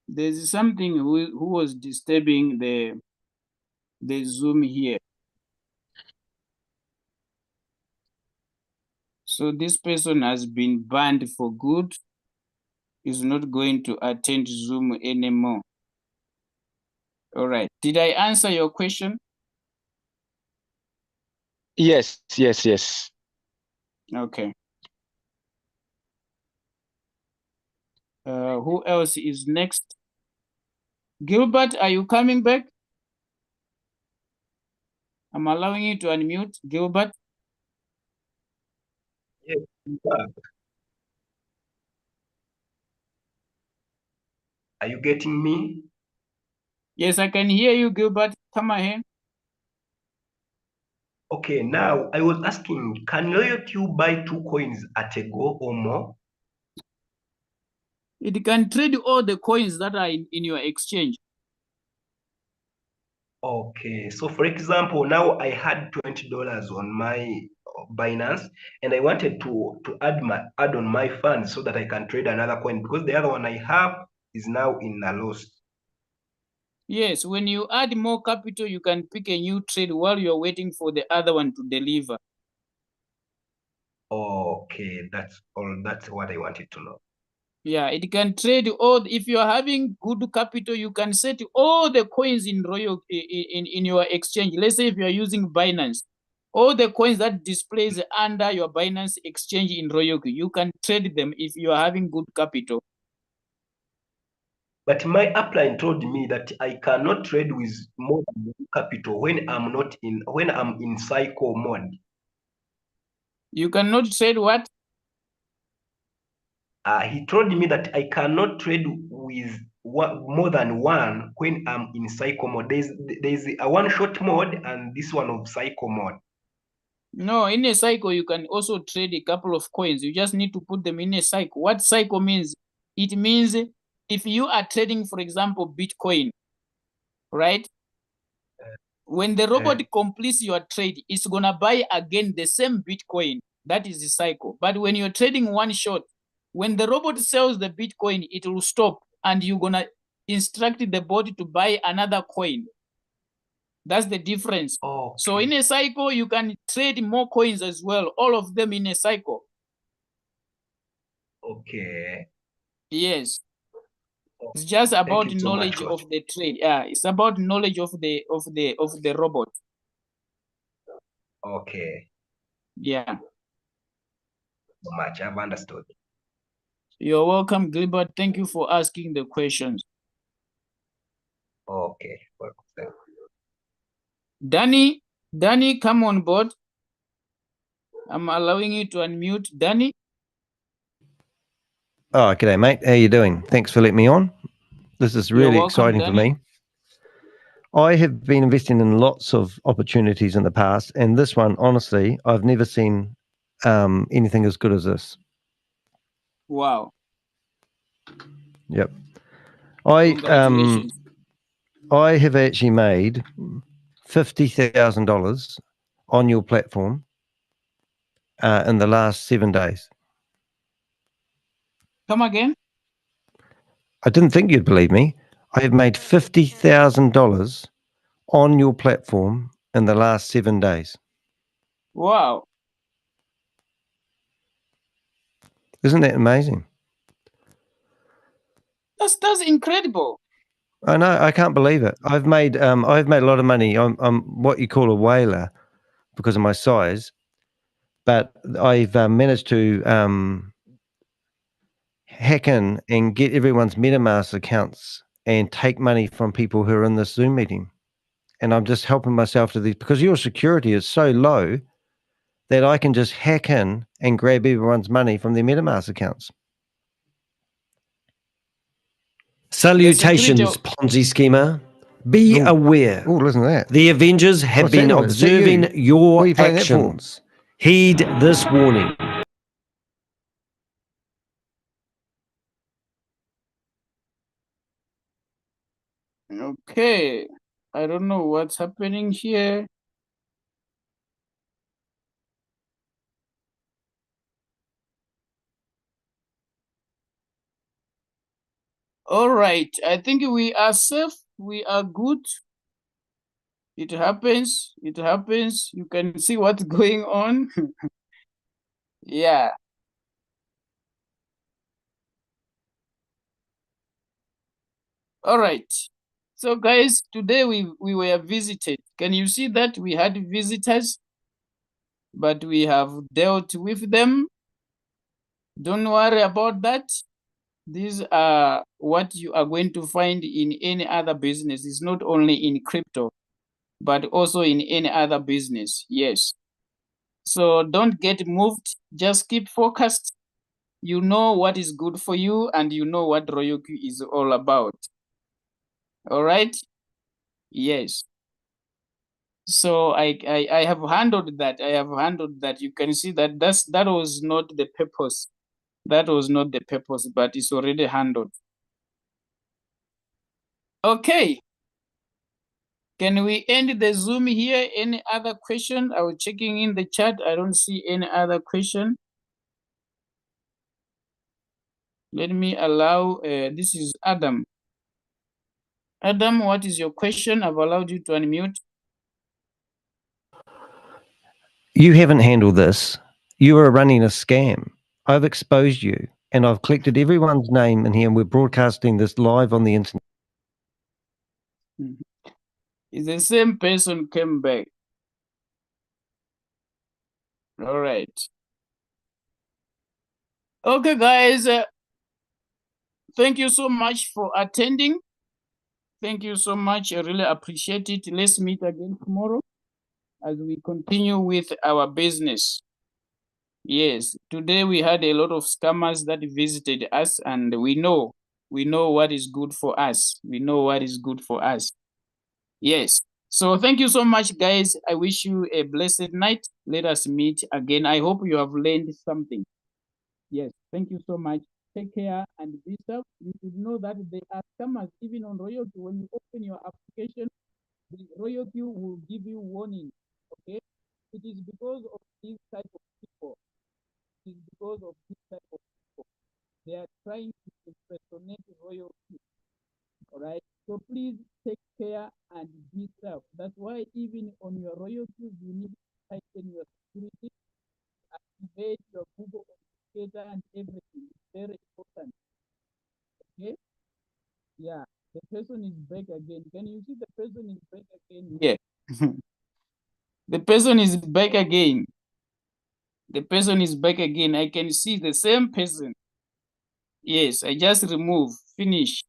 There's something who was disturbing the Zoom here. So this person has been banned for good. Is not going to attend Zoom anymore. All right. Did I answer your question? Yes, yes, yes. Okay. Who else is next? Gilbert, are you coming back? I'm allowing you to unmute. Gilbert? Yes. Are you getting me? Yes, I can hear you, Gilbert. Come ahead. Okay, now I was asking, can Loyalty buy 2 coins at a go or more? It can trade all the coins that are in your exchange. Okay, so for example, now I had $20 on my Binance and I wanted to add on my funds so that I can trade another coin because the other one I have is now in a loss. Yes, when you add more capital, you can pick a new trade while you're waiting for the other one to deliver. Okay, that's all. That's what I wanted to know. Yeah, it can trade all. If you are having good capital, you can set all the coins in your exchange. Let's say if you are using Binance, all the coins that displays under your Binance exchange in Royalty, you can trade them if you are having good capital. But my upline told me that I cannot trade with more than one capital when I'm in cycle mode. You cannot trade what? He told me that I cannot trade with more than one when I'm in cycle mode. There's a one shot mode and this one of cycle mode. No, in a cycle, you can also trade a couple of coins. You just need to put them in a cycle. What cycle means? It means if you are trading, for example, Bitcoin, right? When the robot completes your trade, it's going to buy again the same Bitcoin. That is the cycle. But when you're trading one shot, when the robot sells the Bitcoin, it will stop and you're going to instruct the bot to buy another coin. That's the difference. Okay. So in a cycle, you can trade more coins as well, all of them in a cycle. Okay. Yes. It's just about you so knowledge much, of the trade. Yeah, it's about knowledge of the robot. Okay. Yeah. So much. I've understood. You're welcome, Gilbert. Thank you for asking the questions. Okay. Danny, come on board. I'm allowing you to unmute. Danny. Oh, g'day, mate. How you doing? Thanks for letting me on. This is really exciting for me. I have been investing in lots of opportunities in the past, and this one, honestly, I've never seen anything as good as this. Wow. Yep. Congratulations. I have actually made $50,000 on your platform in the last 7 days. Come again? I didn't think you'd believe me. I have made $50,000 on your platform in the last 7 days. Wow. Isn't that amazing? That's incredible. I know. I can't believe it. I've made a lot of money. I'm what you call a whaler because of my size, but I've managed to hack in and get everyone's MetaMask accounts and take money from people who are in this Zoom meeting. And I'm just helping myself to these because your security is so low that I can just hack in and grab everyone's money from their MetaMask accounts. Salutations, Ponzi schemer. Be aware. Oh, listen to that. The Avengers have been observing your actions. Heed this warning. Okay. I don't know what's happening here. All right. I think we are safe. We are good. It happens. It happens. You can see what's going on. Yeah. All right. So guys, today we were visited. Can you see that we had visitors? But we have dealt with them. Don't worry about that. These are what you are going to find in any other business. It's not only in crypto, but also in any other business. Yes. So don't get moved. Just keep focused. You know what is good for you and you know what Royoku is all about. All right? Yes. So I have handled that. I have handled that. You can see that that was not the purpose. That was not the purpose, but it's already handled. Okay. Can we end the Zoom here? Any other question? I was checking in the chat. I don't see any other question. Let me allow, this is Adam. Adam, what is your question? I've allowed you to unmute. You haven't handled this. You are running a scam. I've exposed you and I've collected everyone's name in here and we're broadcasting this live on the internet. It's the same person came back. All right. Okay, guys. thank you so much for attending. Thank you so much. I really appreciate it. Let's meet again tomorrow as we continue with our business. Yes, today we had a lot of scammers that visited us, and we know what is good for us. We know what is good for us. Yes. So thank you so much, guys. I wish you a blessed night. Let us meet again. I hope you have learned something. Yes. Thank you so much. Take care and be safe. You should know that there are scammers even on Royalty. When you open your application, the Royalty will give you warning. Okay. It is because of this type of people. It is because of this type of people. They are trying to impersonate royalty. All right. So please take care and be safe. That's why even on your royalties, you need to tighten your security, activate your Google Authenticator and everything. It's very important. Okay. Yeah. The person is back again. Can you see the person is back again? Yeah. The person is back again. The person is back again. I can see the same person. Yes, I just remove, finish.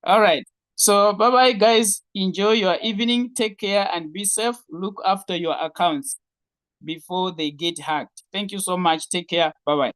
All right. So bye-bye, guys. Enjoy your evening. Take care and be safe. Look after your accounts before they get hacked. Thank you so much. Take care. Bye-bye.